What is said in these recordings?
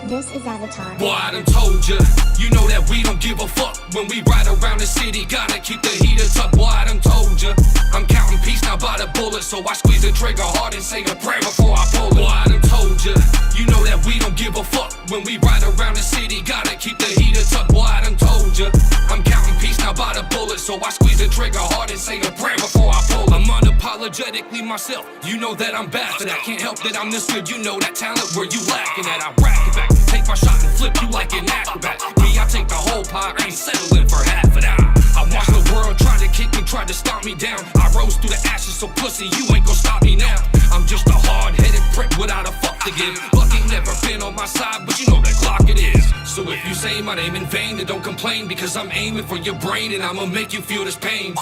This is Avatar. Boy, I done told ya, you know that we don't give a fuck. When we ride around the city, gotta keep the heater tucked. Boy, I done told ya, I'm counting peace now by the bullet. So I squeeze the trigger hard and say a prayer before I pull it. Boy, I done told ya, you know that we don't give a fuck. When we ride around the city, gotta keep the heater tucked. Boy, I done told ya, I'm counting peace now by the bullet. So I squeeze the trigger hard and say a prayer before I pull it. I'm unapologetically myself, you know that I'm bad for that. Can't help that I'm this good, you know that talent where you lacking at. I rack it back, take my shot and flip you like an acrobat. Me, I take the whole pot, ain't settling for half of that. I watched the world try to kick me, tried to stop me down. I rose through the ashes, so pussy, you ain't gon' stop me now. I'm just a hard-headed prick without a fuck to give. Luck ain't never been on my side, but you know that Glock it is. So if you say my name in vain, then don't complain, because I'm aiming for your brain and I'ma make you feel this pain.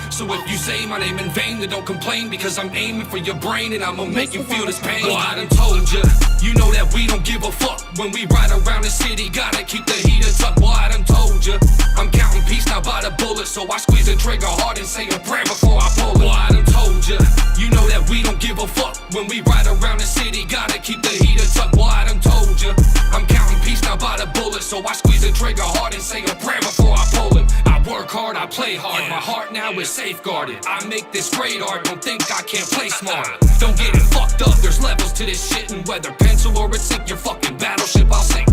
So if you say my name in vain, then don't complain, because I'm aiming for your brain and I'ma make you feel this pain. Boy, I done told ya, you know that we don't give a fuck. When we ride around the city, gotta keep the heater tucked. Boy, I done told ya, I'm counting peace now by the bullet. So I squeeze the trigger hard and say a prayer before I pull it. Boy, I done told ya, you know that we don't give a fuck. When we ride around the city, gotta keep the heater tucked. Boy, I done told ya, I'm counting peace now by the bullet. So I squeeze the trigger hard and say a prayer before I pull it. I work hard, I play hard, my heart now is safeguarded. I make this great art, don't think I can't play smart. Don't get it fucked up, there's levels to this shit. And whether pencil or it's ink, your fucking battleship, I'll sink.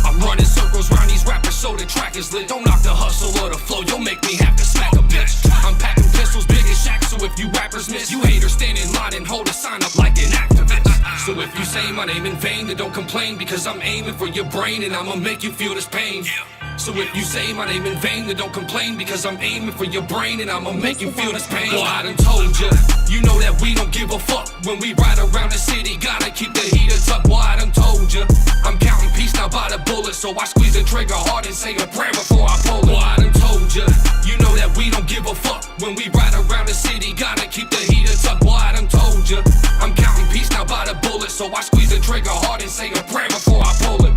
I'm running circles round these rappers so the track is lit. Don't knock the hustle or the flow, you'll make me have to smack a bitch. I'm packing pistols big as Shaq, so if you rappers miss, you haters stand in line and hold a sign up like an activist. So if you say my name in vain, then don't complain, because I'm aiming for your brain and I'ma make you feel this pain. So if you say my name in vain, then don't complain, because I'm aiming for your brain and I'ma make you feel this pain. Boy, I done told ya, you know that we don't give a fuck. When we ride around the city, gotta keep the heater tucked. Boy, I done told ya, I'm counting peace now by the bullet. So I squeeze the trigger hard and say a prayer before I pull it. Boy, I done told ya, you know that we don't give a fuck. When we ride around the city, gotta keep the heater tucked. Boy, I done told ya, I'm counting peace now by the bullet. So I squeeze the trigger hard and say a prayer before I pull it.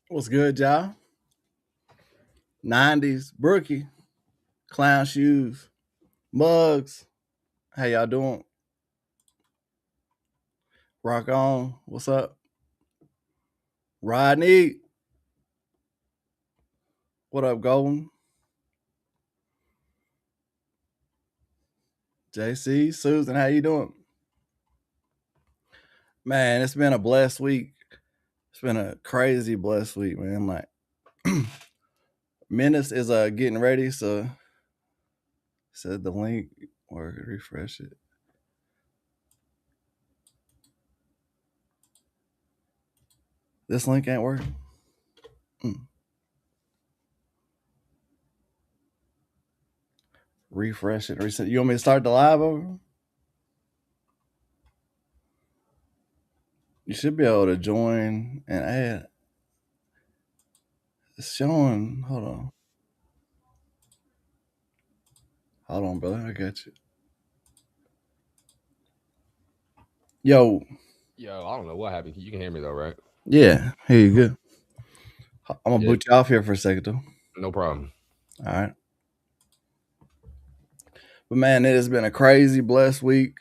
What's good, y'all? 90s, Brookie, clown shoes, mugs. How y'all doing? Rock on. What's up? Rodney. What up, Golden? JC, Susan, how you doing? Man, it's been a blessed week. It's been a crazy blessed week, man. Like, Menace is getting ready, so said the link or refresh it. This link ain't working. Refresh it. Reset. You want me to start the live over? You should be able to join and add. It's showing. Hold on. Hold on, brother. I got you. Yo. Yo, I don't know what happened. You can hear me though, right? Yeah. Here you go. I'm going to boot you off here for a second, though. No problem. All right. But, man, it has been a crazy, blessed week.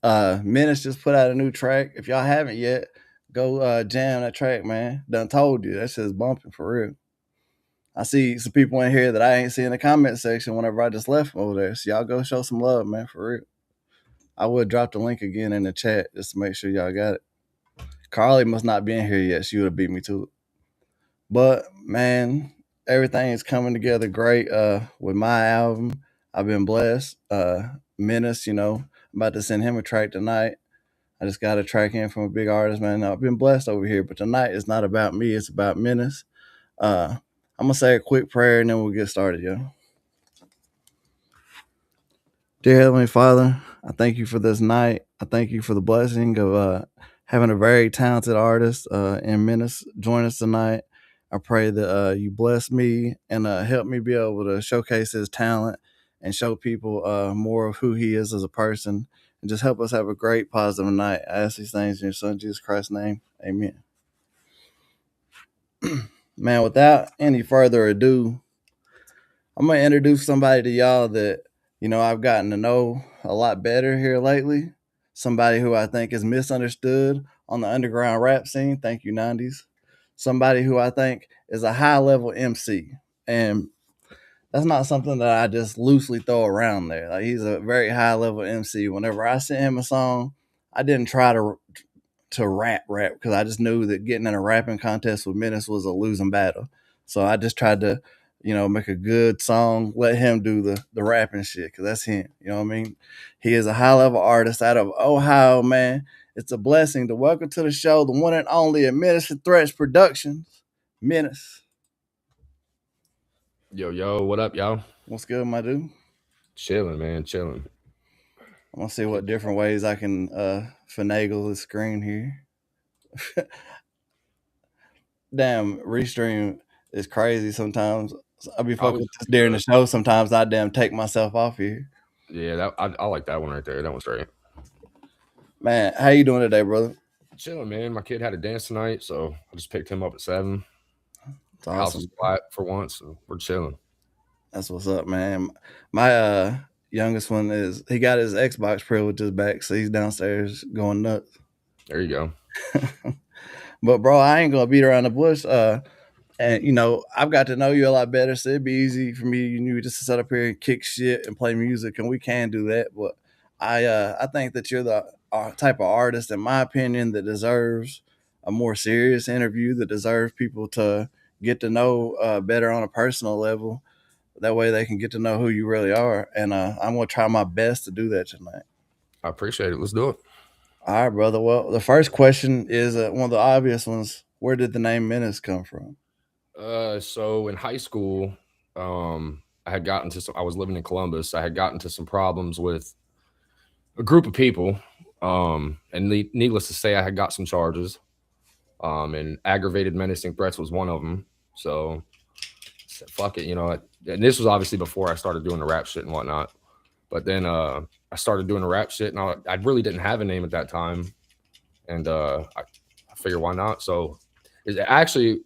Menace just put out a new track. If y'all haven't yet, go jam that track, man. Done told you. That shit's bumping for real. I see some people in here that I ain't seen in the comment section whenever I just left over there. So y'all go show some love, man, for real. I would drop the link again in the chat just to make sure y'all got it. Carly must not be in here yet. She would have beat me to it. But, man, everything is coming together great with my album. I've been blessed. Menace, I'm about to send him a track tonight. I just got a track in from a big artist, man. I've been blessed over here. But tonight it's not about me. It's about Menace. I'm going to say a quick prayer and then we'll get started, yo. Dear Heavenly Father, I thank you for this night. I thank you for the blessing of having a very talented artist in Menace join us tonight. I pray that you bless me and help me be able to showcase his talent and show people more of who he is as a person, and just help us have a great, positive night. I ask these things in your son, Jesus Christ's name. Amen. Man, without any further ado, I'm gonna introduce somebody to y'all that I've gotten to know a lot better here lately. Somebody who I think is misunderstood on the underground rap scene. Thank you, 90s. Somebody who I think is a high level MC, and that's not something that I just loosely throw around there. Like he's a very high level MC. Whenever I sent him a song, I didn't try to rap because I just knew that getting in a rapping contest with Menace was a losing battle. So I just tried to, make a good song, let him do the rapping shit because that's him. You know what I mean? He is a high level artist out of Ohio, man. It's a blessing to welcome to the show the one and only Menace Threats Productions, Menace. Yo, what up, y'all? What's good, my dude? Chilling, man, chilling. I'm gonna see what different ways I can finagle the screen here. Damn, restream is crazy sometimes. I'll be I was fucking during the show. Sometimes I damn take myself off here. yeah, I like that one right there. That one's great. Man, how you doing today, brother? Chilling, man. My kid had a dance tonight, so I just picked him up at 7. It's House is awesome. quiet for once, so we're chilling. That's what's up, man. My youngest one he got his Xbox privileges back, so he's downstairs going nuts. There you go. But bro, I ain't gonna beat around the bush. And I've got to know you a lot better, so it'd be easy for me and you just to sit up here and kick shit and play music, and we can do that. But I think that you're the type of artist, in my opinion, that deserves a more serious interview, that deserves people to get to know better on a personal level. That way, they can get to know who you really are, and I'm gonna try my best to do that tonight. I appreciate it. Let's do it. All right, brother. Well, the first question is one of the obvious ones. Where did the name Menace come from? So in high school, I had gotten to I was living in Columbus. I had gotten to some problems with a group of people. And needless to say, I had got some charges. And aggravated menacing threats was one of them. So I said, fuck it, And this was obviously before I started doing the rap shit and whatnot. But then I started doing the rap shit, and I really didn't have a name at that time. And I figured, why not? So it actually,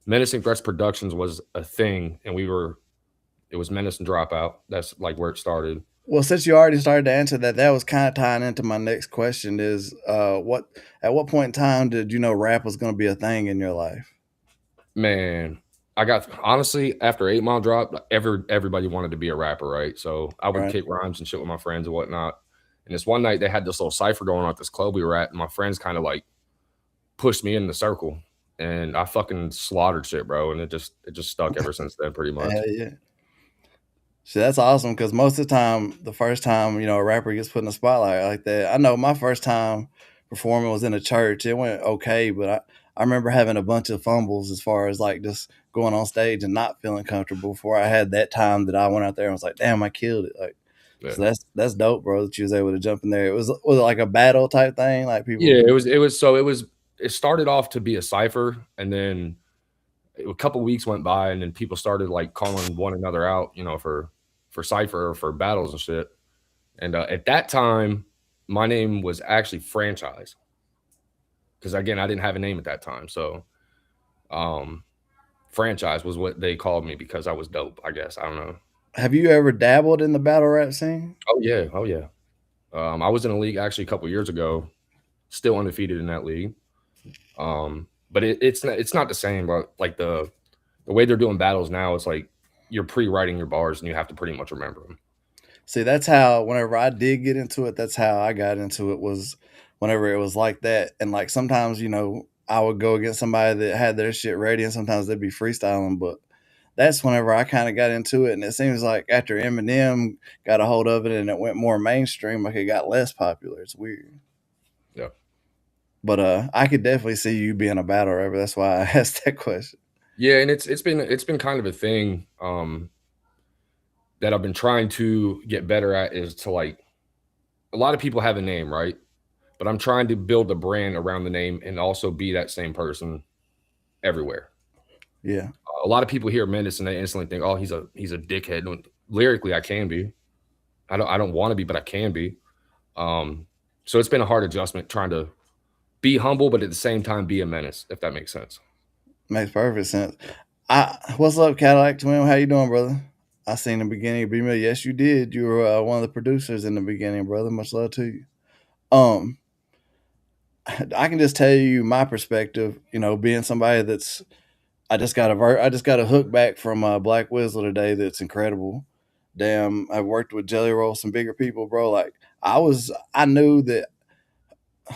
Menacing Threats Productions was a thing, and it was Menace and Dropout. That's like where it started. Well, since you already started to answer that, that was kind of tying into my next question: is at what point in time did you know rap was going to be a thing in your life? Man, I got honestly after 8 Mile dropped, everybody wanted to be a rapper, right? So I would Right. kick rhymes and shit with my friends and whatnot. And this one night they had this little cipher going on at this club we were at, and my friends kind of like pushed me in the circle, and I fucking slaughtered shit, bro. And it just stuck ever since then, pretty much. Hell yeah. So that's awesome because most of the time, the first time a rapper gets put in the spotlight like that, I know my first time performing was in a church. It went okay, but I remember having a bunch of fumbles as far as like just going on stage and not feeling comfortable before I had that time that I went out there and was like, damn, I killed it. Like, Yeah. so that's dope, bro, that you was able to jump in there. Was it like a battle type thing? Like people. Yeah, it started off to be a cipher, and then a couple weeks went by, and then people started like calling one another out, for cipher or for battles and shit. And at that time, my name was actually Franchise, because again, I didn't have a name at that time. So, Franchise was what they called me because I was dope. I guess I don't know. Have you ever dabbled in the battle rap scene? Oh yeah. I was in a league actually a couple years ago, still undefeated in that league. But it's not the same. But like the way they're doing battles now, it's like you're pre-writing your bars and you have to pretty much remember them. See, that's how whenever I did get into it, that's how I got into it, was whenever it was like that. And like sometimes, I would go against somebody that had their shit ready and sometimes they'd be freestyling. But that's whenever I kind of got into it. And it seems like after Eminem got a hold of it and it went more mainstream, like it got less popular. It's weird. Yeah. But I could definitely see you being a battle rapper. That's why I asked that question. Yeah, and it's been kind of a thing that I've been trying to get better at, is to like, a lot of people have a name, right? But I'm trying to build a brand around the name and also be that same person everywhere. Yeah. A lot of people hear Menace and they instantly think, "Oh, he's a dickhead." And lyrically, I can be. I don't want to be, but I can be. So it's been a hard adjustment trying to be humble, but at the same time be a menace, if that makes sense. Makes perfect sense. What's up, Cadillac Twin? How you doing, brother? I seen the beginning of B-Mill. Yes, you did. You were one of the producers in the beginning, brother. Much love to you. Um, I can just tell you my perspective. You know, being somebody that's I just got a hook back from Black Whistler today. That's incredible. Damn, I've worked with Jelly Roll, some bigger people, bro. Like I knew that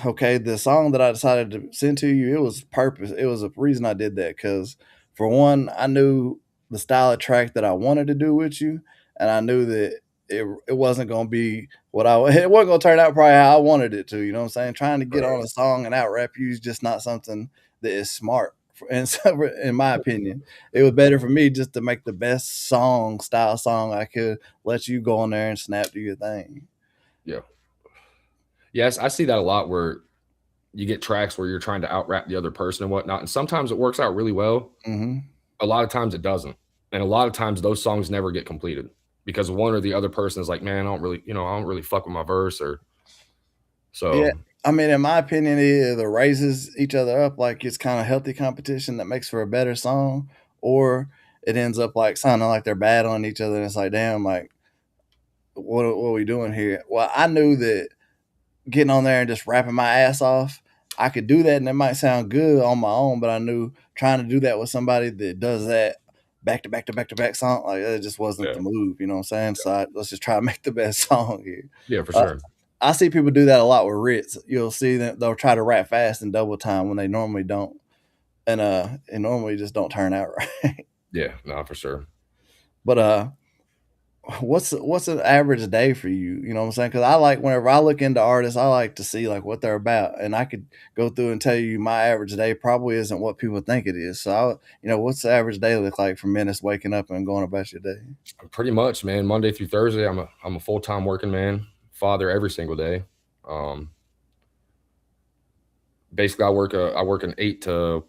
okay, the song that I decided to send to you, it was purpose. It was a reason I did that because, for one, I knew the style of track that I wanted to do with you, and I knew that it wasn't gonna be what I it wasn't gonna turn out probably how I wanted it to. You know what I'm saying? Trying to get Right. on a song and out rap you is just not something that is smart. And so, in my opinion, it was better for me just to make the best song I could. Let you go on there and snap do your thing. Yeah. Yes, I see that a lot where you get tracks where you're trying to out rap the other person and whatnot. And sometimes it works out really well. Hmm. A lot of times it doesn't. And a lot of times those songs never get completed because one or the other person is like, man, I don't really fuck with my verse or Yeah, so. I mean, in my opinion, it either raises each other up, like it's kind of healthy competition that makes for a better song, or it ends up like sounding like they're battling each other. And it's like, damn, like what are we doing here? Well, I knew that getting on there and just rapping my ass off, I could do that, and it might sound good on my own. But I knew trying to do that with somebody that does that back to back to back to back song, like that just wasn't Yeah. the move. You know what I'm saying? So let's just try to make the best song here. Yeah, for Uh, sure. I see people do that a lot with Ritz. You'll see that they'll try to rap fast in double time when they normally don't, and it normally just don't turn out right. Yeah, no, for sure. But what's an average day for you? You know what I'm saying? Because I like whenever I look into artists, I like to see like what they're about, and I could go through and tell you my average day probably isn't what people think it is. So what's the average day look like for minutes waking up and going about your day? Pretty much, man. Monday through Thursday, I'm a full time working man, father every single day. Um, Basically, I work an 8 to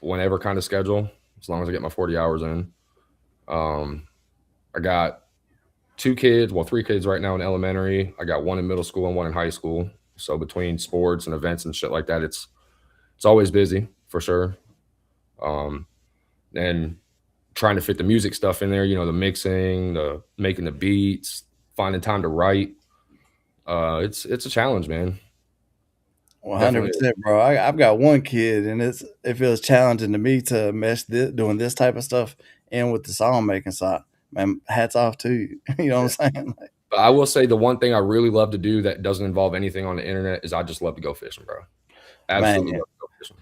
whenever kind of schedule, as long as I get my 40 hours in. Um, I got 2 kids, well, 3 kids right now in elementary. I got one in middle school and one in high school. So between sports and events and shit like that, it's always busy for sure. Um, and trying to fit the music stuff in there, the mixing, the making the beats, finding time to write. It's a challenge, man. One hundred Definitely. percent, bro. I've got one kid, and it feels challenging to me to mesh doing this type of stuff in with the song making side. Man, hats off to you. You know what I'm saying? Like, But I will say the one thing I really love to do that doesn't involve anything on the internet is I just love to go fishing, bro. man, Absolutely love to go fishing.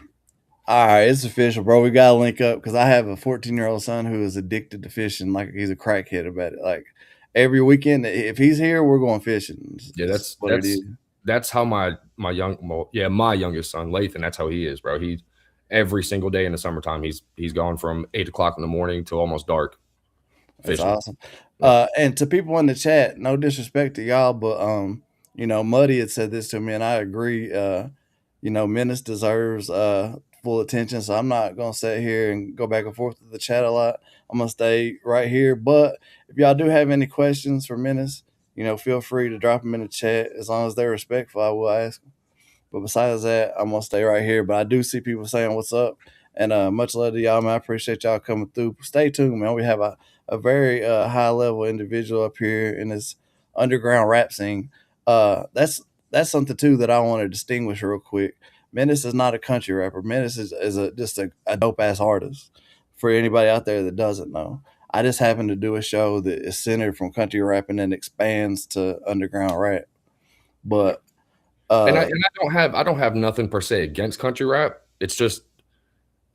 all right, it's official, bro. We gotta link up because I have a 14-year-old son who is addicted to fishing, like he's a crackhead about it. Like every weekend, if he's here, we're going fishing. Yeah, It's what it is. that's how my youngest son Lathan. That's how he is, bro. He every single day in the summertime he's gone from 8 o'clock in the morning to almost dark That's fishing. awesome. Yeah, And to people in the chat, no disrespect to y'all, but Muddy had said this to me, and I agree. Menace deserves full attention, so I'm not gonna sit here and go back and forth with the chat a lot. I'm gonna stay right here. But if y'all do have any questions for Menace, feel free to drop them in the chat. As long as they're respectful, I will ask. But besides that, I'm gonna stay right here. But I do see people saying what's up. And much love to y'all, man. I appreciate y'all coming through. Stay tuned, man. We have a very high level individual up here in this underground rap scene. That's something too that I want to distinguish real quick. Menace is not a country rapper. Menace is just a dope ass artist. For anybody out there that doesn't know, I just happen to do a show that is centered from country rapping and expands to underground rap. But and uh, I don't have nothing per se against country rap. It's just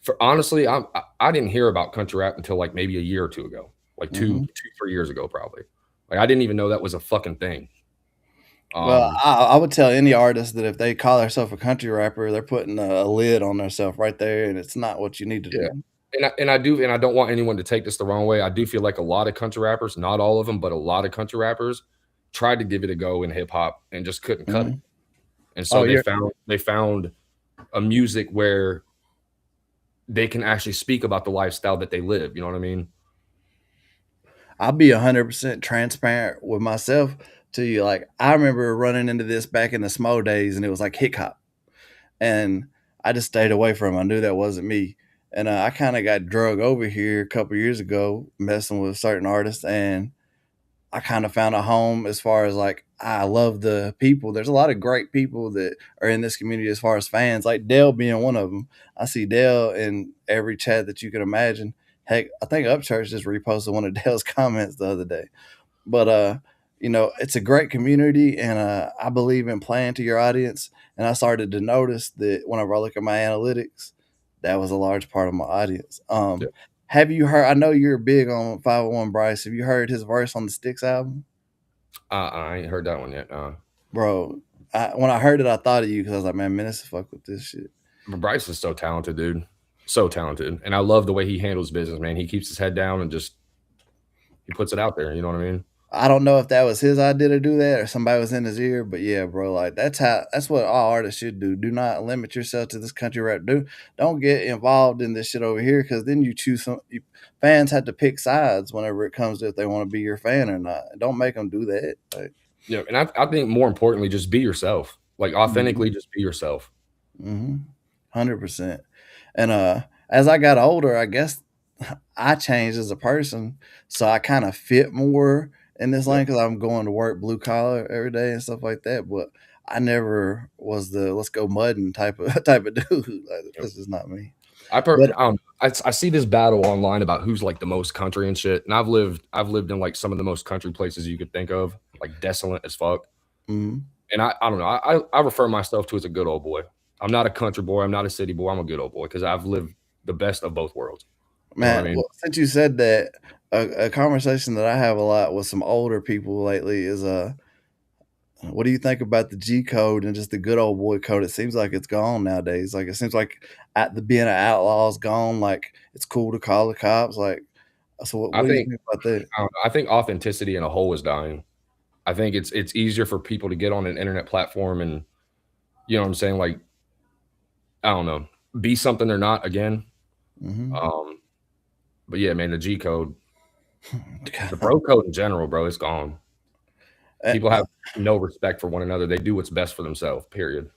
for honestly, I didn't hear about country rap until like maybe a year or two ago, like mhm. 3 years ago, probably. Like I didn't even know that was a fucking thing. Well, Um, I would tell any artist that if they call themselves a country rapper, they're putting a lid on themselves right there, and it's not what you need to yeah, do. and I don't want anyone to take this the wrong way. I do feel like a lot of country rappers, not all of them, but a lot of country rappers tried to give it a go in hip hop and just couldn't cut it. Mhm. And so Oh, yeah. they found a music where they can actually speak about the lifestyle that they live. You know what I mean? I'll be 100% transparent with myself to you. Like, I remember running into this back in the Smo days, and it was like hip hop, and I just stayed away from it. I knew that wasn't me. and I kind of got drug over here a couple years ago, messing with certain artists, and I kind of found a home as far as like I love the people. There's a lot of great people that are in this community as far as fans, like Dale being one of them. I see Dale in every chat that you can imagine. Heck, I think Upchurch just reposted one of Dale's comments the other day. But it's a great community, and I believe in playing to your audience. And I started to notice that whenever I look at my analytics, that was a large part of my audience. Yeah. Have you heard? I know you're big on 501 Bryce. Have you heard his verse on the Styx album, I ain't heard that one yet. bro? When I heard it, I thought of you because I was like, man, Menace fuck with this shit. But Bryce is so talented, dude. So talented. And I love the way he handles business, man. He keeps his head down and just he puts it out there. You know what I mean? I don't know if that was his idea to do that or somebody was in his ear, but yeah, bro, like that's what all artists should do. Do not limit yourself to this country rap. Don't get involved in this shit over here because then you choose fans have to pick sides whenever it comes to if they want to be your fan or not. Don't make them do that. Like, Yeah. And I think more importantly, just be yourself. Like authentically, just be yourself. 100%. And as I got older, I guess I changed as a person, so I kind of fit more in this lane because I'm going to work blue collar every day and stuff like that. But I never was the let's go mudding type of dude. Like, this is not me. I see this battle online about who's like the most country and shit. And I've lived in like some of the most country places you could think of, like desolate as fuck. Mm-hmm. And I don't know. I refer myself to as a good old boy. I'm not a country boy. I'm not a city boy. I'm a good old boy because I've lived the best of both worlds. You know Man, what I mean? well, since you said that, a conversation that I have a lot with some older people lately is what do you think about the G code and just the good old boy code? It seems like it's gone nowadays. Like it seems like at the being an outlaw is gone. Like it's cool to call the cops. Like, so I what do you think think about that? I think authenticity in a whole is dying. I think it's easier for people to get on an internet platform and you know what I'm saying, like I don't know, be something they're not again. Mm-hmm. But yeah, man, the G code, the bro code in general, bro, it's gone. People have no respect for one another. They do what's best for themselves. Period.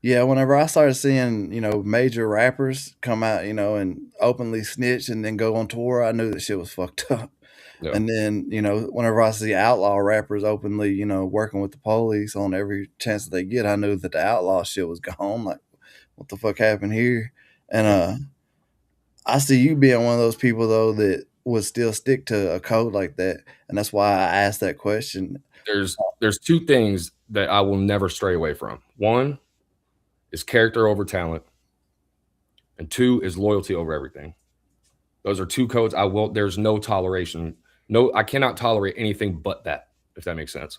Yeah, whenever I started seeing, major rappers come out, and openly snitch and then go on tour, I knew that shit was fucked up. Yeah. And then, whenever I see outlaw rappers openly, working with the police on every chance that they get, I knew that the outlaw shit was gone. Like, what the fuck happened here? And I see you being one of those people though that would still stick to a code like that. And that's why I asked that question. There's two things that I will never stray away from. One is character over talent, and two is loyalty over everything. Those are two codes I will. There's no toleration. No, I cannot tolerate anything but that. If that makes sense.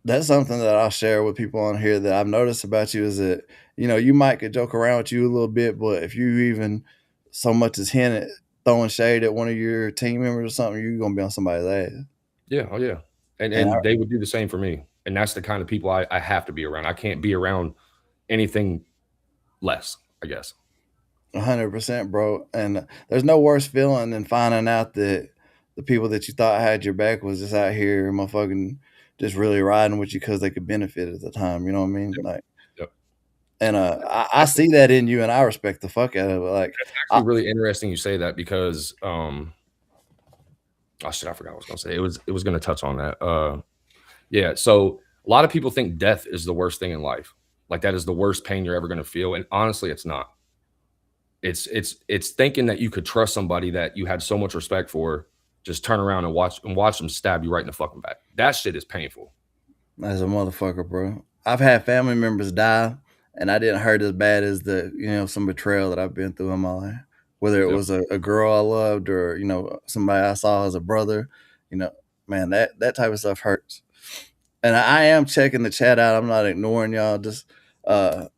That's something that I'll share with people on here that I've noticed about you is that, you might could joke around with you a little bit, but if you even so much as hint at throwing shade at one of your team members or something, you're gonna be on somebody's ass. Yeah. Oh yeah. And And they would do the same for me. And that's the kind of people I have to be around. I can't be around anything less, I guess. 100%, bro. And there's no worse feeling than finding out that the people that you thought had your back was just out here motherfucking just really riding with you because they could benefit at the time. You know what I mean? Yep. Like, Yep. and I see that in you, and I respect the fuck out of it. Like, It's actually really interesting you say that because oh shit, I forgot what I was gonna say. It was gonna touch on that. Yeah, so a lot of people think death is the worst thing in life. Like that is the worst pain you're ever gonna feel. And honestly, it's not. It's thinking that you could trust somebody that you had so much respect for, just turn around and watch them stab you right in the fucking back. That shit is painful. as a motherfucker, bro. I've had family members die, and I didn't hurt as bad as some betrayal that I've been through in my life. Whether it Yep. was a girl I loved or, somebody I saw as a brother, man, that type of stuff hurts. And I am checking the chat out. I'm not ignoring y'all. Just Dale,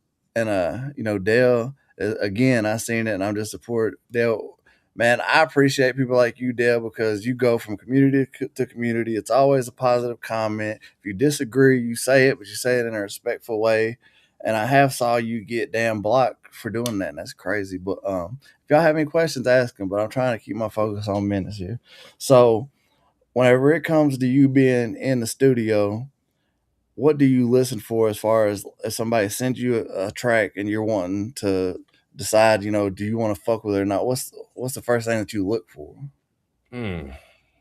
again, I seen it and I'm just support Dale. Man, I appreciate people like you, Dale, because you go from community to community. It's always a positive comment. If you disagree, you say it, but you say it in a respectful way. And I have saw you get damn blocked for doing that. And that's crazy. But if y'all have any questions, ask them. But I'm trying to keep my focus on Menace here. So whenever it comes to you being in the studio, what do you listen for as far as if somebody sends you a track and you're wanting to decide, do you want to fuck with it or not? What's the first thing that you look for? Hmm.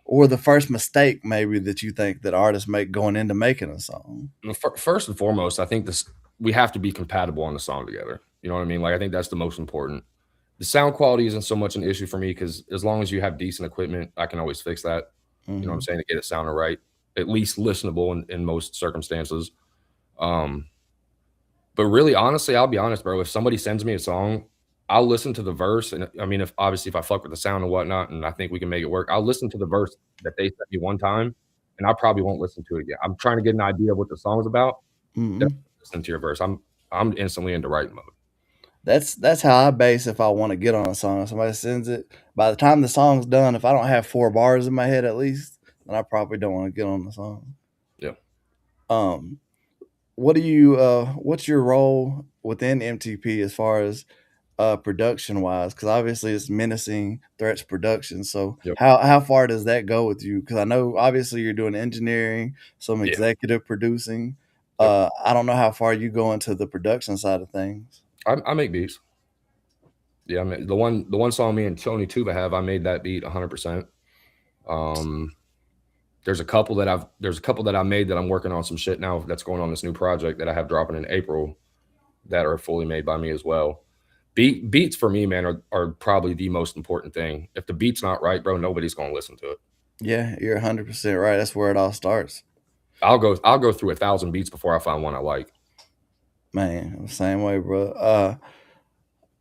Or the first mistake maybe that you think that artists make going into making a song? Well, first and foremost, I think this we have to be compatible on the song together. You know what I mean? Like I think that's the most important. The sound quality isn't so much an issue for me because as long as you have decent equipment, I can always fix that. You know what I'm Mhm. saying? To get it sounding right, at least listenable in most circumstances. Um, but really, honestly, I'll be honest, bro. If somebody sends me a song, I'll listen to the verse, and I mean, if obviously if I fuck with the sound and whatnot, and I think we can make it work, I'll listen to the verse that they sent me one time, and I probably won't listen to it again. I'm trying to get an idea of what the song's about. Then Mhm. listen to your verse. I'm instantly into writing mode. That's how I base if I want to get on a song. If somebody sends it, by the time the song's done, if I don't have 4 bars in my head at least, then I probably don't want to get on the song. Yeah. Um, what's your role within MTP as far as production wise? Because obviously it's menacing threats production. So Yep. how far does that go with you? Because I know obviously you're doing engineering, some Yeah. executive producing. Yep. I don't know how far you go into the production side of things. I make beats. Yeah, I mean the one song me and Tony Tuba have, I made that beat 100%. Um, there's a couple that I made that I'm working on some shit now that's going on this new project that I have dropping in April that are fully made by me as well. Beats for me, man, are probably the most important thing. If the beat's not right, bro, nobody's gonna listen to it. Yeah, you're 100% right. That's where it all starts. I'll go through 1,000 beats before I find one I like. Man, I'm the same way, bro.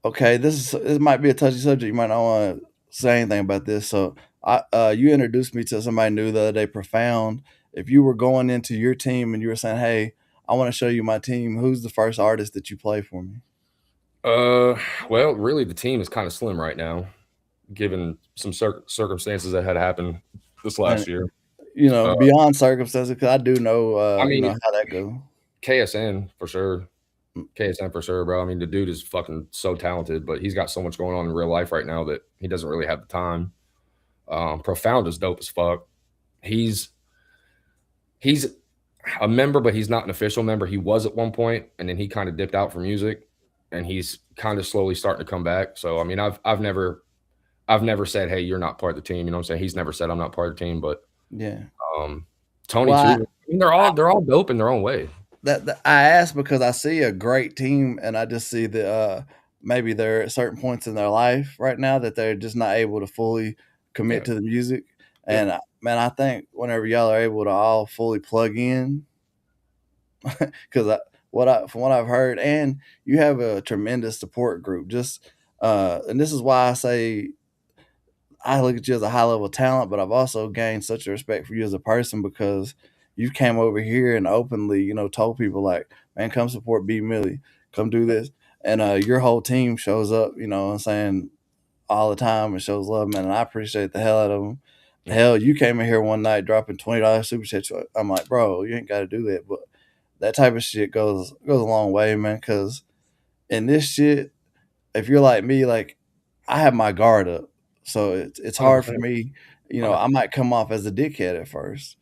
Okay, this might be a touchy subject. You might not want to say anything about this. So, you introduced me to somebody new the other day, Profound. If you were going into your team and you were saying, "Hey, I want to show you my team," who's the first artist that you play for me? Uh, well, really, the team is kind of slim right now, given some circumstances that had happened this And last year. Uh, beyond circumstances, because I do know, I mean, how that go. KSN for sure. KSN for sure, bro. I mean, the dude is fucking so talented, but he's got so much going on in real life right now that he doesn't really have the time. Profound is dope as fuck. He's he's a member, but he's not an official member. He was at one point, and then he kind of dipped out for music, and he's kind of slowly starting to come back. So I mean, I've never said, hey, you're not part of the team. You know what I'm saying? He's never said I'm not part of the team, but Yeah. um, Tony Well, too. I mean, they're all dope in their own way. that I ask because I see a great team, and I just see that maybe they're at certain points in their life right now that they're just not able to fully commit Yeah, to the music. yeah, And man, I think whenever y'all are able to all fully plug in, because from what I've heard, and you have a tremendous support group. Just and this is why I say I look at you as a high level talent, but I've also gained such a respect for you as a person because you came over here and openly, told people like, man, come support B Millie, come do this. And your whole team shows up, what I'm saying, all the time and shows love, man. And I appreciate the hell out of them. yeah. Hell, you came in here one night dropping $20 super chat. I'm like, bro, you ain't got to do that. But that type of shit goes a long way, man. Because in this shit, if you're like me, like I have my guard up, so it's hard for 100%. me. I I might come off as a dickhead at first,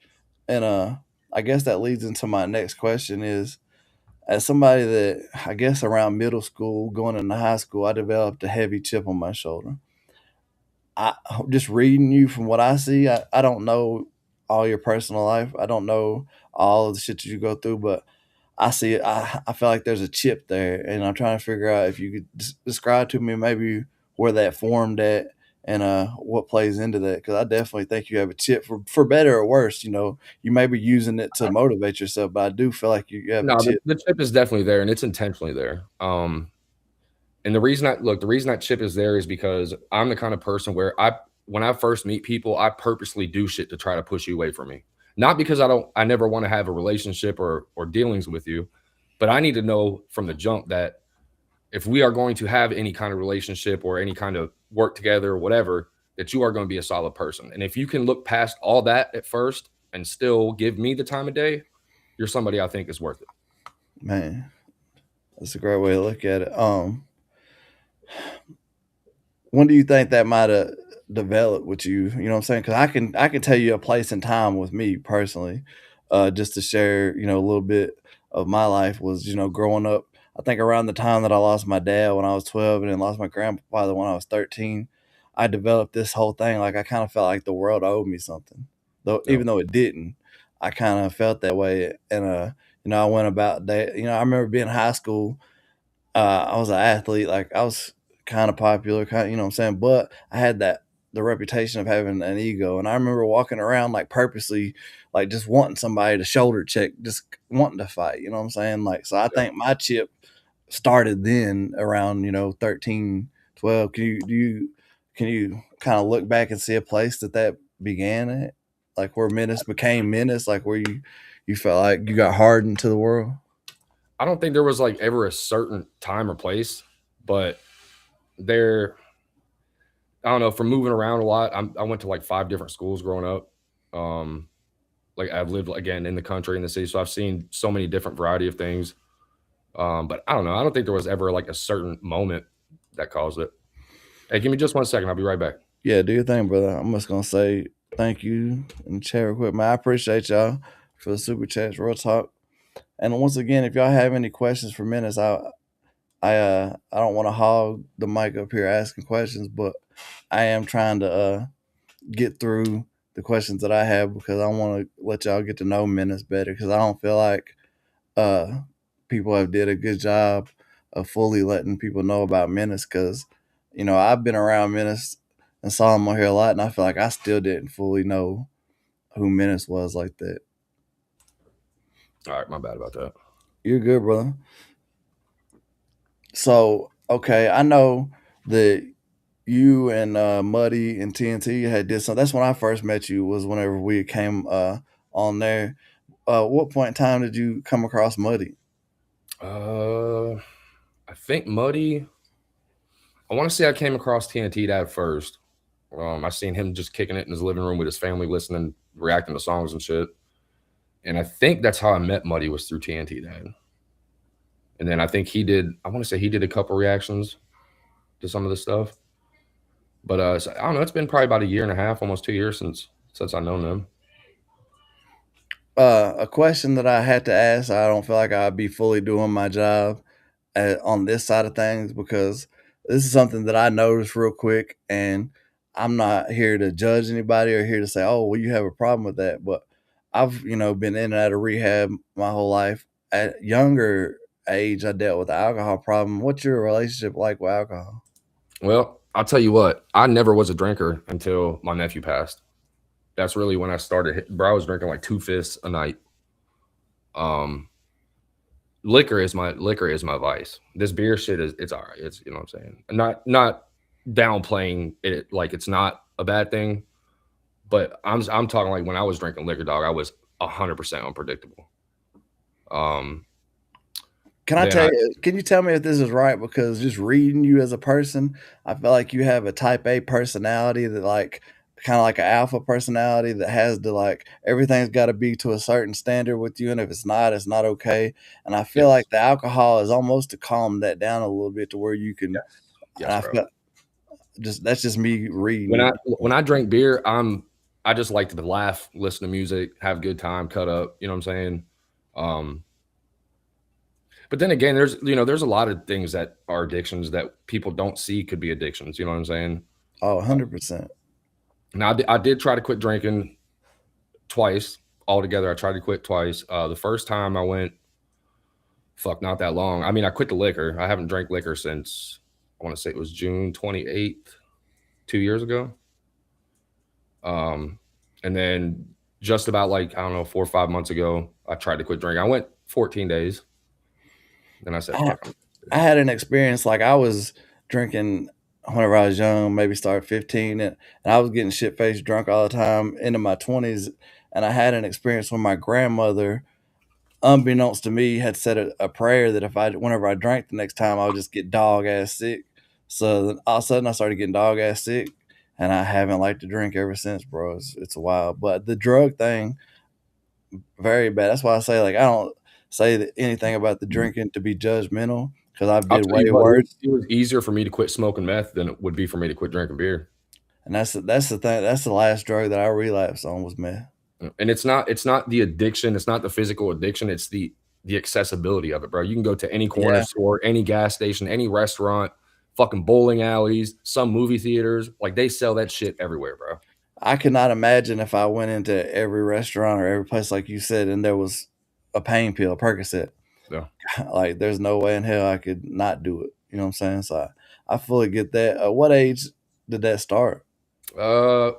and I guess that leads into my next question is, as somebody that I guess around middle school, going into high school, I developed a heavy chip on my shoulder. I just reading you from what I see, I don't know all your personal life. I don't know all of the shit that you go through, but I see it. I feel like there's a chip there, and I'm trying to figure out if you could describe to me maybe where that formed at and what plays into that. Because I definitely think you have a chip for better or worse. You may be using it to motivate yourself, but I do feel like you have a No, the, chip. the chip is definitely there, and it's intentionally there. And the reason that chip is there is because I'm the kind of person where when I first meet people, I purposely do shit to try to push you away from me. Not because I never want to have a relationship or dealings with you, but I need to know from the jump that if we are going to have any kind of relationship or any kind of work together or whatever, that you are going to be a solid person. And if you can look past all that at first and still give me the time of day, you're somebody I think is worth it. Man, that's a great way to look at it. When do you think that might have developed with you? You know what I'm saying? Because I can tell you a place and time with me personally, just to share. A little bit of my life was growing up. I think around the time that I lost my dad when I was 12 and then lost my grandfather when I was 13, I developed this whole thing. Like I kind of felt like the world owed me something, though, Yeah. even though it didn't. I kind of felt that way, and I went about that. I remember being in high school. I was an athlete, like I was kind of popular, kind of, what I'm saying, but I had the reputation of having an ego, and I remember walking around like purposely, like just wanting somebody to shoulder check, just wanting to fight. You know what I'm saying? Like, so I Yeah. think my chip started then around 13, 12. Can you kind of look back and see a place that began at, like where menace became menace, like where you felt like you got hardened to the world? I don't think there was like ever a certain time or place, but there, I don't know, from moving around a lot. I went to like 5 different schools growing up. Um, like I've lived again in the country, in the city, so I've seen so many different variety of things. But I don't know. I don't think there was ever like a certain moment that caused it. Hey, give me just 1 second. I'll be right back. Yeah, do your thing, brother. I'm just gonna say thank you in the chat real quick, man. I appreciate y'all for the super chats, real talk. And once again, if y'all have any questions for Menace, I don't want to hog the mic up here asking questions, but I am trying to get through the questions that I have because I want to let y'all get to know Menace better because I don't feel like uh people have did a good job of fully letting people know about Menace because I've been around Menace and saw him on here a lot, and I feel like I still didn't fully know who Menace was like that. All right, my bad about that. You're good, brother. So okay, I know that you and Muddy and TNT had did something. That's when I first met you. Was whenever we came on there. What point in time did you come across Muddy? I think Muddy. I want to say I came across TNT Dad first. I seen him just kicking it in his living room with his family, listening, reacting to songs and shit. And I think that's how I met Muddy, was through TNT Dad. And then I think he did. I want to say he did a couple reactions to some of the stuff. But so, I don't know. It's been probably about a year and a half, almost 2 years since I've known them. A question that I had to ask. I don't feel like I'd be fully doing my job on this side of things because this is something that I noticed real quick, and I'm not here to judge anybody or here to say, "Oh, well, you have a problem with that." But I've been in and out of rehab my whole life. At younger age, I dealt with the alcohol problem. What's your relationship like with alcohol? Well, I'll tell you what. I never was a drinker until my nephew passed. That's really when I started. Bro, I was drinking like 2 fists a night. Um, liquor is my vice. This beer shit it's all right. It's, you know what I'm saying. Not downplaying it like it's not a bad thing, but I'm talking like when I was drinking liquor, dog, I was 100% unpredictable. Can I Then tell you? Can you tell me if this is right? Because just reading you as a person, I feel like you have a type A personality that like kind of like an alpha personality that has to like everything's got to be to a certain standard with you, and if it's not okay. And I feel yes, like the alcohol is almost to calm that down a little bit to where you can. And yes, I bro. feel just that's just me reading When you. I drink beer, I just like to laugh, listen to music, have a good time, cut up. You know what I'm saying? Um, but then again, there's a lot of things that are addictions that people don't see could be addictions. You know what I'm saying? Oh, 100%. Now I did try to quit drinking twice altogether. I tried to quit twice. The first time I went, fuck, not that long. I mean, I quit the liquor. I haven't drank liquor since, I want to say it was June 28th, 2 years ago. And then just about like, I don't know, 4 or 5 months ago, I tried to quit drinking. I went 14 days. Then I said, I, fuck. I had an experience like I was drinking whenever I was young, maybe started 15, and I was getting shit faced drunk all the time into my 20s. And I had an experience when my grandmother, unbeknownst to me, had said a prayer that whenever I drank the next time, I would just get dog ass sick. So then all of a sudden, I started getting dog ass sick, and I haven't liked to drink ever since, bro. It's wild. But the drug thing, very bad. That's why I say like I don't say anything about the drinking to be judgmental because I've I'll did tell you way what, worse. it was easier for me to quit smoking meth than it would be for me to quit drinking beer. And that's the thing. That's the last drug that I relapsed on was meth. And it's not the addiction, it's not the physical addiction, it's the the accessibility of it, bro. You can go to any corner Yeah, store, any gas station, any restaurant, fucking bowling alleys, some movie theaters. Like they sell that shit everywhere, bro. I could not imagine if I went into every restaurant or every place like you said, and there was a pain pill, a Percocet. Yeah. Like, there's no way in hell I could not do it. You know what I'm saying? So I fully get that. What age did that start? I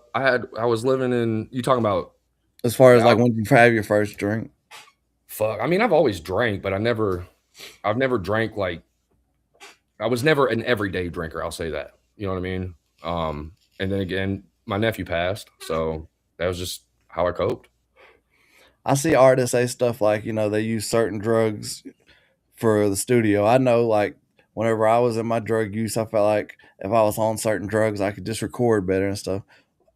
was living in, you talking about, As far as yeah, like when you have your first drink? fuck. I mean, I've always drank, but I've never drank like, I was never an everyday drinker. I'll say that. You know what I mean? And then again, my nephew passed, so that was just how I coped. I see artists say stuff like, they use certain drugs for the studio. I know, like, whenever I was in my drug use, I felt like if I was on certain drugs, I could just record better and stuff.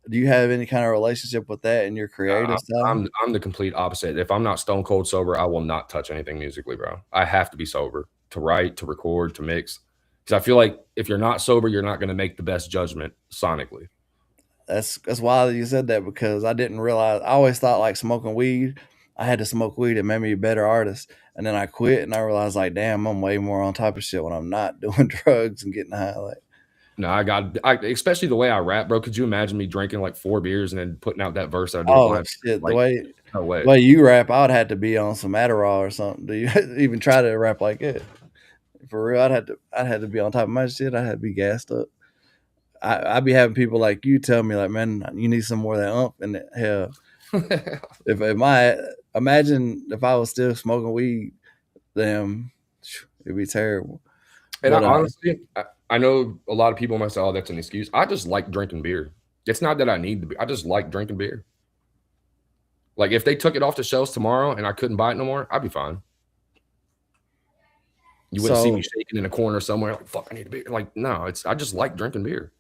Do you have any kind of relationship with that in your creative style? I'm the complete opposite. If I'm not stone cold sober, I will not touch anything musically, bro. I have to be sober to write, to record, to mix. Because I feel like if you're not sober, you're not going to make the best judgment sonically. That's wild that you said that, because I didn't realize. I always thought like smoking weed, I had to smoke weed. It made me a better artist. And then I quit and I realized, like, damn, I'm way more on top of shit when I'm not doing drugs and getting high. Like, No, especially the way I rap, bro. Could you imagine me drinking like 4 beers and then putting out that verse that I did a oh blind? shit, the Like, way no way. the way you rap, I would have to be on some Adderall or something. Do you even try to rap like it? For real, I'd have to be on top of my shit. I'd have to be gassed up. I'd be having people like you tell me, like, man, you need some more of that ump. And hell, if my imagine if I was still smoking weed, damn, it'd be terrible. And I But honestly, I know a lot of people might say, "Oh, that's an excuse." I just like drinking beer. It's not that I need the beer. I just like drinking beer. Like if they took it off the shelves tomorrow and I couldn't buy it no more, I'd be fine. You wouldn't see me so, shaking in a corner somewhere like, "Fuck, I need a beer." Like, no, I just like drinking beer.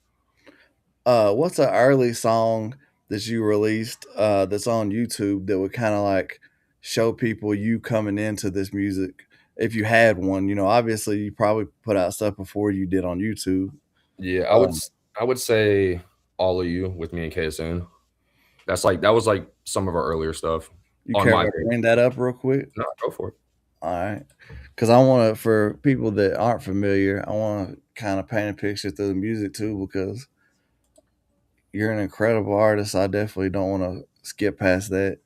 what's an early song that you released that's on YouTube that would kind of like show people you coming into this music? If you had one, obviously you probably put out stuff before you did on YouTube. Yeah, Um, I would say All of You with me and KSN. That was like some of our earlier stuff you on care my to page. bring that up real quick? No, go for it. All right. Because I want to, for people that aren't familiar, I want to kind of paint a picture through the music too, because you're an incredible artist. I definitely don't want to skip past that.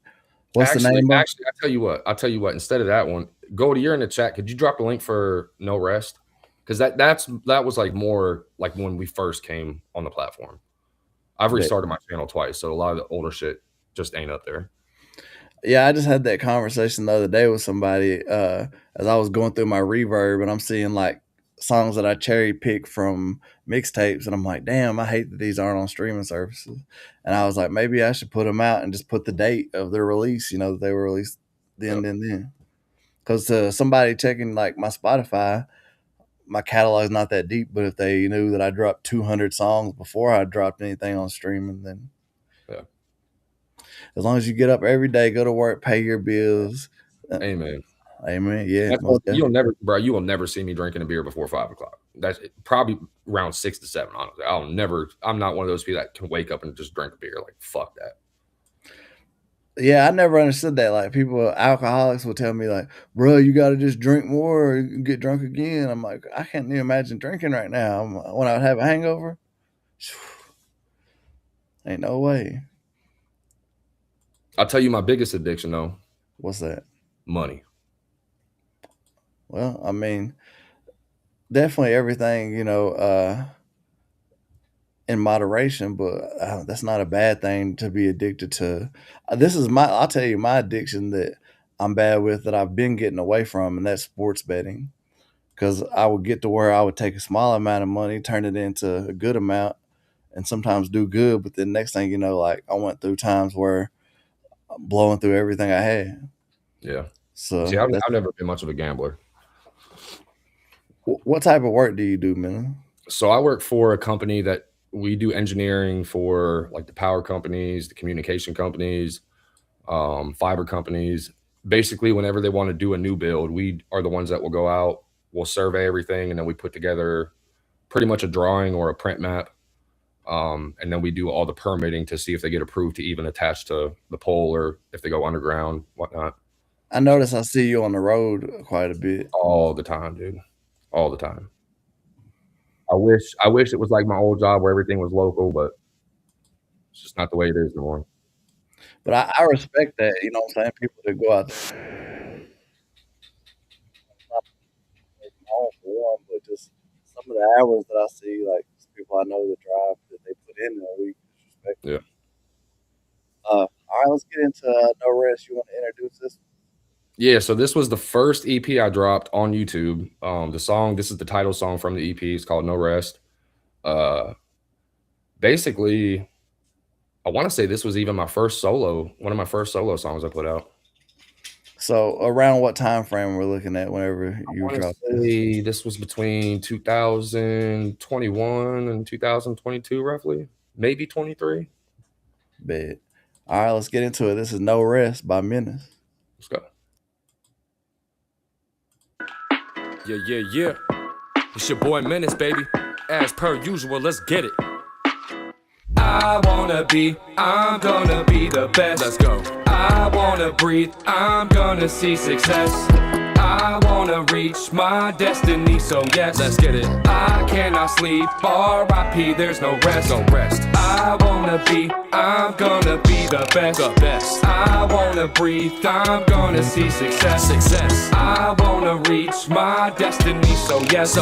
What's the name of? Actually, I'll tell you what. Instead of that one, go to you're in the chat. Could you drop the link for No Rest? Because that was like more like when we first came on the platform. I've That? restarted my channel twice, so a lot of the older shit just ain't up there. Yeah, I just had that conversation the other day with somebody as I was going through my reverb, and I'm seeing like songs that I cherry pick from mixtapes, and I'm like, damn, I hate that these aren't on streaming services. And I was like, maybe I should put them out and just put the date of their release, that they were released Yep. then. Because to somebody checking like my Spotify, my catalog's not that deep, but if they knew that I dropped 200 songs before I dropped anything on streaming, then Yeah. as long as you get up every day, go to work, pay your bills. Amen. Amen. Yeah, That's most you'll definitely. never, bro. You will never see me drinking a beer before 5 o'clock. That's probably around 6 to 7. Honestly, I'll never. I'm not one of those people that can wake up and just drink a beer. Like fuck that. Yeah, I never understood that. Like, people, alcoholics will tell me, like, bro, you got to just drink more or you can get drunk again. I'm like, I can't even imagine drinking right now. When I would have a hangover, ain't no way. I'll tell you my biggest addiction though. What's that? Money. Well, I mean, definitely everything, in moderation, but that's not a bad thing to be addicted to. I'll tell you my addiction that I'm bad with, that I've been getting away from, and that's sports betting. Because I would get to where I would take a small amount of money, turn it into a good amount, and sometimes do good. But then next thing you know, like, I went through times where I'm blowing through everything I had. Yeah. See, So I've never been much of a gambler. what type of work do you do, man? So I work for a company that we do engineering for like the power companies, the communication companies, fiber companies. Basically, whenever they want to do a new build, we are the ones that will go out, we'll survey everything, and then we put together pretty much a drawing or a print map. And then we do all the permitting to see if they get approved to even attach to the pole or if they go underground, whatnot. I notice I see you on the road quite a bit. All the time, dude. All the time. I wish it was like my old job where everything was local, but it's just not the way it is no more. But I respect that, you know what I'm saying? People that go out there home for one, but just some of the hours that I see, like people I know that drive that they put in a week, is respect. Yeah. All right, let's get into No Rest. You want to introduce this? Yeah, so this was the first EP I dropped on YouTube. The song, this is the title song from the EP. It's called No Rest. Basically, I want to say this was even one of my first solo songs I put out. So around what time frame we're looking at whenever you dropped this? This was between 2021 and 2022, roughly. Maybe 23. Bet. All right, let's get into it. This is No Rest by Menace. Let's go. Yeah. It's your boy Menace, baby. As per usual, let's get it. I'm gonna be the best. Let's go. I wanna breathe, I'm gonna see success. I wanna reach my destiny, so yes, let's get it. I cannot sleep, R.I.P. there's no rest. No rest. I'm gonna be the best. The best. I wanna breathe, I'm gonna see success. Success. I wanna reach my destiny, so yes,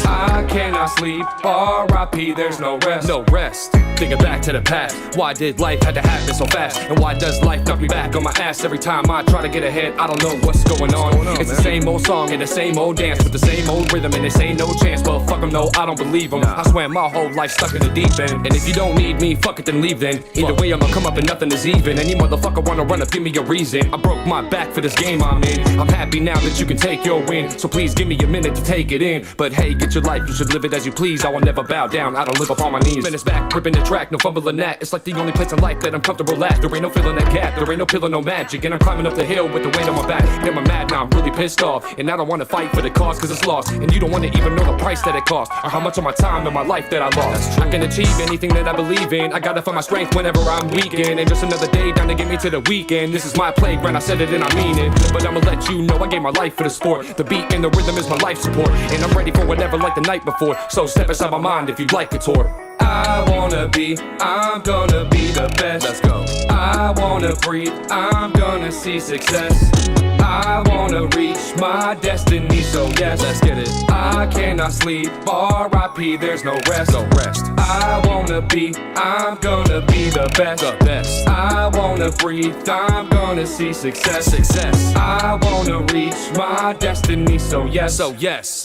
I cannot sleep, R.I.P. there's no rest. No rest. Thinking back to the past, why did life have to happen so fast? And why does life knock me back on my ass every time I try to get ahead? I don't know what's going on. It's the same old song and the same old dance with the same old rhythm, and this ain't no chance. Well, fuck them, no, I don't believe them. I swam my whole life stuck in the deep end, and if you don't need me, fuck it, then leave then. Either way, I'ma come up and nothing is even. Any motherfucker wanna run up, give me a reason. I broke my back for this game I'm in. I'm happy now that you can take your win, so please give me a minute to take it in. But hey, get your life, you should live it as you please. I will never bow down, I don't live up on my knees. Menace back, gripping the track, no fumbling that. It's like the only place in life that I'm comfortable at. There ain't no filling that gap, there ain't no pillow, no magic. And I'm climbing up the hill with the weight on my back. Am I mad? Now I'm really pissed off, and I don't wanna fight for the cause cause it's lost. And you don't wanna even know the price that it cost, or how much of my time and my life that I lost. I can achieve anything that I believe in. I gotta find my strength whenever I'm weakened. And just another day down to get me to the weekend. This is my playground, I said it and I mean it. But I'ma let you know I gave my life for the sport. The beat and the rhythm is my life support, and I'm ready for whatever like the night before. So step inside my mind if you'd like a tour. I'm gonna be the best. Let's go. I wanna breathe, I'm gonna see success. I wanna reach my destiny, so yes, let's get it. I cannot sleep, R.I.P. there's no rest. No rest. I'm gonna be the best. The best. I wanna breathe, I'm gonna see success. Success. I wanna reach my destiny, so yes,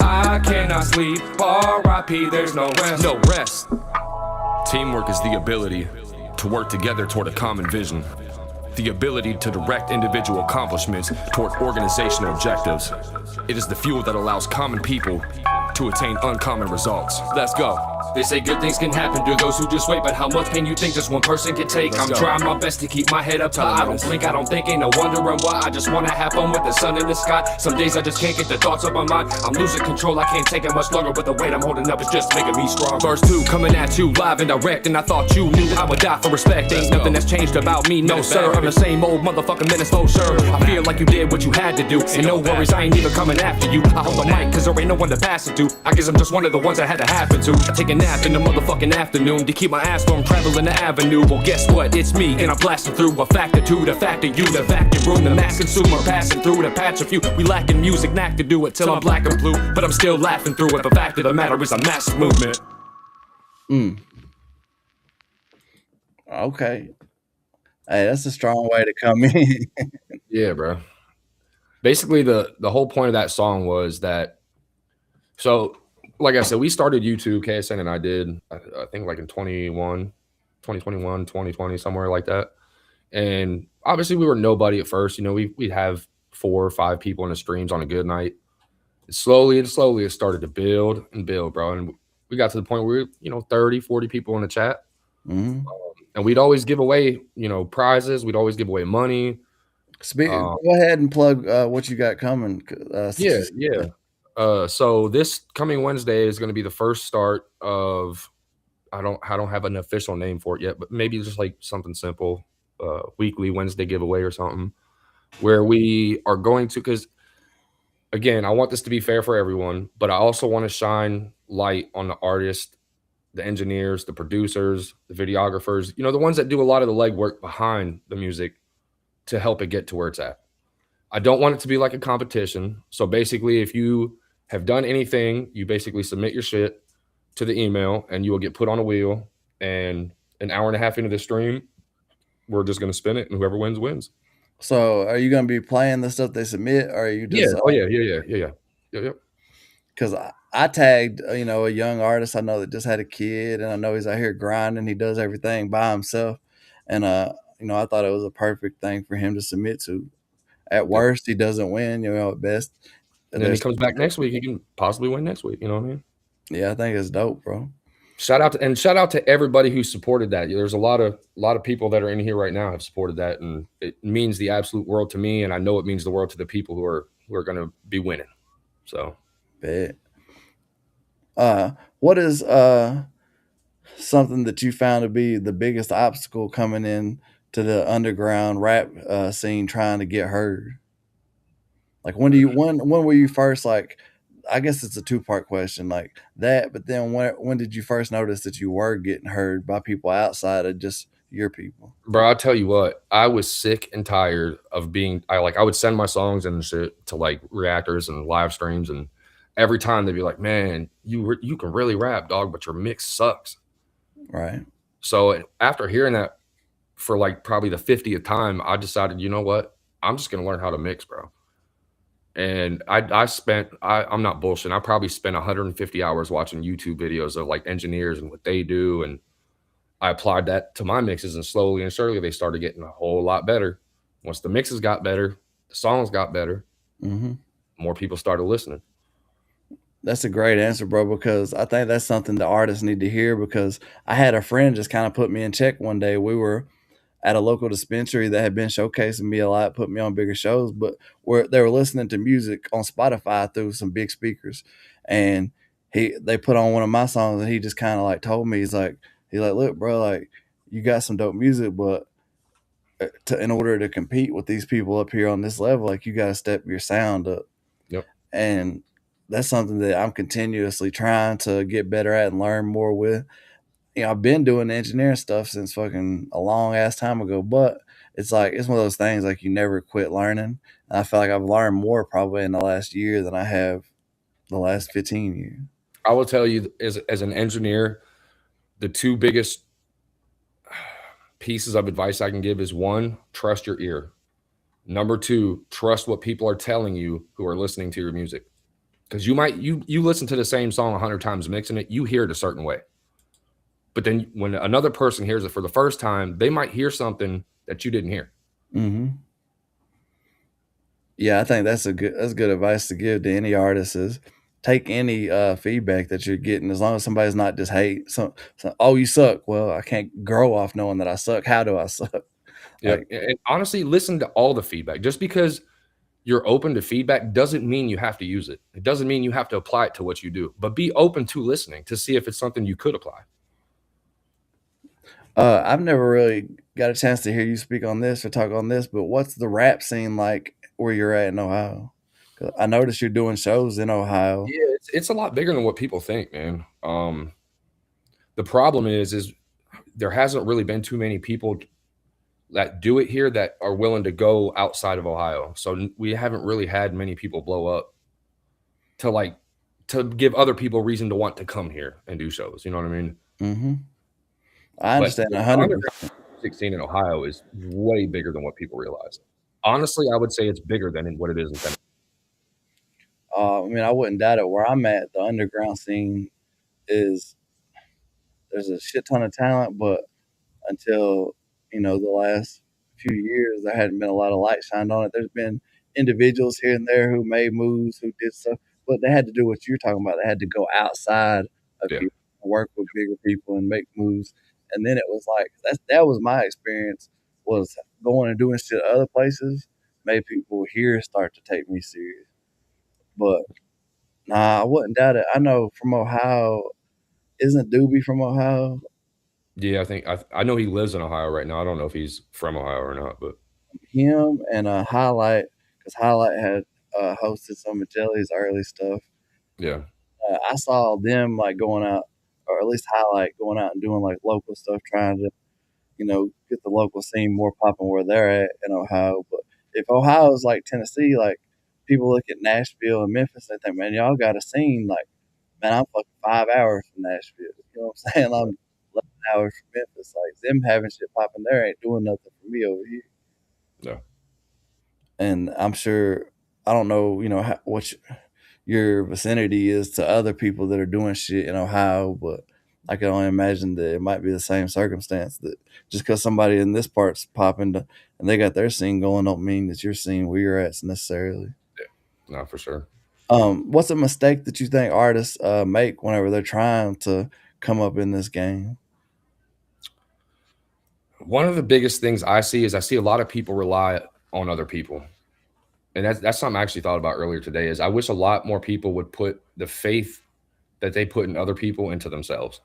I cannot sleep, R.I.P. there's no rest. No rest. Teamwork is the ability to work together toward a common vision. The ability to direct individual accomplishments toward organizational objectives. It is the fuel that allows common people to attain uncommon results. Let's go. They say good things can happen to those who just wait, but how much pain you think just one person can take? I'm trying my best to keep my head up high. I don't think, ain't no wondering why. I just wanna have fun with the sun in the sky. Some days I just can't get the thoughts of my mind. I'm losing control, I can't take it much longer, but the weight I'm holding up is just making me strong. Verse 2 coming at you live and direct, and I thought you knew I would die for respect. Ain't nothing that's changed about me, no sir. I'm the same old motherfucking menace, for sure. I feel like you did what you had to do, and no worries, I ain't even coming after you. I hold the mic cause there ain't no one to pass it to. I guess I'm just one of the ones that had to happen to. I take a nap in the motherfucking afternoon to keep my ass from traveling the avenue. Well, guess what? It's me, and I'm blasting through a factor two, the factor you, the vacuum room, the mass consumer, passing through the patch of you. We lacking music, knack to do it till I'm black and blue, but I'm still laughing through it. The fact of the matter is a massive movement. Okay. Hey, that's a strong way to come in. Yeah, bro. Basically, the whole point of that song was that, so like I said, we started YouTube, KSN and I did, I think like in 2021, 2020, somewhere like that. And obviously we were nobody at first. You know, we'd have 4 or 5 people in the streams on a good night. And slowly it started to build and build, bro. And we got to the point where, 30, 40 people in the chat. Mm-hmm. And we'd always give away, prizes. We'd always give away money. Go ahead and plug what you got coming. Yeah. So this coming Wednesday is going to be the first start of, I don't have an official name for it yet, but maybe just like something simple, weekly Wednesday giveaway or something. where we are going to, because again, I want this to be fair for everyone, but I also want to shine light on the artists, the engineers, the producers, the videographers, the ones that do a lot of the legwork behind the music to help it get to where it's at. I don't want it to be like a competition. So basically, if you have done anything, you basically submit your shit to the email and you will get put on a wheel. And an hour and a half into the stream, we're just going to spin it and whoever wins, wins. So, are you gonna be playing the stuff they submit, or are you Yeah. just? Oh, yeah. Yeah. Yeah. Yeah. Yeah. Yeah. Because I tagged, a young artist I know that just had a kid, and I know he's out here grinding. He does everything by himself, and I thought it was a perfect thing for him to submit to. At Yep. worst, he doesn't win. At And then he best, comes back next week. He can possibly win next week. You know what I mean? yeah, I think it's dope, bro. Shout out to everybody who supported that. There's a lot of people that are in here right now have supported that, and it means the absolute world to me. And I know it means the world to the people who are going to be winning. So, Bet. What is something that you found to be the biggest obstacle coming in to the underground rap scene trying to get heard? Like when were you first like? I guess it's a two-part question like that, but then when did you first notice that you were getting heard by people outside of just your people? bro, I'll tell you what, I was sick and tired of I would send my songs and shit to like reactors and live streams, and every time they'd be like, "Man, you can really rap, dog, but your mix sucks." Right. So after hearing that for like probably the 50th time, I decided, you know what? I'm just gonna learn how to mix, bro. And I'm not bullshitting. I probably spent 150 hours watching YouTube videos of like engineers and what they do. And I applied that to my mixes, and slowly and surely they started getting a whole lot better. Once the mixes got better, the songs got better, Mm-hmm. more people started listening. That's a great answer, bro, because I think that's something the artists need to hear. Because I had a friend just kind of put me in check one day. We were at a local dispensary that had been showcasing me a lot, put me on bigger shows, but where they were listening to music on Spotify through some big speakers. And they put on one of my songs, and he just kind of like told me, he's like, look, bro, like you got some dope music, but in order to compete with these people up here on this level, like you got to step your sound up. Yep. And that's something that I'm continuously trying to get better at and learn more with. I've been doing engineering stuff since fucking a long ass time ago, but it's like it's one of those things like you never quit learning. And I feel like I've learned more probably in the last year than I have the last 15 years. I will tell you, as an engineer, the two biggest pieces of advice I can give is one, trust your ear. Number two, trust what people are telling you who are listening to your music. Because you listen to the same song 100 times mixing it, you hear it a certain way. But then when another person hears it for the first time, they might hear something that you didn't hear. Mm-hmm. Yeah, I think that's good advice to give to any artist is take any feedback that you're getting as long as somebody's not just hate oh you suck. Well, I can't grow off knowing that I suck. How do I suck? Yeah. Like And honestly, listen to all the feedback. Just because you're open to feedback doesn't mean you have to use it. It doesn't mean you have to apply it to what you do, but be open to listening to see if it's something you could apply. I've never really got a chance to hear you speak on this or talk on this, but what's the rap scene like where you're at in Ohio? 'Cause I noticed you're doing shows in Ohio. Yeah, it's a lot bigger than what people think, man. The problem is there hasn't really been too many people that do it here that are willing to go outside of Ohio. So we haven't really had many people blow up to like to give other people reason to want to come here and do shows. You know what I mean? Mm-hmm. I But understand the 100%. underground 16 in Ohio is way bigger than what people realize. Honestly, I would say it's bigger than what it is in Tennessee. I mean, I wouldn't doubt it. Where I'm at, the underground scene is there's a shit ton of talent, but until the last few years, there hadn't been a lot of light shined on it. There's been individuals here and there who made moves, who did stuff, but they had to do what you're talking about. They had to go outside of Yeah. here, work with bigger people, and make moves. And then it was like that was my experience was going and doing shit other places made people here start to take me serious. But nah, I wouldn't doubt it. I know from Ohio, isn't Doobie from Ohio? Yeah, I know he lives in Ohio right now. I don't know if he's from Ohio or not, but him and Highlight, because Highlight had hosted some of Jelly's early stuff. Yeah. I saw them like going out, or at least Highlight going out and doing like local stuff, trying to get the local scene more popping where they're at in Ohio. But if Ohio is like Tennessee, like people look at Nashville and Memphis, they think, man, y'all got a scene. Like, man, I'm fucking 5 hours from Nashville. You know what I'm saying? I'm 11 hours from Memphis. Like them having shit popping there ain't doing nothing for me over here. Yeah. And I'm sure I don't know, what your vicinity is to other people that are doing shit in Ohio, but I can only imagine that it might be the same circumstance that just because somebody in this part's popping and they got their scene going don't mean that your scene where you're at necessarily. No, for sure. What's a mistake that you think artists make whenever they're trying to come up in this game? One of the biggest things I see is I see a lot of people rely on other people. And that's something I actually thought about earlier today is I wish a lot more people would put the faith that they put in other people into themselves.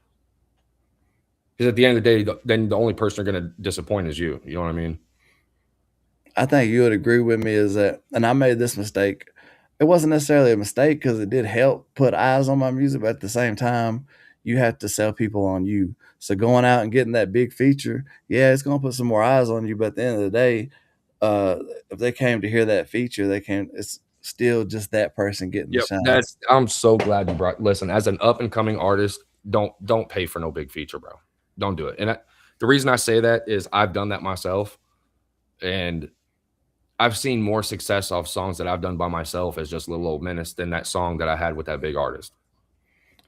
Because at the end of the day, then the only person they're going to disappoint is you. You know what I mean? I think you would agree with me is that, and I made this mistake. It wasn't necessarily a mistake because it did help put eyes on my music, but at the same time, you have to sell people on you. So going out and getting that big feature, yeah, it's gonna put some more eyes on you. But at the end of the day, uh, if they came to hear that feature, they can. It's still just that person getting the Yep. shine. I'm so glad you brought. Listen, as an up and coming artist, don't pay for no big feature, bro. Don't do it. And the reason I say that is I've done that myself, and I've seen more success off songs that I've done by myself as just little old Menace than that song that I had with that big artist.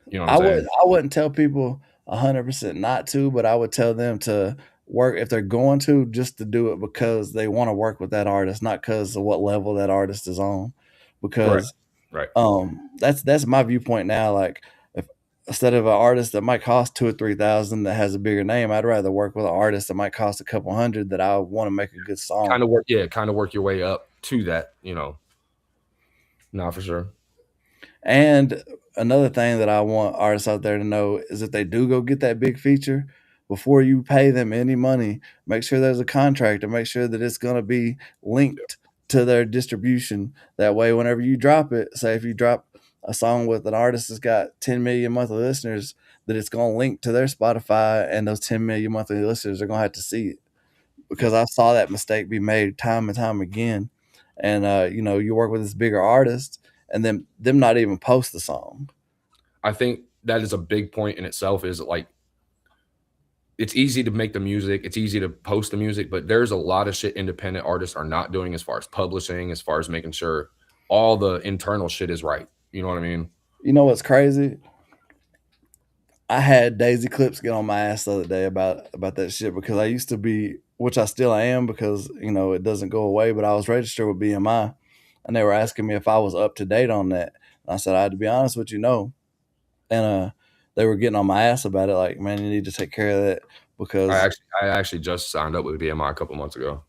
You know what I'm saying? I wouldn't tell people 100% not to, but I would tell them to work if they're going to just to do it because they want to work with that artist, not because of what level that artist is on. Right. Because Right. that's my viewpoint now. Like if instead of an artist that might cost 2 or 3 thousand that has a bigger name, I'd rather work with an artist that might cost a couple hundred that I want to make a good Kind song. of work, yeah, kind of work your way up to that, No, for sure. And another thing that I want artists out there to know is if they do go get that big feature, before you pay them any money, make sure there's a contract and make sure that it's going to be linked to their distribution. That way, whenever you drop it, say if you drop a song with an artist that's got 10 million monthly listeners, that it's going to link to their Spotify and those 10 million monthly listeners are going to have to see it. Because I saw that mistake be made time and time again. And, you work with this bigger artist and then them not even post the song. I think that is a big point in itself is like it's easy to make the music, it's easy to post the music, but there's a lot of shit independent artists are not doing as far as publishing, as far as making sure all the internal shit is right. You know what I mean? You know what's crazy? I had Daisy Clips get on my ass the other day about that shit because I used to be, which I still am because it doesn't go away. But I was registered with BMI, and they were asking me if I was up to date on that. And I said I had to be honest with you, no. And they were getting on my ass about it, like, man, you need to take care of that because I actually just signed up with BMI a couple months ago.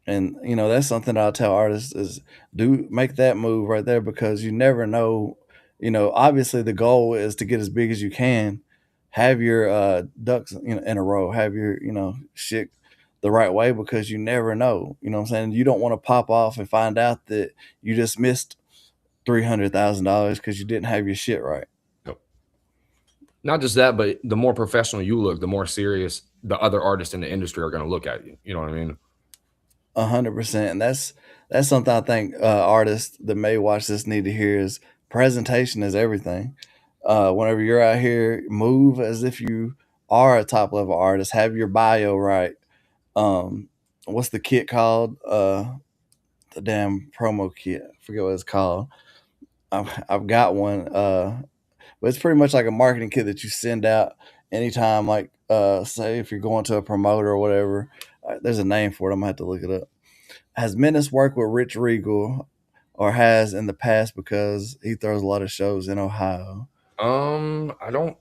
And that's something that I'll tell artists is do make that move right there because you never know. Obviously the goal is to get as big as you can. Have your ducks in a row. Have your shit the right way because you never know. You know what I'm saying? You don't want to pop off and find out that you just missed $300,000 because you didn't have your shit right. Nope. Not just that, but the more professional you look, the more serious the other artists in the industry are going to look at you. You know what I mean? 100%, and that's something I think artists that may watch this need to hear is presentation is everything. Whenever you're out here, move as if you are a top level artist. Have your bio right. What's the kit called? The damn promo kit. I forget what it's called. I've got one, but it's pretty much like a marketing kit that you send out anytime. Like, say if you're going to a promoter or whatever. There's a name for it. I'm gonna have to look it up. Has Menace worked with Rich Regal or has in the past because he throws a lot of shows in Ohio? I don't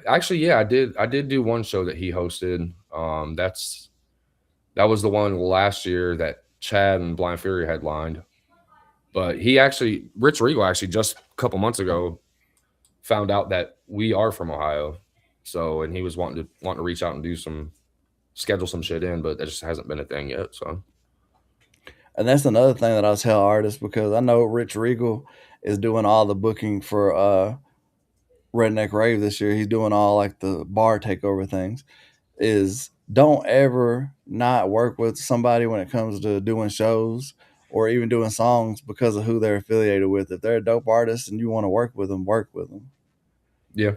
actually. Yeah, I did do one show that he hosted. That was the one last year that Chad and Blind Fury headlined. But Rich Regal actually just a couple months ago found out that we are from Ohio. So, and he was wanting to reach out and do some schedule some shit in, but that just hasn't been a thing yet. So, And that's another thing that I tell artists, because I know Rich Regal is doing all the booking for Redneck Rave this year. He's doing all like the bar takeover things. Is don't ever not work with somebody when it comes to doing shows or even doing songs because of who they're affiliated with. If they're a dope artist and you want to work with them, work with them. yeah.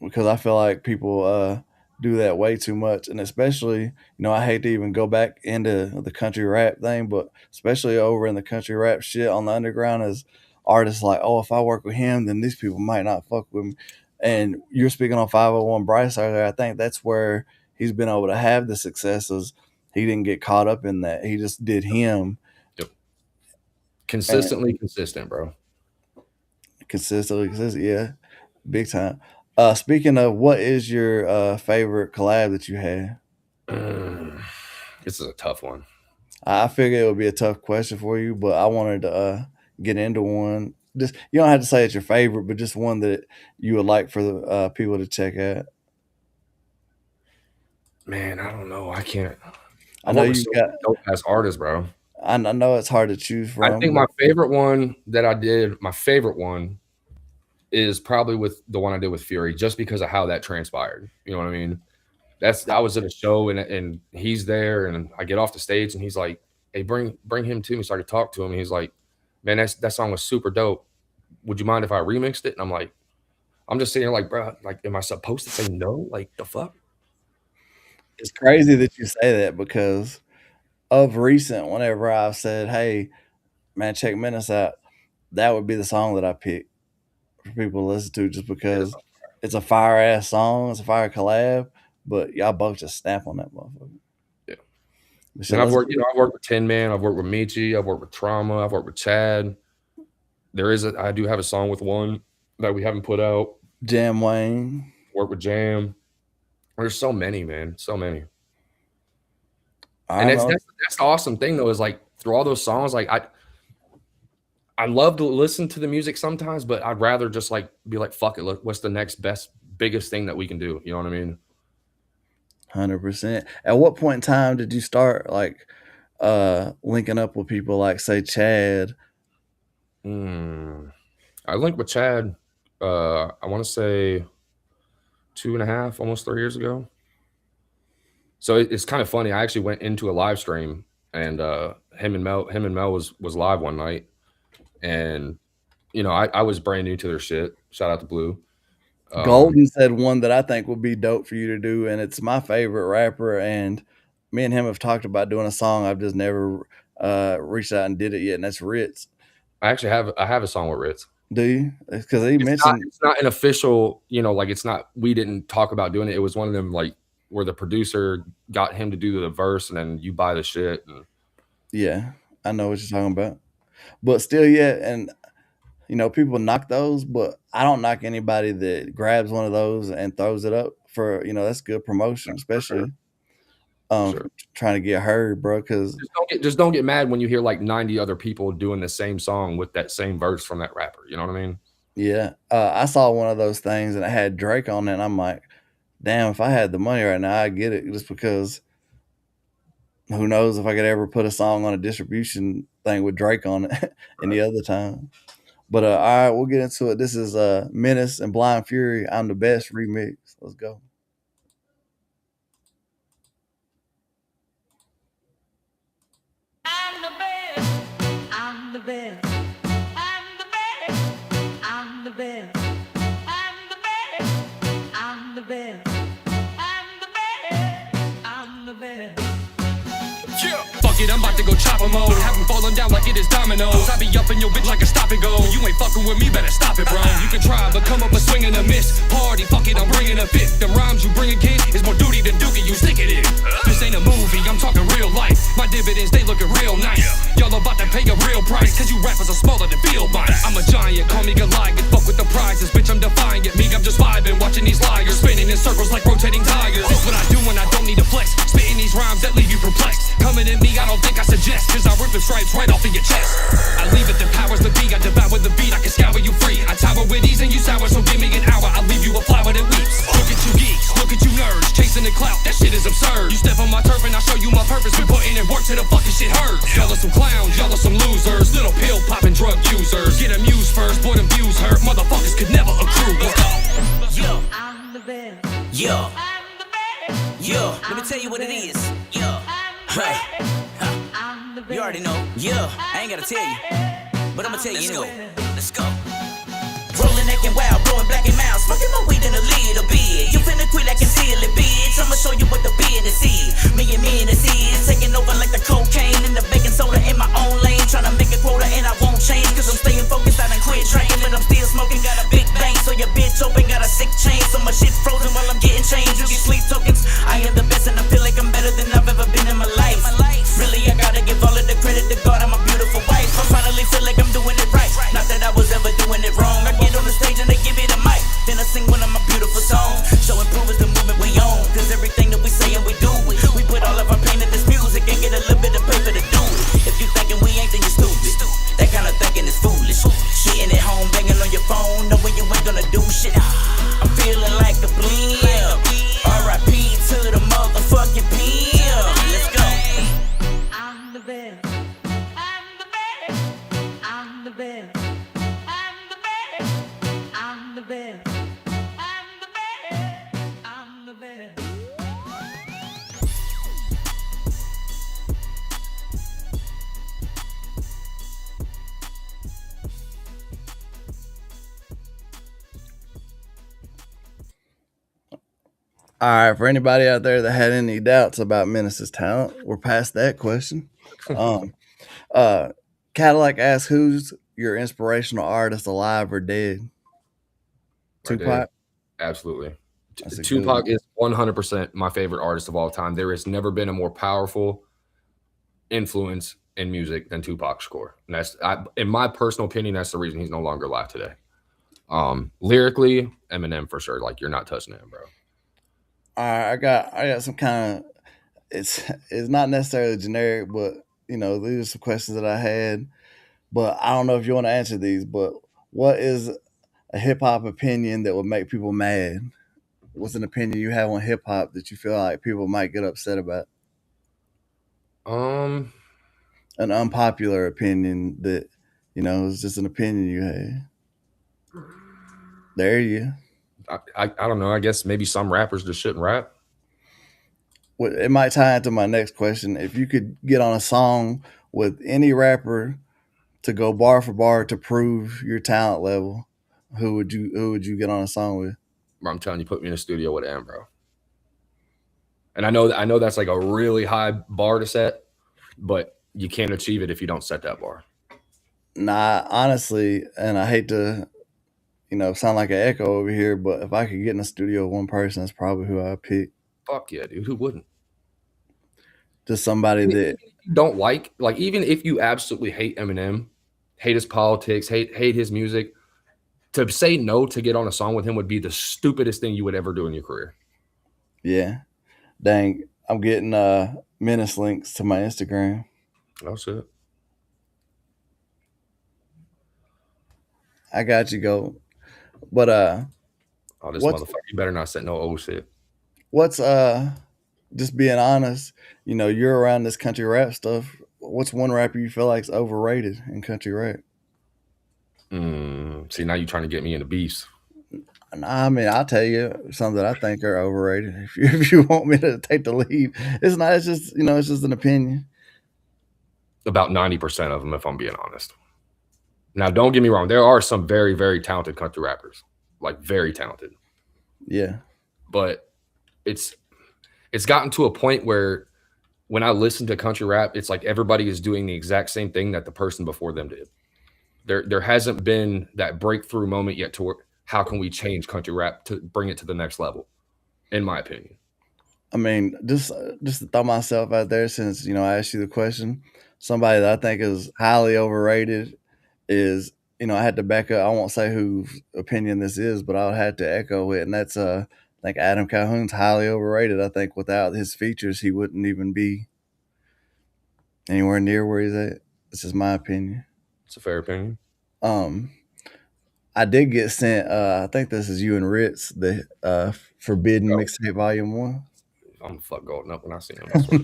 Because I feel like people do that way too much. And especially, I hate to even go back into the country rap thing, but especially over in the country rap shit on the underground, is artists like, oh, if I work with him, then these people might not fuck with me. And you're speaking on 501 Bryce earlier. I think that's where he's been able to have the successes. He didn't get caught up in that. He just did him. Yep. Consistently consistent, bro. Consistent, yeah. Big time. Speaking of, what is your favorite collab that you had? This is a tough one. I figured it would be a tough question for you, but I wanted to get into one. Just, you don't have to say it's your favorite, but just one that you would like for the people to check out. Man, I don't know. I can't. I know you got dope ass artists, bro. I know it's hard to choose from. I think my favorite one that I did, my favorite one is probably with the one I did with Fury, just because of how that transpired. You know what I mean? I was at a show and he's there, and I get off the stage and he's like, "Hey, bring him to me." So I could talk to him. And he's like, "Man, that song was super dope. Would you mind if I remixed it?" And I'm like, I'm just sitting here like, bro, like, am I supposed to say no? Like, the fuck? It's crazy that you say that, because of recent, whenever I've said, "Hey, man, check Menace out," that would be the song that I pick for people to listen to, just because it's a fire ass song, it's a fire collab, but y'all both just snap on that motherfucker. Yeah. And I've worked with Tin Man, I've worked with Michi, I've worked with Trauma, I've worked with Chad. I do have a song with one that we haven't put out. Jam Wayne. Work with Jam. There's so many, man. So many. And that's the awesome thing, though, is like, through all those songs, like, I love to listen to the music sometimes, but I'd rather just like be like, fuck it, look, what's the next biggest thing that we can do? You know what I mean? 100%. At what point in time did you start like linking up with people like, say, Chad? I linked with Chad, I want to say 2.5, almost 3 years ago. So it's kind of funny. I actually went into a live stream, and him and Mel was live one night, and I was brand new to their shit. Shout out to Blue. Golden said one that I think would be dope for you to do, and it's my favorite rapper, and me and him have talked about doing a song. I've just never reached out and did it yet, and that's Ritz. I have a song with Ritz. Do you? Because he mentioned it's not an official, like, it's not, we didn't talk about doing it. It was one of them, like, where the producer got him to do the verse, and then you buy the shit. And yeah, I know what you're talking about. But still, yeah, and people knock those, but I don't knock anybody that grabs one of those and throws it up for, that's good promotion, especially trying to get heard, bro. Because just don't get mad when you hear like 90 other people doing the same song with that same verse from that rapper. You know what I mean? Yeah, I saw one of those things and it had Drake on it, and I'm like, damn, if I had the money right now, I'd get it, just because who knows if I could ever put a song on a distribution thing with Drake on it any other time. But all right, we'll get into it. This is Menace and Blind Fury, I'm the Best remix. Let's go. I'm the best. I'm the best. I'm the best. I'm the best. I'm the best. I'm the best. I'm the best. I'm the best. Yeah, fuck it, I'm about to go chopper mode. Have them falling down like it is dominoes. I be up in your bitch like a stop and go. You ain't fucking with me, better stop it, bro. You can try, but come up a swing and a miss. Party, fuck it, I'm bringing a fit. The rhymes you bring again is more duty than dookie, you stick it in. This ain't a movie, I'm talking real life. My dividends, they looking real nice. Y'all about to pay a real price, cause you rappers are smaller than field mice. I'm a giant, call me Goliath, fuck with the prizes. Bitch, I'm defying it, me, I'm just vibing. Watching these liars, spinning in circles like rotating tires. This what I do when I don't need to flex. Spitting these rhymes that leave you perplexed. Coming at me, I don't think I suggest, cause I rip the stripes right off of your chest. I leave it, the powers the beat, I devour the beat, I can scour you free. I tower with ease and you sour, so give me an hour, I'll leave you a flower that weeps. Look at you geeks, look at you nerds, chasing the clout, that shit is absurd. know, pill popping drug users. Get amused first, boy, them views hurt. Motherfuckers could never accrue. Let's go. Yeah. I'm the best. Yeah, I'm the best. yeah, let me tell you what it is. Yeah, I'm the best. you already know. Yeah, I ain't gotta tell you, but I'ma tell you anyway. Let's go. Rolling, acting wild, blowing black and mild, smoking my weed in a little bit. You finna quit like conceal it, bitch. I'ma show you what the business is. Me and menace is taking over like the cocaine and the baking soda in my own lane. Tryna make a quota and I won't change, cause I'm staying focused. I done quit drinking, but I'm still smoking. Got a big bang, so your bitch open. Got a sick chain, so my shit frozen while I'm getting changed. You get sleep tokens. I am the best and I feel like I'm better than I've ever been in my life. Really, I gotta give all of the credit to God. I'm a beautiful wife. I finally feel like I'm doing it right. Not that I was ever doing it wrong. I get on the stage and they give me the mic. Then I sing one of my beautiful songs. Show and prove is the movement we own. Cause everything that we say and we do, we put all of our pain in this music and get a little bit of paper to do it. If you thinking we ain't, then you stupid. That kind of thinking is foolish. Sitting at home banging on your phone, knowing you ain't gonna do shit. I'm feeling like a blimp. R.I.P. to the motherfucking pimp. Let's go. I'm the best. I'm the best. I'm the best. I'm the best. I'm the best. I'm the best. I'm the best. All right, for anybody out there that had any doubts about Menace's talent, we're past that question. Uh, Cadillac asks, "Who's your inspirational artist, alive or dead?" Or dead. Tupac. Absolutely. That's a good Tupac one. is 100% my favorite artist of all time. There has never been a more powerful influence in music than Tupac Shakur. And that's, in my personal opinion, that's the reason he's no longer alive today. Lyrically, Eminem for sure. Like, you're not touching him, bro. All right, I got some kind of it's not necessarily generic, but you know these are some questions that I had. But I don't know if you want to answer these. But what is a hip hop opinion that would make people mad? What's an opinion you have on hip hop that you feel like people might get upset about? Um, An unpopular opinion that you know is just an opinion you had. There you. I don't know. I guess maybe some rappers just shouldn't rap. Well, it might tie into my next question. If you could get on a song with any rapper to go bar for bar to prove your talent level, who would you get on a song with? I'm telling you, put me in a studio with Am, bro. And I know that's like a really high bar to set, but you can't achieve it if you don't set that bar. Nah, honestly, and I hate to, sound like an echo over here, but if I could get in a studio with one person, that's probably who I'd pick. Fuck yeah, dude. Who wouldn't? Just somebody Even that, if you don't like, even if you absolutely hate Eminem, hate his politics, hate his music, to say no to get on a song with him would be the stupidest thing you would ever do in your career. yeah, dang, I'm getting Menace links to my Instagram. Oh shit. I got you, go. But Oh, this what's motherfucker. You better not say no old shit. what's just being honest, you're around this country rap stuff. What's one rapper you feel like is overrated in country rap? See, now you're trying to get me into beefs. I mean, I'll tell you some that I think are overrated. If you want me to take the lead, it's not. It's just it's just an opinion. About 90% of them, if I'm being honest. Now, don't get me wrong. There are some very, very talented country rappers, like very talented. Yeah, But it's gotten to a point where when I listen to country rap, it's like everybody is doing the exact same thing that the person before them did. There hasn't been that breakthrough moment yet to where, how can we change country rap to bring it to the next level, in my opinion. I mean, just to throw myself out there, since I asked you the question. Somebody that I think is highly overrated is I had to back up. I won't say whose opinion this is, but I had to echo it, and that's I think Adam Calhoun's highly overrated. I think without his features, he wouldn't even be anywhere near where he's at. This is my opinion. It's a fair opinion. I did get sent. I think this is you and Ritz, the Forbidden Mixtape Volume 1. I'm the fuck golden up when I see him. I swear.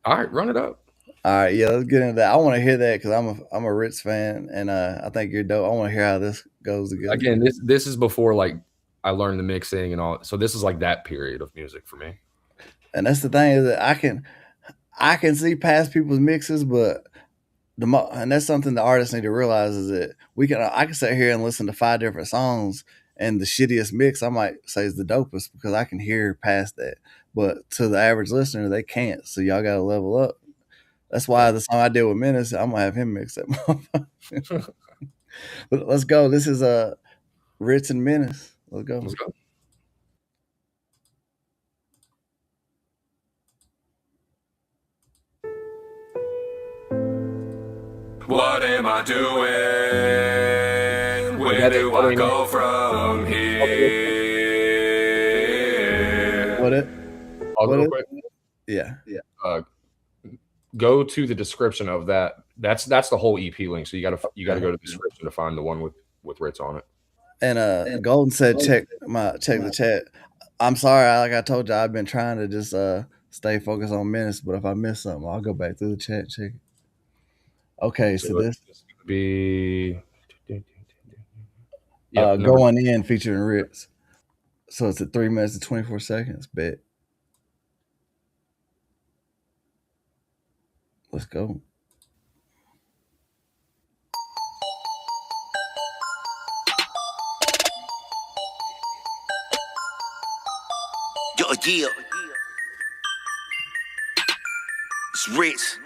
All right, run it up. All right, yeah, let's get into that. I want to hear that because I'm a Ritz fan, and I think you're dope. I want to hear how this goes together. Again, this is before like I learned the mixing and all. So this is like that period of music for me. And that's the thing is that I can see past people's mixes, but and that's something the artists need to realize is that I can sit here and listen to 5 different songs, and the shittiest mix I might say is the dopest because I can hear past that. But to the average listener, they can't. So y'all got to level up. That's why the song I did with Menace, I'm gonna have him mix that motherfucker. But let's go. This is Ritz and Menace. Let's go. Let's go. What am I doing? Where do I go from here? I'll go quick. Yeah. Go to the description of that. That's the whole EP link. So you gotta go to the description to find the one with Ritz on it. And Golden said check the chat. I'm sorry, like I told you, I've been trying to just stay focused on Menace, but if I miss something, I'll go back through the chat and check it. Okay, so this is gonna be Going In featuring Ritz. So it's at 3 minutes and 24 seconds. Bet. Let's go. Yeah. It's Ritz.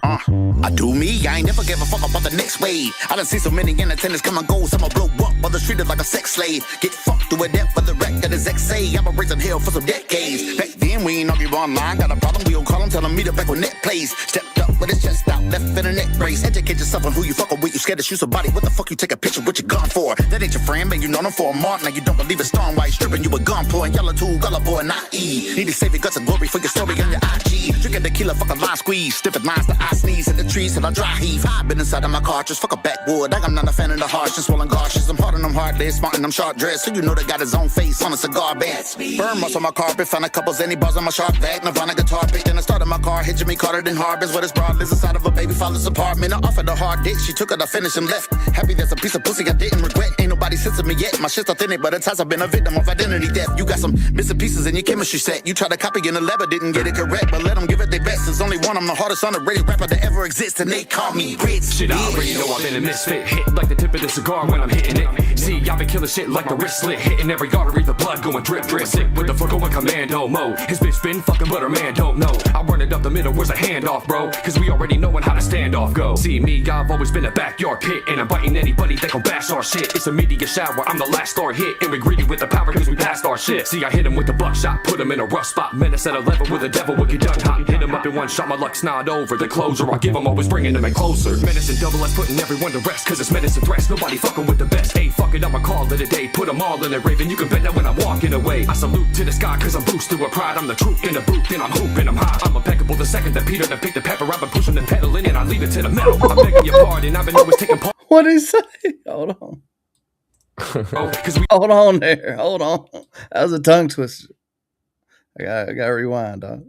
I do me, I ain't never give a fuck about the next wave. I done seen so many entertainers come and go, some blow up, others treated like a sex slave. Get fucked through a death for the wreck that is XA. I've been raising hell for some decades. Back then we ain't argue online, got a problem, we don't call them, tell them meet up back when net plays. Stepped up with his chest out, left in a neck brace. Educate yourself on who you fucking with, you scared to shoot somebody. What the fuck you take a picture with your gun for? That ain't your friend, man, you know them for a mark. Now you don't believe it's storm white stripping you a gun pour. And y'all are too gullible and naive. Need to save your guts and glory for your story on your IG. Drinking tequila, fucking line squeeze. Stiffing lines that I sneeze in the trees till I dry heave. I've been inside of my car, just fuck a backwood. Like I'm not a fan of the harsh and swollen garshes. I'm hard and I'm heartless, smart and I'm sharp dressed. So you know they got his own face on a cigar bed. Burn marks on my carpet, find a couple Zenny bars on my sharp back. Nirvana guitar pick, then I started my car, hit Jimmy Carter, then Harbins. With his broad lives inside of a baby father's apartment. I offered a hard dick, she took it, I finished and left. Happy there's a piece of pussy I didn't regret. Ain't nobody censored me yet. My shit's authentic, but at times I've been a victim of identity theft. You got some missing pieces in your chemistry set. You tried to copy in the lab, but didn't get it correct. But let them give it their best. There's only one, I'm the hardest underrated rapper that ever exists, and they call me Ritz. Shit, I already know I've been a misfit. Hit like the tip of the cigar when I'm hitting it. See, I've been killing shit like the wrist slit. Hitting every artery, the blood going drip, drip. Sick with the fuck going commando mode. His bitch been fucking, but her man don't know. I run it up the middle, where's a handoff, bro? Cause we already knowin' how to stand off go. See me, I've always been a backyard pit. And I'm biting anybody that gon' bash our shit. It's a media shower, I'm the last star hit. And we greedy with the power cause we passed our shit. See, I hit him with the buckshot, put him in a rough spot. Menace at a level with a devil, wicked done hot. Hit him up in one shot, my luck's not over. The closer I give him, always bringing them in closer. Menace and double S putting everyone to rest. Cause it's menace and threats, nobody fucking with the best. Hey, fuck it, I'ma call it a day. Put them all in a raven, you can bet that when I'm walking away. I salute to the sky cause I'm boosted with pride. I'm the truth in the booth and I'm hooping, I'm high. I'm impeccable the second that Peter to pick the pepper. I've been pushing the pedal in and I leave it to the metal. I'm begging your pardon, I've been always taking part. What did he say? Hold on. Hold on there. Hold on. That was a tongue twister. I gotta rewind, dog.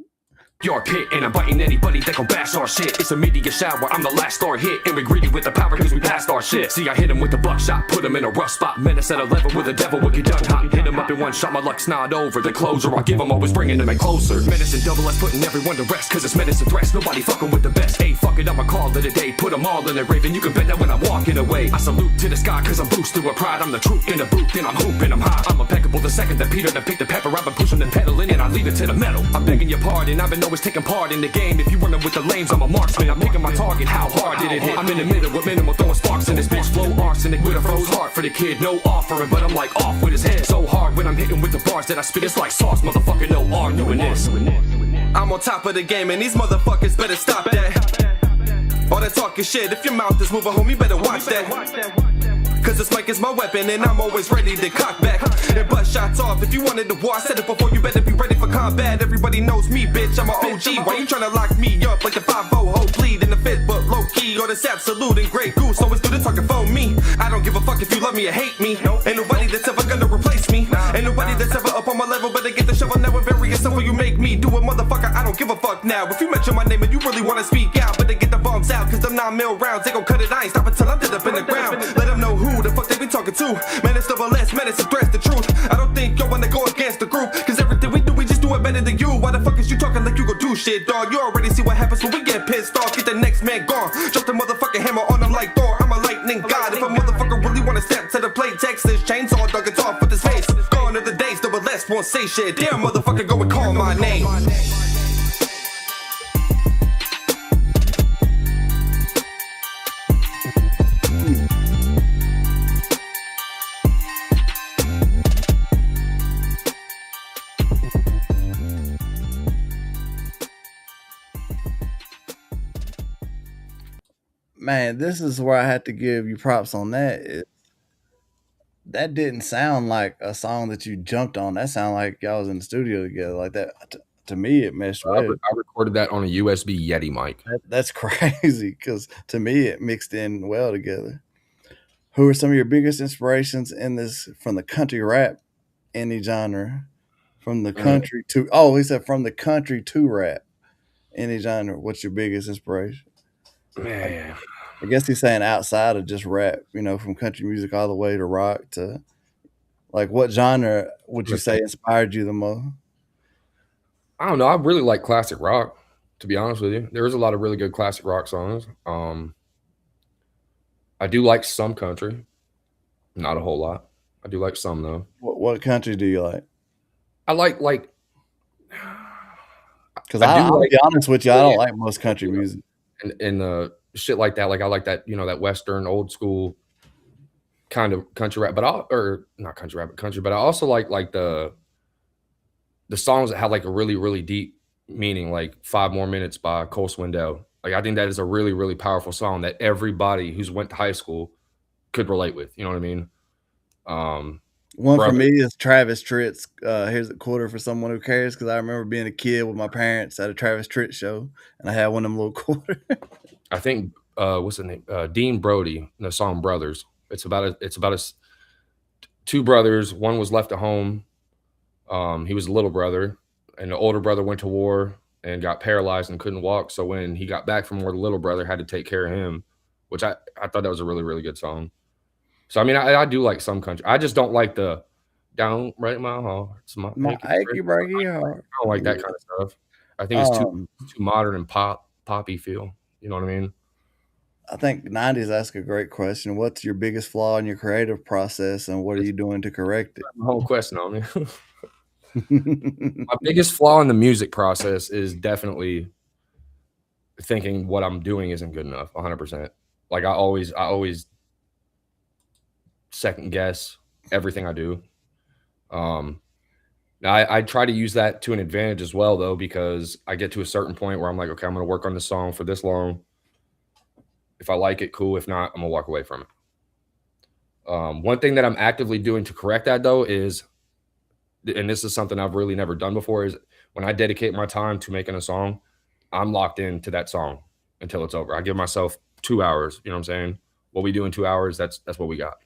Your pit, and I'm biting anybody that gon' bash our shit. It's a media shower, I'm the last star hit. And we greedy with the power cause we passed our shit. See, I hit him with the buckshot, put him in a rough spot. Menace at a level with a devil, wicked done hot. Hit him up in one shot, my luck's not over. The closer I give him, always bringing them in closer. Menace and double S putting everyone to rest. Cause it's menace and threats, nobody fucking with the best. Hey, fuck it, I'ma call it a day. Put them all in a raven, you can bet that when I'm walking away. I salute to the sky cause I'm boosted with pride. I'm the truth in the booth and I'm hooping, I'm high. I'm impeccable the second that Peter to pick the pepper. I've been pushing the pedal in and I leave it to the metal. I'm begging your pardon, I've been always taking part in the game. If you running with the lanes, I'm a marksman. I'm picking my target, how hard did it hit? I'm in the middle with minimal throwing sparks in this bitch. Flow arsenic with a froze heart for the kid. No offering, but I'm like off with his head. So hard when I'm hitting with the bars that I spit. It's like sauce, motherfucker, no arguing this. I'm on top of the game and these motherfuckers better stop that. All that talking shit, if your mouth is moving, homie, better watch that. Cause this mic is my weapon and I'm always ready to cock back and bust shots off. If you wanted to war, I said it before, you better be ready for combat. Everybody knows me, bitch, I'm an OG. Why you tryna lock me up like the 5-0 whole bleed in the fifth, but low key? Or this absolute and great goose, always do the talking for me. I don't give a fuck if you love me or hate me. Ain't nobody that's ever gonna replace me. Ain't nobody that's ever up on my level, but they get the shovel now with various listen for you make me do it, motherfucker. I don't give a fuck now. If you mention my name and you really wanna speak out, but they get the bombs out, cause them 9 mil rounds, they gon' cut it. I ain't stop until I'm dead up in the ground. Let them know who the fuck they be talking to. Menace double S, menace address the truth. I don't think y'all wanna go against the group, cause everything we do, we just do it better than you. Why the fuck is you talking like you gon' do shit, dog? You already see what happens when we get pissed off. Get the next man gone. Drop the motherfucking hammer on them like Thor. I'm a lightning god. If a motherfucker really wanna step to the plate, Texas chainsaw, dog, it's off with his face. Gone are the days, double S won't say shit. Damn motherfucker, go and call my name. Man, this is where I had to give you props on that. That didn't sound like a song that you jumped on. That sounded like y'all was in the studio together. Like that, to me, it meshed well. I recorded that on a USB Yeti mic. That's crazy because to me, it mixed in well together. Who are some of your biggest inspirations in this from the country rap, any genre? From the country to he said from the country to rap, any genre. What's your biggest inspiration? Man, I guess he's saying outside of just rap, from country music all the way to rock to like what genre would you say inspired you the most? I don't know. I really like classic rock, to be honest with you. There's a lot of really good classic rock songs. I do like some country, not a whole lot. I do like some though. What country do you like? I like because I'll be honest with you, I don't like most country music and shit like that. Like I like that that Western old school kind of country rap, but not country rap, but country. But I also like the songs that have like a really really deep meaning, like 5 More Minutes by Cole Swindell. Like I think that is a really really powerful song that everybody who's went to high school could relate with. You know what I mean? One for me is Travis Tritt's Here's a Quarter for Someone Who Cares, because I remember being a kid with my parents at a Travis Tritt show, and I had one of them little quarters. I think what's the name? Dean Brody, the song Brothers. It's about two brothers. One was left at home. He was a little brother, and the older brother went to war and got paralyzed and couldn't walk. So when he got back from war, the little brother had to take care of him, which I thought that was a really, really good song. So, I mean, I do like some country. I just don't like the "Don't Break My Heart." My achy breaky heart. I don't like that kind of stuff. I think it's too modern and poppy feel. You know what I mean? I think 90s ask a great question. What's your biggest flaw in your creative process, and what are you doing to correct it? The whole question on me. My biggest flaw in the music process is definitely thinking what I'm doing isn't good enough. 100%. Like I always second guess everything I do. Now I try to use that to an advantage as well, though, because I get to a certain point where I'm like, okay, I'm going to work on this song for this long. If I like it, cool. If not, I'm gonna walk away from it. One thing that I'm actively doing to correct that, though, is, and this is something I've really never done before, is when I dedicate my time to making a song, I'm locked into that song until it's over. I give myself 2 hours. You know what I'm saying? What we do in 2 hours, that's what we got.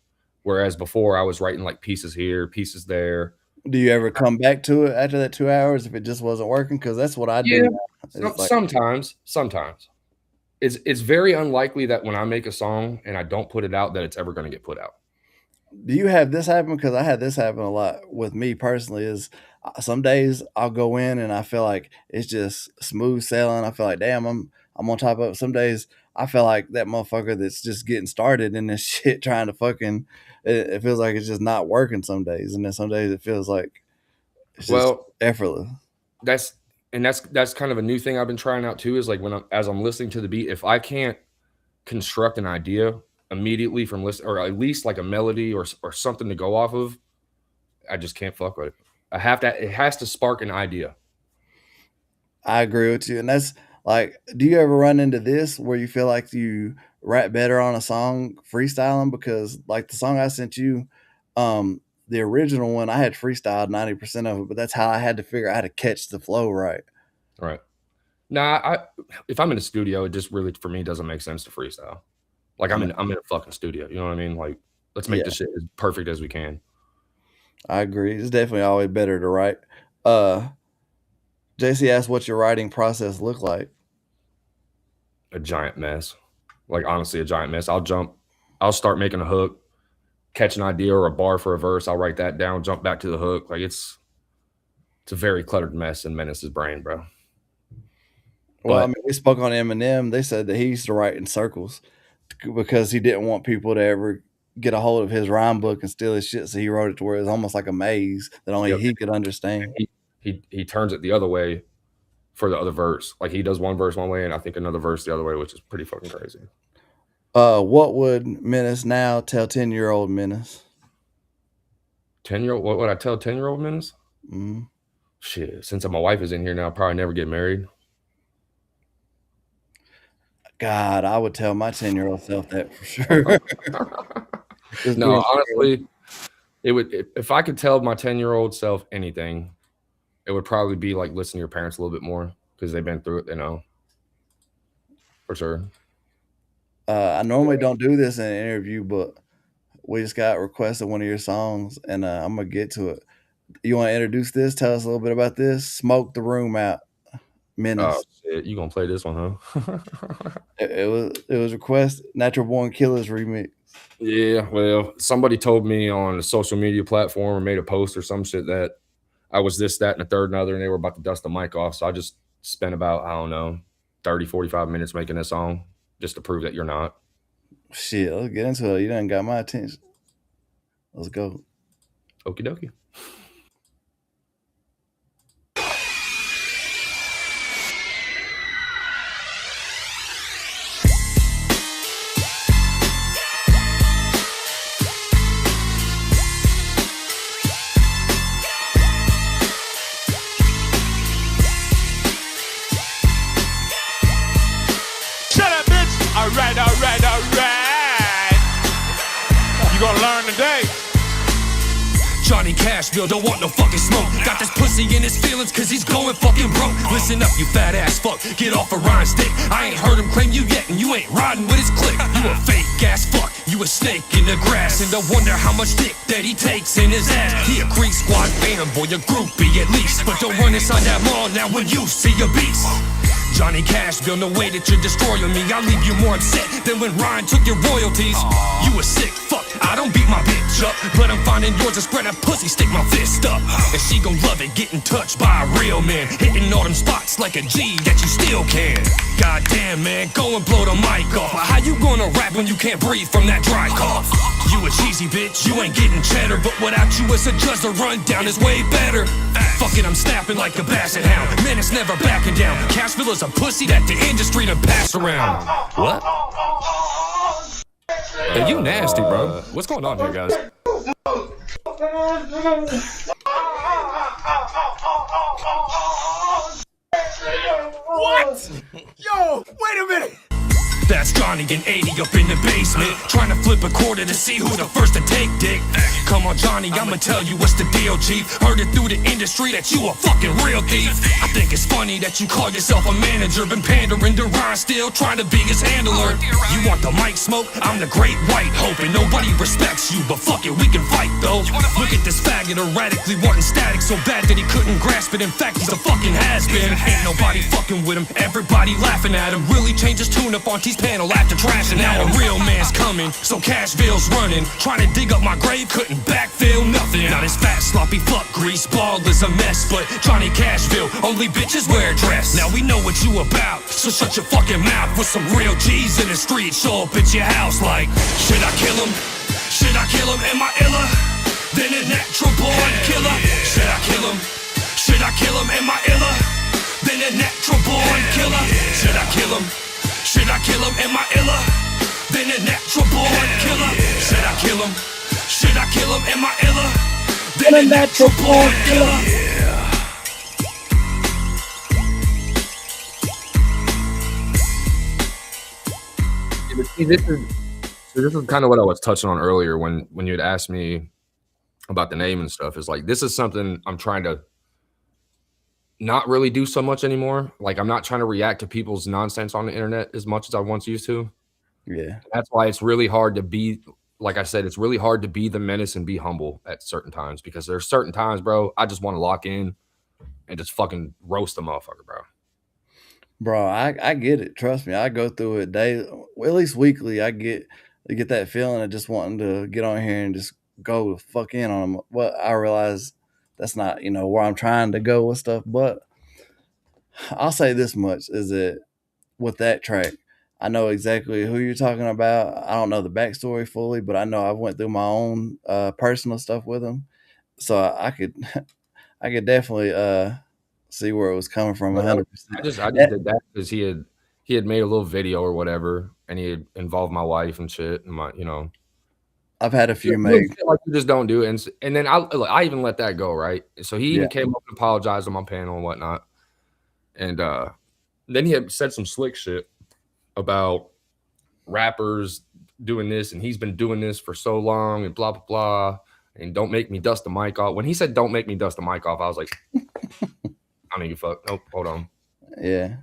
Whereas before, I was writing like pieces here, pieces there. Do you ever come back to it after that 2 hours if it just wasn't working? Because that's what I do. Yeah, sometimes. It's very unlikely that when I make a song and I don't put it out that it's ever going to get put out. Do you have this happen? Because I had this happen a lot with me personally. Is some days I'll go in and I feel like it's just smooth sailing. I feel like, damn, I'm on top of it. Some days I feel like that motherfucker that's just getting started in this shit trying to fucking. It feels like it's just not working some days, and then some days it feels like it's just effortless. That's kind of a new thing I've been trying out too, is like as I'm listening to the beat, if I can't construct an idea immediately from listen, or at least like a melody or something to go off of, I just can't fuck with it. It has to spark an idea. I agree with you. And that's like, do you ever run into this where you feel like you rap better on a song freestyling? Because like the song I sent you, the original one, I had freestyled 90% of it, but that's how I had to figure out how to catch the flow right. Right. Nah, if I'm in a studio, it just really, for me, doesn't make sense to freestyle. Like I'm in a fucking studio. You know what I mean? Like, let's make this shit as perfect as we can. I agree. It's definitely always better to write. JC asked what your writing process looked like. A giant mess. Like, honestly, a giant mess. I'll start making a hook, catch an idea or a bar for a verse. I'll write that down, jump back to the hook. Like, it's a very cluttered mess in Menace's brain, bro. Well, I mean, we spoke on Eminem. They said that he used to write in circles because he didn't want people to ever get a hold of his rhyme book and steal his shit. So he wrote it to where it was almost like a maze that only he could understand. He turns it the other way for the other verse. Like, he does one verse one way and I think another verse the other way, which is pretty fucking crazy. What would Menace now tell 10-year-old Menace? 10-year-old? What would I tell 10-year-old Menace? Mm-hmm. Shit, since my wife is in here now, I'll probably never get married. God, I would tell my 10-year-old self that for sure. No, honestly, it would. If I could tell my 10-year-old self anything, it would probably be like listen to your parents a little bit more because they've been through it, you know. For sure. I normally don't do this in an interview, but we just got requested one of your songs, and I'm gonna get to it. You want to introduce this? Tell us a little bit about this. Smoke the Room Out, Menace. Oh shit, you gonna play this one, huh? it was request Natural Born Killers remix. Yeah, well, somebody told me on a social media platform or made a post or some shit that I was this, that, and a third and other, and they were about to dust the mic off. So I just spent about, I don't know, 30, 45 minutes making this song just to prove that you're not. Shit, let's get into it. You done got my attention. Let's go. Okie dokie. Alright. You gonna learn today. Johnny Cashville don't want no fucking smoke. Got this pussy in his feelings cause he's going fucking broke. Listen up, you fat ass fuck, get off a rhyme stick. I ain't heard him claim you yet and you ain't riding with his clique. You a fake ass fuck, you a snake in the grass. And I wonder how much dick that he takes in his ass. He a Creek Squad fanboy, a groupie at least. But don't run inside that mall now when you see a beast. Johnny Cashville, no way that you're destroying me. I'll leave you more upset than when Ryan took your royalties. You a sick fuck, I don't beat my bitch up, but I'm finding yours to spread a pussy, stick my fist up. And she gon' love it, getting touched by a real man, hitting all them spots like a G that you still can. Goddamn man, go and blow the mic off. How you gonna rap when you can't breathe from that dry cough? You a cheesy bitch, you ain't getting cheddar, but without you as a judge, the rundown is way better. Fuck it, I'm snapping like a basset hound. Man, it's never backing down. Cashville is a pussy that the industry done passed around. What? Hey, you nasty, bro. What's going on here, guys? What? Yo, wait a minute. That's Johnny and 80 up in the basement, trying to flip a quarter to see who's the first to take dick. Come on, Johnny, I'ma tell you what's the deal, Chief. Heard it through the industry that you a fucking real thief. I think it's funny that you call yourself a manager, been pandering to Ryan, still trying to be his handler. You want the mic smoke? I'm the great white hope, and nobody respects you, but fuck it, we can fight though. Look at this faggot erratically wanting static so bad that he couldn't grasp it. In fact, he's a fucking has-been. Ain't nobody fucking with him, everybody laughing at him. Really changed his tune up on T's panel after trashing. Now a real man's coming, so Cashville's running, trying to dig up my grave, couldn't backfill nothing. Now this fat sloppy fuck grease ball is a mess, but Johnny Cashville, only bitches wear a dress. Now we know what you about, so shut your fucking mouth. With some real G's in the street, show up at your house like, should I kill him? Should I kill him? Am I iller than a natural born killer? Should I kill him? Should I kill him? Am I iller than a natural born killer? Should I kill him? Should I kill him? Am I iller than a natural born killer? Should I kill him? Should I kill him? Am I iller than a natural born killer? See, this is kind of what I was touching on earlier when you had asked me about the name and stuff. Is like, this is something I'm trying to not really do so much anymore. Like, I'm not trying to react to people's nonsense on the internet as much as I once used to. Yeah. That's why it's really hard to be, like I said, it's really hard to be the menace and be humble at certain times, because there's certain times, bro, I just want to lock in and just fucking roast the motherfucker, bro. Bro, I get it. Trust me, I go through it daily, well, at least weekly. I get that feeling of just wanting to get on here and just go the fuck in on them. Well, I realize that's not where I'm trying to go with stuff. But I'll say this much: is that with that track, I know exactly who you're talking about. I don't know the backstory fully, but I know I went through my own personal stuff with him, so I could I could definitely see where it was coming from. But 100%. I just did that because he had made a little video or whatever, and he had involved my wife and shit, and my I've had a few little made. shit like you just don't do it. And then I even let that go, right? So he even Yeah. came up and apologized on my panel and whatnot, and then he had said some slick shit about rappers doing this, and he's been doing this for so long, and blah blah blah. And don't make me dust the mic off. When he said "don't make me dust the mic off," I was like, I don't give a fuck. Nope, hold on. Yeah.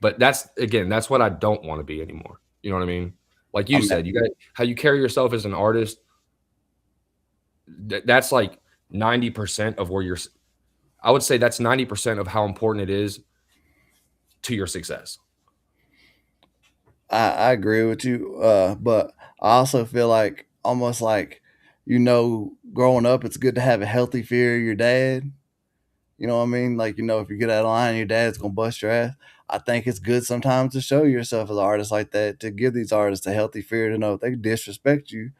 But that's what I don't want to be anymore. You know what I mean? Like you said, you got how you carry yourself as an artist. That's like 90% of where you're. I would say that's 90% of how important it is to your success. I agree with you, but I also feel like almost like growing up, it's good to have a healthy fear of your dad. You know what I mean? Like if you get out of line, your dad's gonna bust your ass. I think it's good sometimes to show yourself as an artist like that, to give these artists a healthy fear to know if they disrespect you,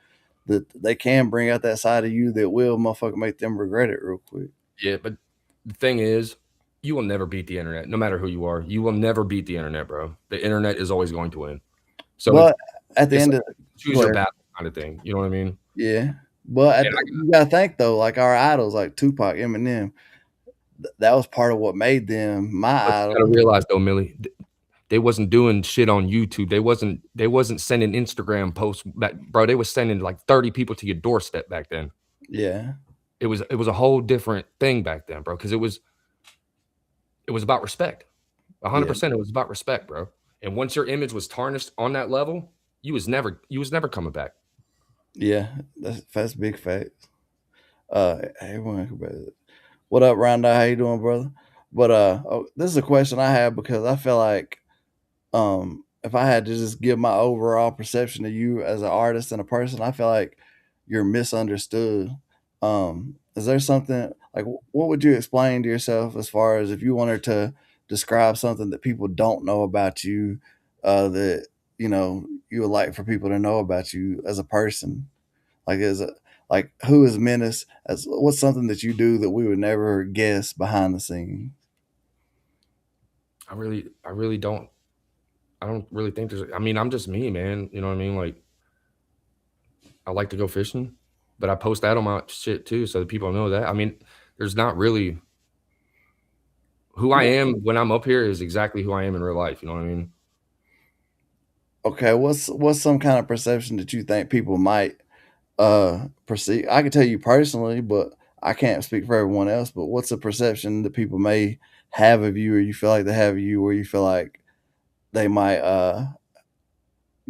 that they can bring out that side of you that will motherfucker make them regret it real quick. Yeah, but the thing is, you will never beat the internet, no matter who you are. You will never beat the internet, bro. The internet is always going to win. So, but at the end like of choose your battle kind of thing. You know what I mean? Yeah, but you gotta think though, like our idols, like Tupac, Eminem, that was part of what made them my But idol. you gotta realize though, Millie, they wasn't doing shit on YouTube. They wasn't sending Instagram posts back, bro. They was sending like 30 people to your doorstep back then. Yeah, it was a whole different thing back then, bro. Because it was about respect. 100%. It was about respect, bro. And once your image was tarnished on that level, you was never coming back. Yeah, that's big facts. Everyone, what up, Rondo? How you doing, brother? But this is a question I have because I feel like if I had to just give my overall perception of you as an artist and a person, I feel like you're misunderstood. Is there something like what would you explain to yourself as far as if you wanted to describe something that people don't know about you, that you would like for people to know about you as a person? Like who is Menace? As what's something that you do that we would never guess behind the scenes? I really don't. I don't really think there's. I mean, I'm just me, man. You know what I mean? Like, I like to go fishing, but I post that on my shit too, so that people know that. I mean, there's not really who I am when I'm up here is exactly who I am in real life. You know what I mean? Okay, what's some kind of perception that you think people might perceive? I can tell you personally, but I can't speak for everyone else. But what's a perception that people may have of you, or you feel like they have of you, where you feel like they might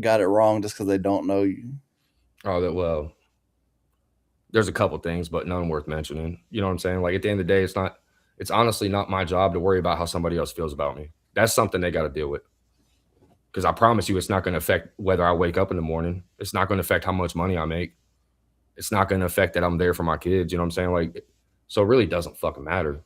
got it wrong just because they don't know you? Oh, well, there's a couple things, but none worth mentioning. You know what I'm saying? Like at the end of the day, it's honestly not my job to worry about how somebody else feels about me. That's something they got to deal with. Because I promise you, it's not going to affect whether I wake up in the morning. It's not going to affect how much money I make. It's not going to affect that I'm there for my kids. You know what I'm saying? Like, so it really doesn't fucking matter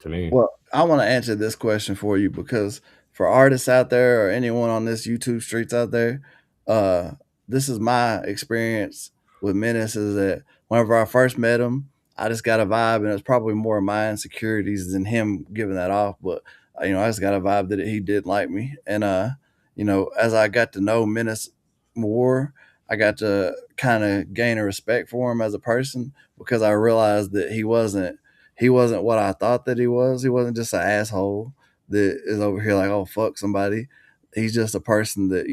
to me. Well, I want to answer this question for you because for artists out there or anyone on this YouTube streets out there, uh, this is my experience with Menace is that whenever I first met him, I just got a vibe, and it's probably more of my insecurities than him giving that off. But I just got a vibe that he did like me, and as I got to know Menace more, I got to kind of gain a respect for him as a person because I realized that he wasn't what I thought that he was. He wasn't just an asshole that is over here like, oh, fuck somebody. He's just a person that,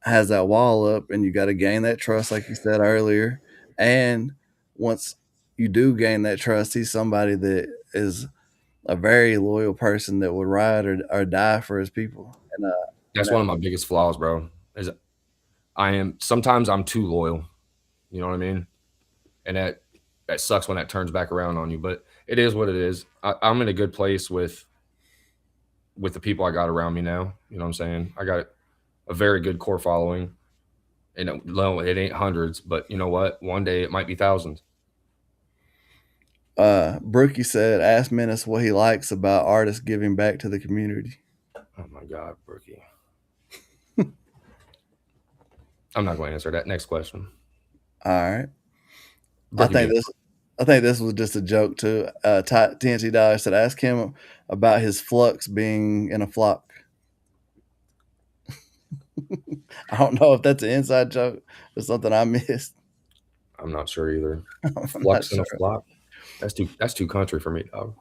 has that wall up, and you got to gain that trust, like you said earlier. And once you do gain that trust, he's somebody that is a very loyal person that would ride or die for his people. And That's one of my biggest flaws, bro. Is sometimes I'm too loyal. You know what I mean? And that sucks when that turns back around on you. But it is what it is. I'm in a good place with the people I got around me now. You know what I'm saying? I got a very good core following, and it ain't hundreds, but you know what? One day it might be thousands. Brookie said, "Ask Menace what he likes about artists giving back to the community." Oh my God, Brookie. I'm not going to answer that. Next question. All right. I Brookie think being this. I think this was just a joke too. TNT Dollar said, "Ask him about his flux being in a flock." I don't know if that's an inside joke or something I missed. I'm not sure either. I'm not Flux in a sure. flop. That's too country for me, dog.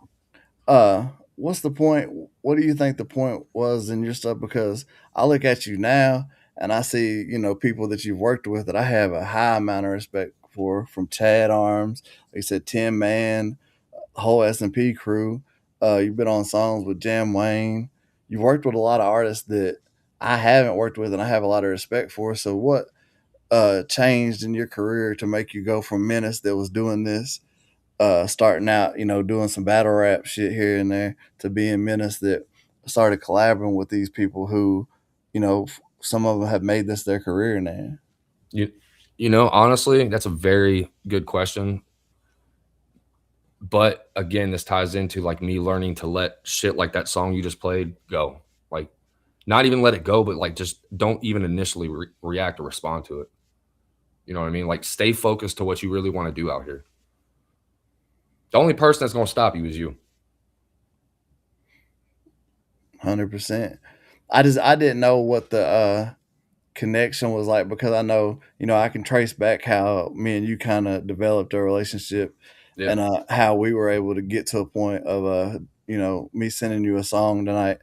What's the point? What do you think the point was in your stuff? Because I look at you now and I see, people that you've worked with that I have a high amount of respect for, from Chad Arms, like you said, Tim Man, whole S&P crew. You've been on songs with Jam Wayne. You've worked with a lot of artists that I haven't worked with and I have a lot of respect for. So what changed in your career to make you go from Menace that was doing this, starting out, doing some battle rap shit here and there, to being Menace that started collaborating with these people who, some of them have made this their career now? You you know, honestly, that's a very good question. But again, this ties into like me learning to let shit like that song you just played go. Like, not even let it go, but like just don't even initially react or respond to it. You know what I mean? Like, stay focused to what you really want to do out here. The only person that's going to stop you is you. 100%. I didn't know what the connection was like, because I know, I can trace back how me and you kind of developed a relationship, Yeah. and how we were able to get to a point of me sending you a song tonight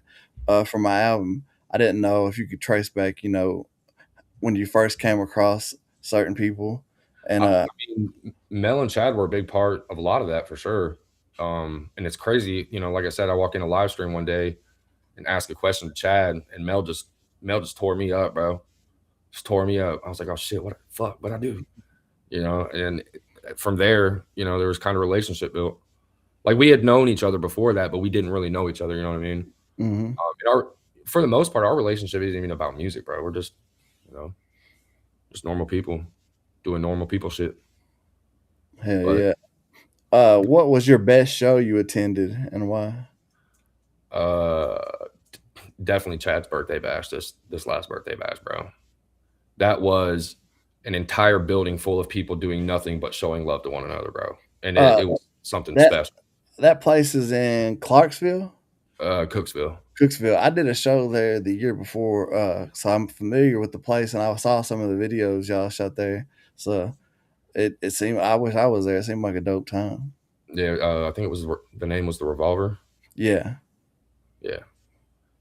for my album. I didn't know if you could trace back, when you first came across certain people, and I mean, Mel and Chad were a big part of a lot of that for sure. And it's crazy, like I said, I walk in a live stream one day and ask a question to Chad, and Mel just tore me up, bro. Just tore me up. I was like, oh shit, what the fuck, what I do? And from there, there was kind of relationship built. Like, we had known each other before that, but we didn't really know each other. You know what I mean? mhm. For the most part, our relationship isn't even about music, bro. We're just, you know, just normal people doing normal people shit. Hell But yeah. What was your best show you attended and why? uh, definitely Chad's birthday bash. This last birthday bash, bro. That was an entire building full of people doing nothing but showing love to one another, bro. And it, Uh, it was something that special. that place is in Clarksville, Cooksville. Cooksville. I did a show there the year before, so I'm familiar with the place, and I saw some of the videos y'all shot there. So it seemed, I wish I was there. It seemed like a dope time. Yeah, I think the name was the Revolver. Yeah. Yeah,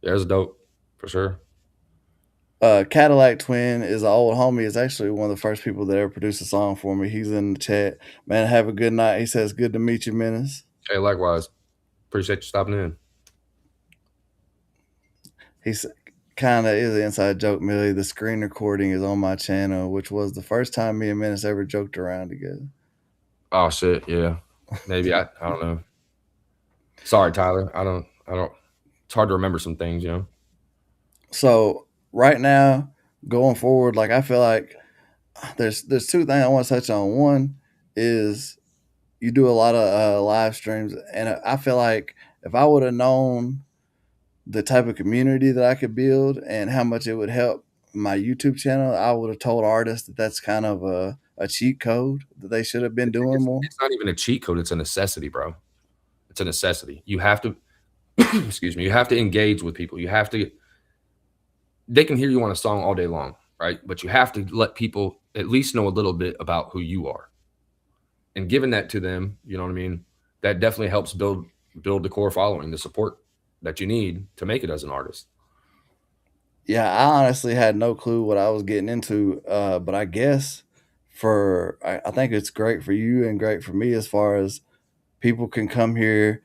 yeah, it was dope for sure. Cadillac Twin is an old homie. Is actually one of the first people that ever produced a song for me. He's in the chat. Man, have a good night. He says, "Good to meet you, Menace." Hey, likewise. Appreciate you stopping in. He's kind of is an inside joke, Millie. The screen recording is on my channel, which was the first time me and Menace ever joked around together. Oh shit, yeah. Maybe I don't know. Sorry, Tyler. I don't. It's hard to remember some things. So right now, going forward, like, I feel like there's two things I want to touch on. One is you do a lot of live streams, and I feel like if I would have known the type of community that I could build and how much it would help my YouTube channel, I would have told artists that that's kind of a cheat code that they should have been doing more. It's not even a cheat code. It's a necessity, bro. It's a necessity. You have to. Excuse me. You have to engage with people. You have to. They can hear you on a song all day long, right? But you have to let people at least know a little bit about who you are, and giving that to them, you know what I mean. That definitely helps build the core following, the support that you need to make it as an artist. Yeah, I honestly had no clue what I was getting into, but I guess I think it's great for you and great for me, as far as people can come here,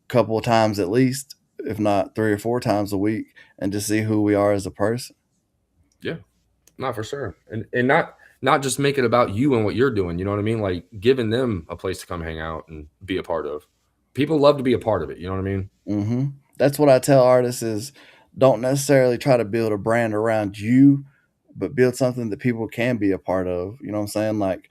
couple of times at least, if not 3 or 4 times a week, and just see who we are as a person. Yeah, not for sure, and not not just make it about you and what you're doing. You know what I mean? Like giving them a place to come hang out and be a part of. People love to be a part of it. You know what I mean? Mm-hmm. That's what I tell artists is don't necessarily try to build a brand around you, but build something that people can be a part of. You know what I'm saying? Like,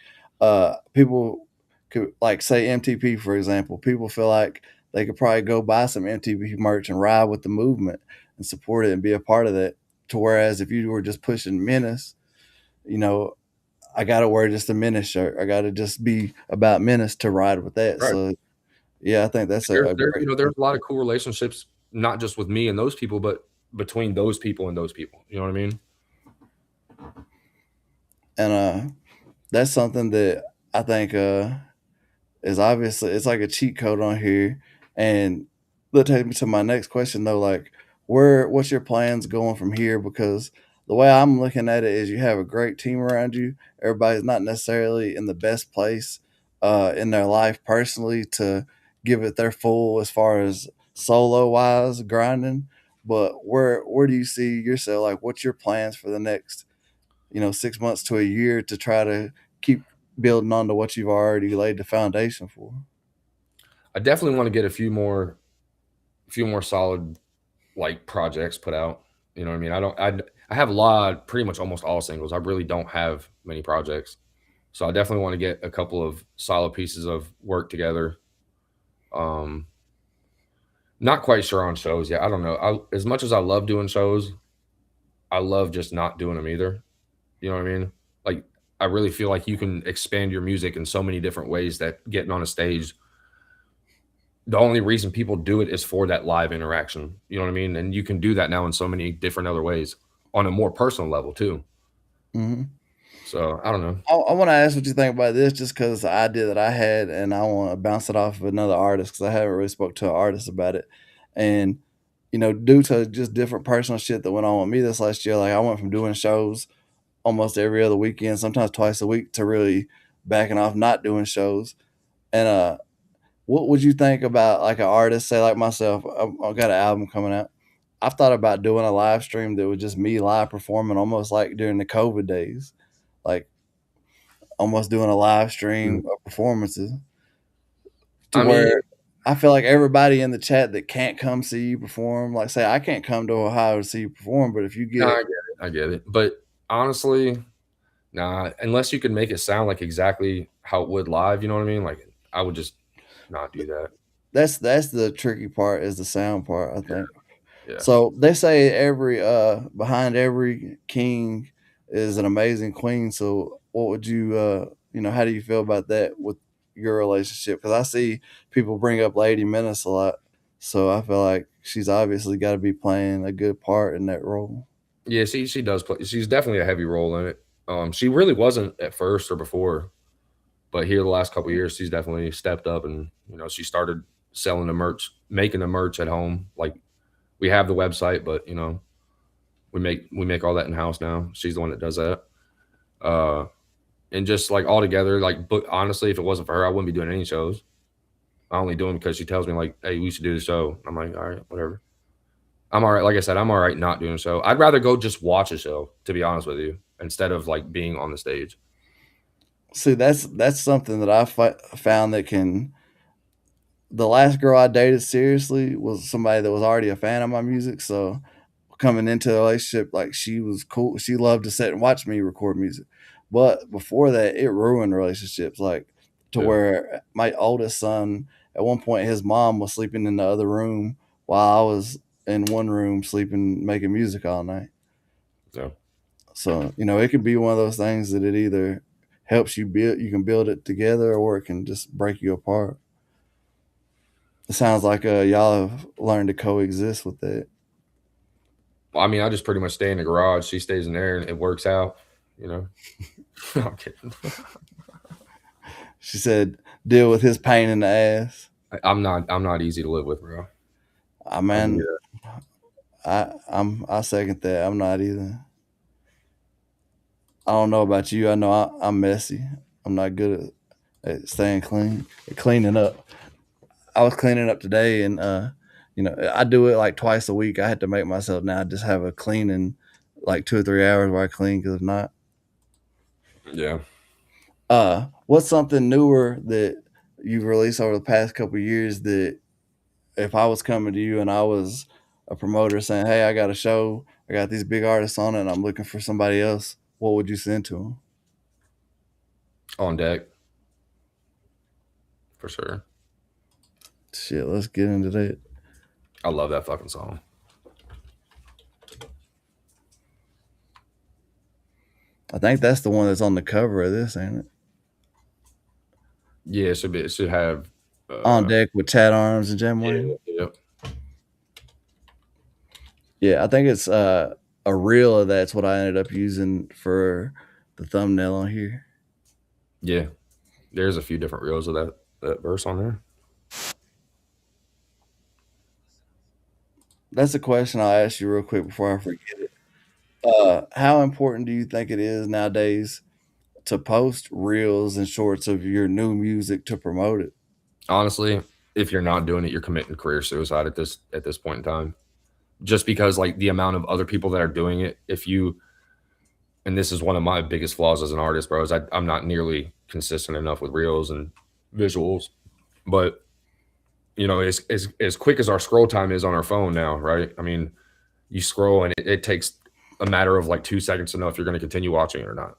people could like say MTP for example. People feel like they could probably go buy some MTP merch and ride with the movement and support it and be a part of that. To whereas if you were just pushing Menace, you know, I gotta wear just a Menace shirt. I gotta just be about Menace to ride with that. Right. So yeah, I think that's There's a there, great. there's a lot of cool relationships, not just with me and those people, but between those people and those people. You know what I mean? And that's something that I think is obviously it's like a cheat code on here. And that takes me to my next question though, like what's your plans going from here? Because the way I'm looking at it is you have a great team around you. Everybody's not necessarily in the best place in their life personally to give it their full as far as solo wise grinding. But where do you see yourself? Like what's your plans for the next 6 months to a year to try to keep building on to what you've already laid the foundation for? I definitely want to get a few more solid like projects put out. You know what I mean? I have a lot, pretty much almost all singles. I really don't have many projects. So I definitely want to get a couple of solid pieces of work together. Um, Not quite sure on shows yet. I don't know. As much as I love doing shows, I love just not doing them either. You know what I mean? Like I really feel like you can expand your music in so many different ways that getting on a stage, the only reason people do it is for that live interaction. You know what I mean? And you can do that now in so many different other ways on a more personal level too. Hmm. So I don't know. I want to ask what you think about this, just because the idea that I had, and I want to bounce it off of another artist because I haven't really spoke to an artist about it, and due to just different personal shit that went on with me this last year, like I went from doing shows almost every other weekend, sometimes twice a week, to really backing off not doing shows. And what would you think about like an artist, say like myself? I've got an album coming out. I've thought about doing a live stream that was just me live performing, almost like during the COVID days, like almost doing a live Mm. stream of performances, to I mean, where I feel like everybody in the chat that can't come see you perform, like say I can't come to Ohio to see you perform, but if you no, get, I get it. But honestly, nah, unless you can make it sound like exactly how it would live, you know what I mean? Like I would just not do that. that's the tricky part is the sound part, I think. Yeah. So they say every behind every king is an amazing queen. So what would you how do you feel about that with your relationship? Because I see people bring up Lady Menace a lot, so I feel like she's obviously got to be playing a good part in that role. Yeah, she does play. She's definitely a heavy role in it. She really wasn't at first or before, but here the last couple of years, she's definitely stepped up, and she started selling the merch, making the merch at home. Like we have the website, but we make all that in house now. She's the one that does that. Uh, and just like all together, like, but honestly, if it wasn't for her, I wouldn't be doing any shows. I only do them because she tells me like, "Hey, we should do the show." I'm like, "All right, whatever." I'm all right. Like I said, I'm all right not doing a show. I'd rather go just watch a show, to be honest with you, instead of like being on the stage. See, that's something that I found that can. The last girl I dated seriously was somebody that was already a fan of my music, so coming into the relationship, like she was cool. She loved to sit and watch me record music. But before that, it ruined relationships. Like to Yeah. where my oldest son, at one point, his mom was sleeping in the other room while I was in one room sleeping, making music all night. So So, it can be one of those things that it either helps you build, you can build it together, or it can just break you apart. It sounds like y'all have learned to coexist with that. I mean, I just pretty much stay in the garage. She stays in there, and it works out. You know. No, I'm kidding. She said, deal with his pain in the ass. I'm not easy to live with, bro. I I'll give man, you I second that. I'm not either. I don't know about you. I know I'm messy. I'm not good at staying clean, at cleaning up. I was cleaning up today, and I do it like twice a week. I had to make myself now just have a cleaning like 2 or 3 hours where I clean, because if not, Yeah. What's something newer that you've released over the past couple of years that if I was coming to you and I was a promoter saying, "Hey, I got a show, I got these big artists on it, and I'm looking for somebody else," what would you send to them? On deck. For sure. Shit, let's get into that. I love that fucking song. I think that's the one that's on the cover of this, ain't it? Yeah, it should have On Deck with Chad Arms and Jam Wayne. Yep. Yeah, I think it's a reel of that's what I ended up using for the thumbnail on here. Yeah. There's a few different reels of that verse on there. That's a question I'll ask you real quick before I forget it. How important do you think it is nowadays to post reels and shorts of your new music to promote it? Honestly, if you're not doing it, you're committing career suicide at this point in time. Just because like the amount of other people that are doing it, and this is one of my biggest flaws as an artist, bro, is I'm not nearly consistent enough with reels and visuals. But you know, as quick as our scroll time is on our phone now, right? I mean, you scroll and it takes a matter of like 2 seconds to know if you're going to continue watching it or not.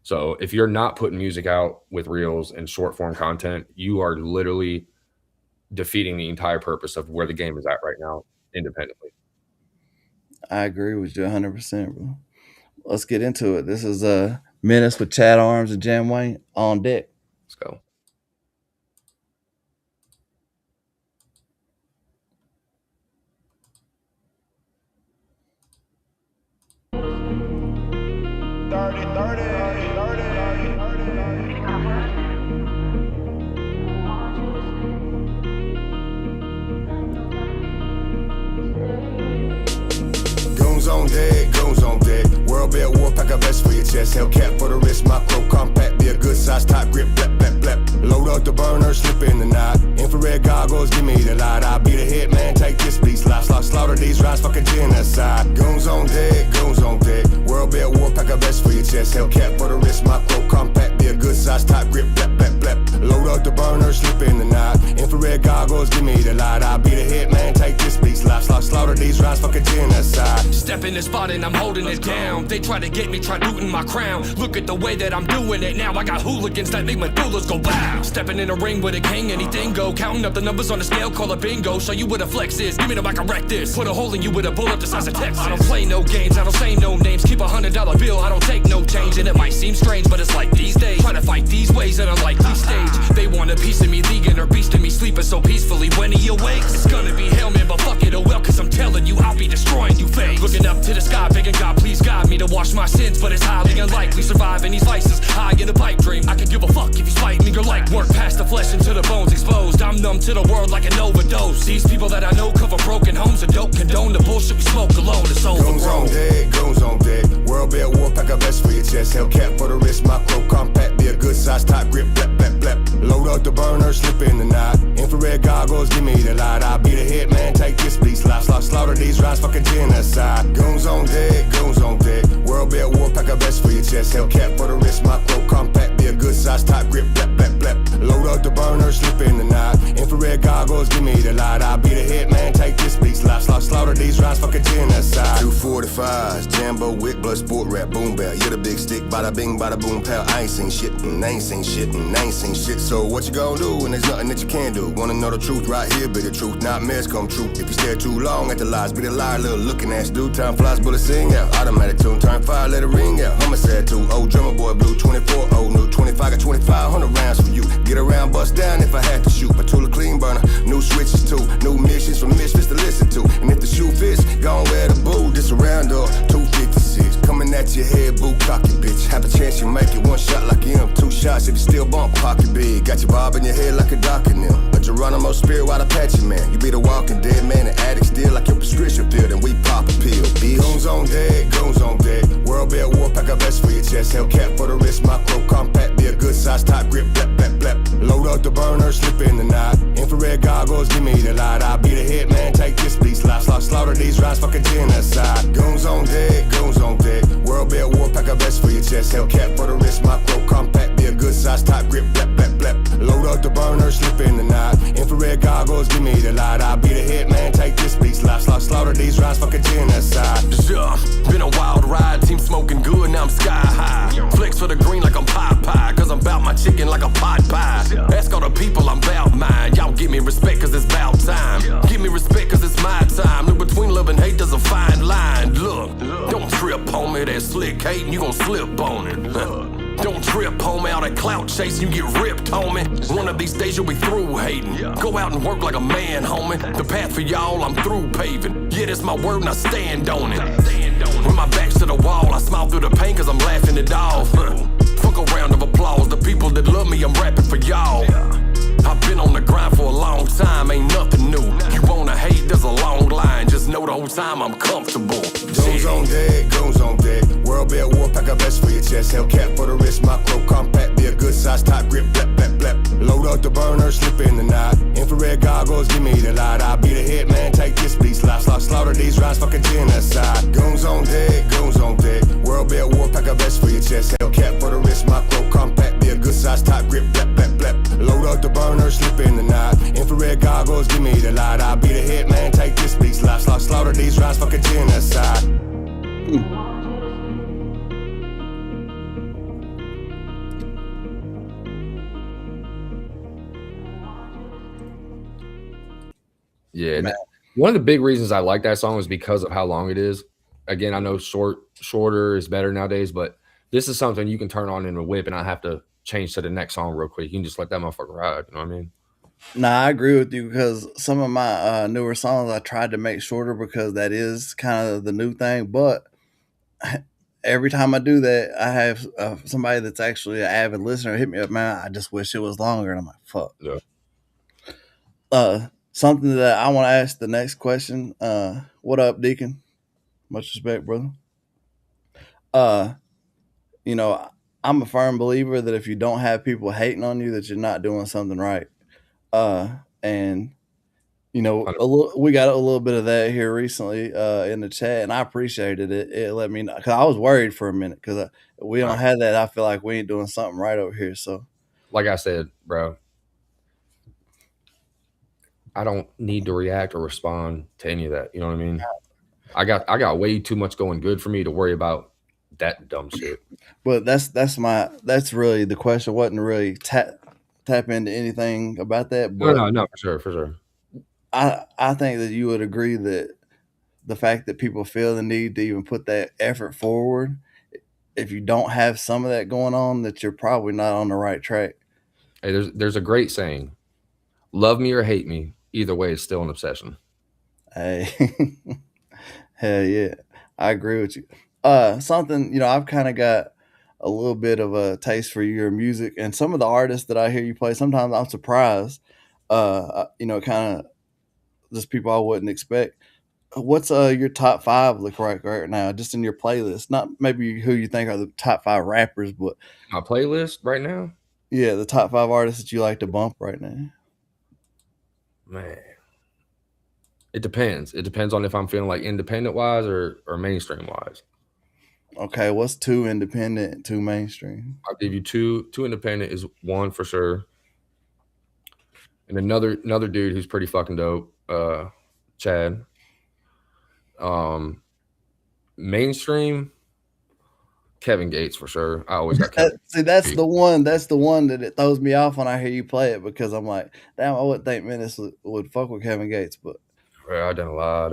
So if you're not putting music out with reels and short form content, you are literally defeating the entire purpose of where the game is at right now independently. I agree with you 100%, bro. Let's get into it. This is Menace with Chad Arms and Jam Wayne, On Deck. Let's go. Goons on deck, goons on deck. World Belt War, pack a vest for your chest. Hellcat for the wrist, micro compact. Be a good size, top grip, blap, blap, blap. Load up the burner, slip in the knot. Infrared goggles, give me the light. I'll be the hit man, take this beat. Slaughter these rounds, fuck a genocide. Goons on deck, goons on deck. World Belt War, pack a vest for your chest. Hellcat for the wrist, micro compact. Be a good size, top grip, blap, blap, blap. Load up the burner, slip in the knot. Infrared goggles, give me the light. I'll be the hit man, take this beat. Slaughter these rounds, fuck a genocide. Step in the spot and I'm holding it down. They try to get me, try looting my crown. Look at the way that I'm doing it now. I got hooligans that make medullas go wow. Stepping in a ring with a king, anything go. Counting up the numbers on the scale, call it bingo. Show you what a flex is, give me the mic, I wreck this. Put a hole in you with a bullet the size of Texas. I don't play no games, I don't say no names. Keep $100 bill, I don't take no change. And it might seem strange, but it's like these days. Try to fight these ways at a likely stage. They want a piece of me, leaguing or beasting me, sleeping so peacefully. When he awakes, it's gonna be hell, man, but fuck it, oh well. Cause I'm telling you, I'll be destroying you fake. Looking up to the sky, begging God, please guide me to wash my sins. But it's highly unlikely, surviving these vices. High in a pipe dream, I could give a fuck if you spite me. You're like work past the flesh into the bones exposed. I'm numb to the world like an overdose. These people that I know cover broken homes and don't condone the bullshit we smoke alone. It's overgrown. Goons on deck, goons on deck. World Belt War, pack a vest for your chest. Hellcat for the wrist, micro compact. Be a good size, top grip, blap, blap, blap. Load up the burner, slip in the knot. Infrared goggles, give me the light. I'll be the hit man, take this beat. Slaughter these rounds, fuck a genocide. Goons on deck, goons on deck. World Belt War, pack a vest for your chest. Hellcat for the wrist, micro compact. Be a good size, top grip, blap, blap, blap. Load up the burner, slip in the knot. Infrared goggles, give me the light. I'll be the hit man, take this beat. Slaughter these rounds, fuck a genocide. 245s, Jambo, Wick, blood, sport, rap, boom, bap. You're the big stick, bada bing, bada boom, pal. I ain't seen shit, and I ain't seen shit, and I ain't seen shit. So what you gonna do when there's nothing that you can do? Wanna know the truth, right here be the truth, nightmares come true. If you stare too long at the lies, be the liar, little looking ass dude. Time flies, bullets sing out. Automatic tune, turn fire, let it ring out. Homicide too, old drummer boy blue, 24, old new 25, got 2,500 rounds for you. Get around, bust down if I had to shoot. Patula clean burner, new switches too, new missions from misfits to listen to. And if the shoe fits, gon' wear the boo. This a round up, 256. Coming at your head, boo, cocky bitch. Have a chance you make it, one shot like him. Two shots if you still bump, pocket big. Got your bob in your head like a doc in them. A Geronimo spirit while Apache man. You be the walking dead man, an addict still like your prescription filled. And we pop a pill, bitch. Goons on deck, goons on deck. World Belt War, pack a vest for your chest. Hellcat for the wrist, micro compact. Be a good size, top grip, blap, blap, blap. Load up the burner, slip in the knot. Infrared goggles, give me the light. I'll be the hit man, take this beat. Slaughter these rounds, fuck a genocide. Goons on deck, goons on deck. World Belt War, pack a vest for your chest, Hellcat for the wrist, micro compact, be a good size top grip, blap, blap, blap. Load up the burner, slip in the night. Infrared goggles, give me the light. I'll be the hit man, take this beat, slaughter these rhymes, fuck a genocide. Yeah, been a wild ride, team smoking good, now I'm sky high. Flex for the green like I'm Popeye, cause I'm bout my chicken like a pot pie. Ask all the people, I'm bout mine. Y'all give me respect cause it's bout time. Give me respect cause it's my time. Look, between love and hate there's a fine line. Look, don't trip, homie, that slick hating, you gon' slip on it. Don't trip, homie, all that clout chasing, you get ripped, homie. One of these days you'll be through hating. Go out and work like a man, homie. The path for y'all, I'm through paving. Yeah, that's my word and I stand on it. When my back's to the wall, I smile through the pain cause I'm laughing it off. Fuck a round of applause, the people that love me, I'm rapping for y'all. I've been on the grind for a long time, ain't nothing new. You wanna hate, there's a long line. Just know the whole time I'm comfortable. Goons on deck, goons on deck. World Belt War, pack a vest for your chest. Hellcat for the wrist, micro compact, be a good size top grip, blap, blap, blap. Load up the burner, slip in the night. Infrared goggles, give me the light. I'll be the hit man, take this beat, slaughter these rhymes, fuck a genocide. Goons on deck, goons on deck. World Belt War, pack a vest for your chest. Hellcat for the wrist, micro compact, be a good size top grip, blap, blap, blap. Load up the burner, slip in the night. Infrared goggles, give me the light. I'll be the hit man, take this beat, slaughter these rhymes, fuck a genocide. Yeah, one of the big reasons I like that song is because of how long it is. Again, I know shorter is better nowadays, but this is something you can turn on in a whip and I have to change to the next song real quick. You can just let that motherfucker ride. You know what I mean? Nah, I agree with you because some of my newer songs I tried to make shorter because that is kind of the new thing. But every time I do that, I have somebody that's actually an avid listener hit me up, man. I just wish it was longer, and I'm like, fuck. Yeah. Something that I want to ask the next question. What up, Deacon? Much respect, brother. You know, I'm a firm believer that if you don't have people hating on you, that you're not doing something right. And you know, we got a little bit of that here recently in the chat, and I appreciated it. It let me know because I was worried for a minute because we don't have that. I feel like we ain't doing something right over here. So, like I said, bro, I don't need to react or respond to any of that. You know what I mean? I got way too much going good for me to worry about that dumb shit. But that's really the question. Wasn't really tap into anything about that. But No, for sure. I think that you would agree that the fact that people feel the need to even put that effort forward, if you don't have some of that going on, that you're probably not on the right track. Hey, there's a great saying: "Love me or hate me, either way, it's still an obsession." Hey, hell yeah, I agree with you. Something I've kind of got a little bit of a taste for your music, and some of the artists that I hear you play, sometimes I'm surprised. Kind of just people I wouldn't expect. What's your top 5 look like right now, just in your playlist? Not maybe who you think are the top 5 rappers, but My playlist right now, yeah, the top 5 artists that you like to bump right now. man, it depends. It depends on if I'm feeling like independent wise or mainstream wise. Okay, what's 2 independent, 2 mainstream? I'll give you two. Two independent is one for sure, and another dude who's pretty fucking dope, Chad. Mainstream, Kevin Gates for sure. I always got Kevin. See, that's the one. That's the one that it throws me off when I hear you play it because I'm like, damn, I wouldn't think Menace would fuck with Kevin Gates, but Bro, I've done a lot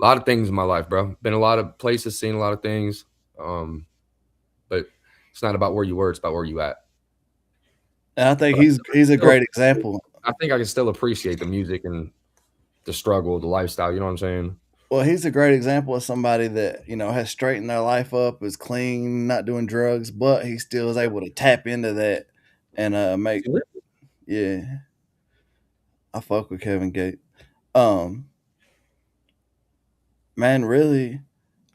of things in my life, bro. Been a lot of places, seen a lot of things. But it's not about where you were; it's about where you at. and I think he's a great example. I think I can still appreciate the music and the struggle, the lifestyle. You know what I'm saying? Well, he's a great example of somebody that has straightened their life up, is clean, not doing drugs, but he still is able to tap into that and make. Yeah, I fuck with Kevin Gates. Man, really,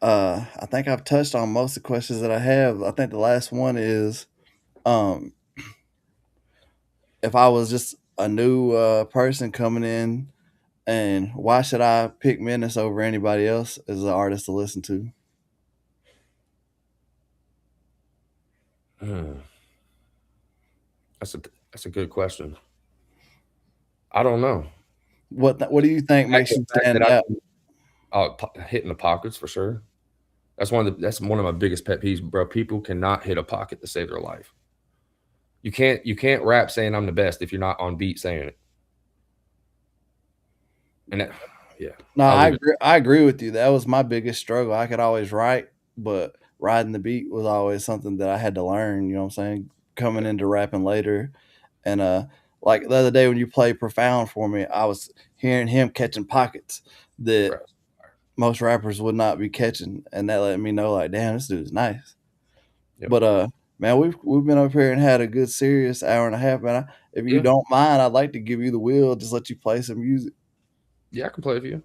I think I've touched on most of the questions that I have. I think the last one is, um, if I was just a new person coming in, and why should I pick Menace over anybody else as an artist to listen to? That's a good question. I don't know. What do you think makes you stand out? Hitting the pockets for sure. That's one of my biggest pet peeves, bro. People cannot hit a pocket to save their life. You can't rap saying I'm the best if you're not on beat saying it. And that, yeah. No, I agree with you. That was my biggest struggle. I could always write, but riding the beat was always something that I had to learn, you know what I'm saying? Coming into rapping later. And like the other day when you played Profound for me, I was hearing him catching pockets that most rappers would not be catching, and that let me know, like, damn, this dude's nice. Yep. But man, we've been up here and had a good serious hour and a half, man. If you don't mind, I'd like to give you the wheel, just let you play some music. Yeah, I can play for you.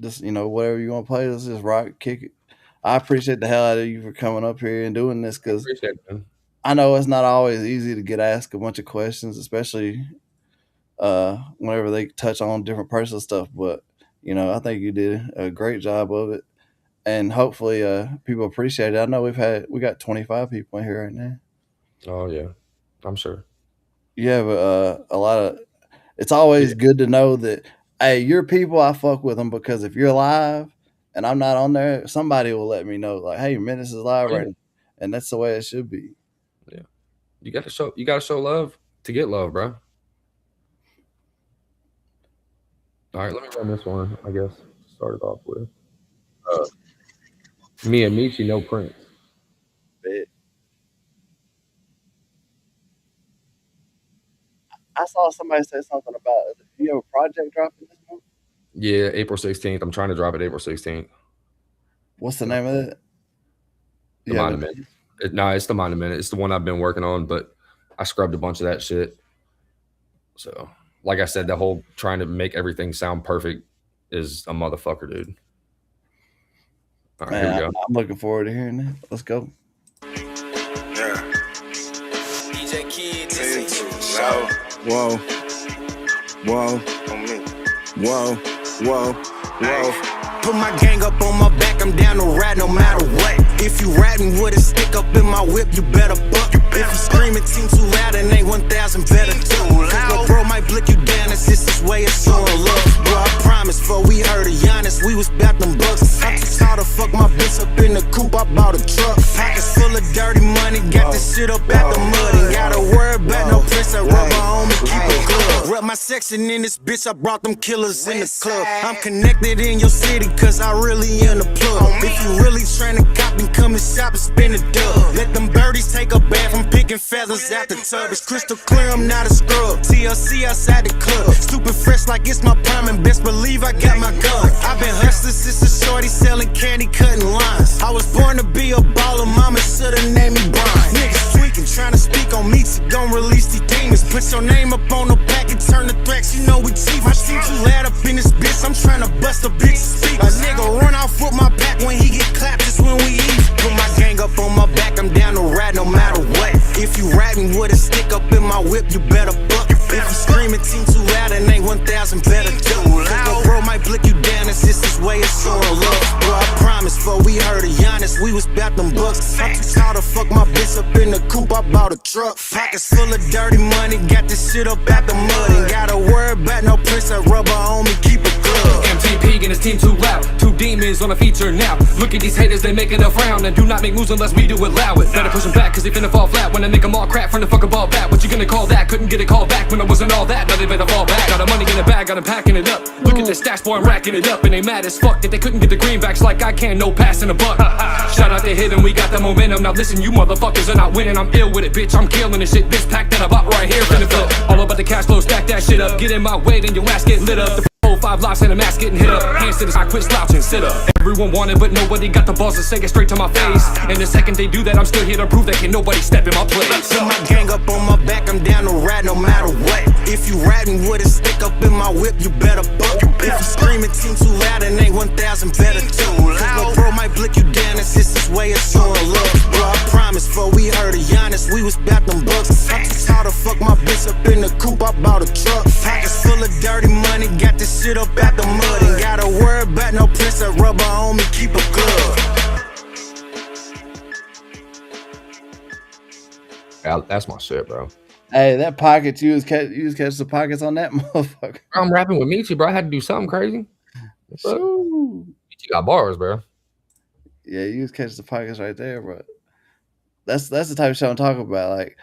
Just, whatever you want to play, let's just rock, kick it. I appreciate the hell out of you for coming up here and doing this, because I know it's not always easy to get asked a bunch of questions, especially whenever they touch on different personal stuff. But I think you did a great job of it, and hopefully people appreciate it. I know we got 25 people in here right now. Oh yeah, I'm sure. You have a lot of. It's always good to know that, hey, your people, I fuck with them, because if you're live and I'm not on there, somebody will let me know, like, hey, Menace is live right now, and that's the way it should be. Yeah, you gotta show love to get love, bro. All right, let me run this one, I guess, to start it off with. Me and Michi, no Prince. I saw somebody say something about, do you have a project dropping this month? Yeah, April 16th. I'm trying to drop it April 16th. What's the name of it? The Monument. It's the Monument. It's the one I've been working on, but I scrubbed a bunch of that shit. So, like I said, the whole trying to make everything sound perfect is a motherfucker, dude. All right, here we go. I'm looking forward to hearing that. Let's go. Yeah. DJ Kid, Whoa. Put my gang up on my back, I'm down to ride no matter what. If you riding with a stick up in my whip, you better buck. If you screaming team too loud, and ain't 1,000 better too. Cause my bro might blick you down, it's just his way of showing love. Bro, I promise, before we heard of Giannis, we was bout them bucks. I'm too tall to fuck my bitch up in the coupe, I bought a truck. Pockets full of dirty money, got this shit up out the mud. Ain't gotta worry about no press, I rubber on me, keep it glove. Rub my section in this bitch, I brought them killers in the club. I'm connected in your city, cause I really in the plug. If you really tryna cop, then come and shop and spin a dub. Let them birdies take a bath, I'm picking feathers out the tub. It's crystal clear, I'm not a scrub. TLC outside the club. Stupid fresh like it's my prime, and best believe I got my gun. I've been hustling since a shorty selling candy, cutting lines. I was born to be a baller, mama shoulda named me Brian. Niggas tweaking, tryna speak on me, so gon' release these demons. Put your name up on the packet, turn the threats, you know we cheap. My team too loud up in this bitch, I'm tryna bust a bitch speak. A nigga run off with my pack when he get clapped, it's when we eat. Put my gang up on my back, I'm down to ride no matter what. If you riding with a stick up in my whip, you better buck. If you screaming team too loud, and ain't 1,000 better do. Cause my bro might blick you down, it's just his way of showing love. Bro, I promise, before we heard of Giannis, we was bout them bucks. I'm too tall to fuck my bitch up in the coupe, I bought a truck. Pockets full of dirty money, got this shit up out the mud. Ain't gotta worry about no prince, that rubber on me, keep it glove. MTP and his team too loud. Two demons on a feature now. Look at these haters, they making a frown. And do not make moves unless we do allow it. Better push them back, cause they finna fall flat. When I make them all crap from the fucking ball bat. What you gonna call that? Couldn't get a call back when I wasn't all that. Now they better fall back. Got the money in the bag, got them packing it up. Look at the stats, boy, I'm racking it up. And they mad as fuck that they couldn't get the greenbacks like I can, no passing a buck. Shout out to Hidden, we got the momentum. Now listen, you motherfuckers are not winning. I'm ill with it, bitch, I'm killing this shit. This pack that I bought right here finna flip. All about the cash flow, stack that shit up. Get in my way, then your ass get lit up. 5 lives and a mask getting hit up. Hands to the side, quit slouching, sit up. Everyone wanted, but nobody got the balls to say it straight to my face. And the second they do that, I'm still here to prove that can nobody step in my place. Put my gang up on my back, I'm down to ride no matter what. If you riding with a stick up in my whip, you better buck. If you screaming team too loud, and ain't 1,000 better do. Cause my bro might blick you down, it's just his way of showing love. Bro, I promise, before we heard of Giannis, we was bout them bucks. I'm too tall to fuck my bitch up in the coupe, I bought a truck. Pockets full of dirty money, got this shit up out the mud. Ain't gotta worry about no prince, that rubber on me, keep a glove. That's my shit, bro. Hey, that pocket you was catch the pockets on that motherfucker. I'm rapping with Michi, bro. I had to do something crazy. Shoo. Michi got bars, bro. Yeah, you was catch the pockets right there, bro. That's the type of shit I'm talking about. Like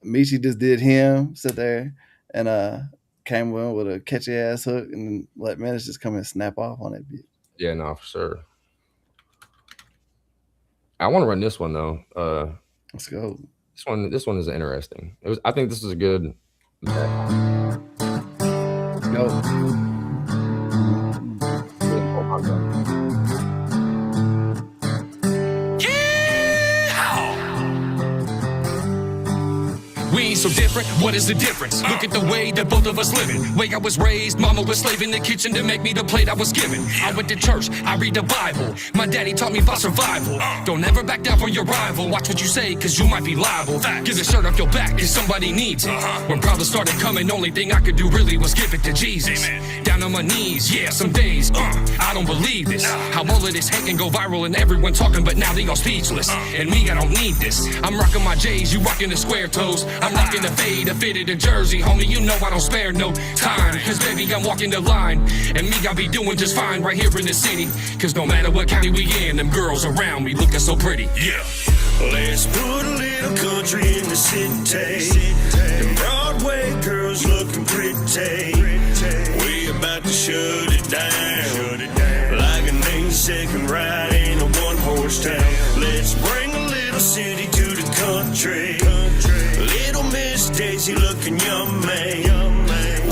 Michi just did him, sit there, and came with a catchy ass hook, and then let Menace just come and snap off on that beat. Yeah, no, for sure. I want to run this one though. Let's go. This one is interesting. I think this is a good. Go. We ain't so different, what is the difference? Look at the way that both of us living. Way I was raised, mama was slave in the kitchen to make me the plate I was given. I went to church, I read the Bible. My daddy taught me about survival. Don't ever back down from your rival. Watch what you say, cause you might be liable. Give the shirt off your back, cause somebody needs it. When problems started coming, only thing I could do really was give it to Jesus. Down on my knees, yeah, some days, I don't believe this. How all of this hate can go viral and everyone talking, but now they all speechless. And me, I don't need this. I'm rocking my J's, you rocking the square toes. I'm rocking the fade, a fitted a jersey. Homie, you know I don't spare no time. Cause baby, I'm walking the line. And me, I'll be doing just fine right here in the city. Cause no matter what county we in, them girls around me looking so pretty. Yeah. Let's put a little country in the city. Them Broadway girls looking pretty. We about to shut it down. Like an 8-second ride in a one-horse town. Let's bring a little city to the country. Little Miss Daisy looking yummy.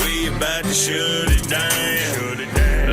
We about to shut it down.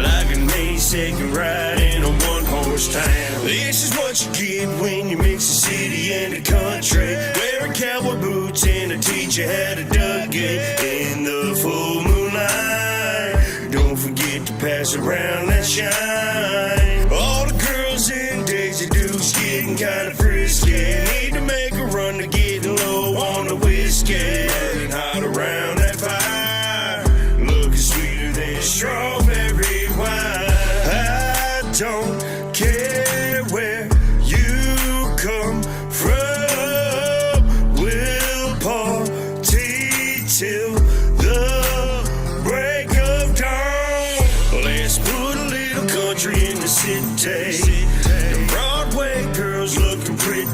Like an 8-second ride in a one-horse town. This is what you get when you mix the city and the country. Wearing cowboy boots and a teacher had a Dougie in the full moonlight. Don't forget to pass around that shine. All the girls in Daisy Duke's getting kind of frisky. Need to make a run to getting low on the whiskey. Burning hot around that fire. Looking sweeter than strawberry wine. I don't care where you come from. We'll party till the break of dawn. Let's put a little country in the city. Them Broadway girls looking pretty.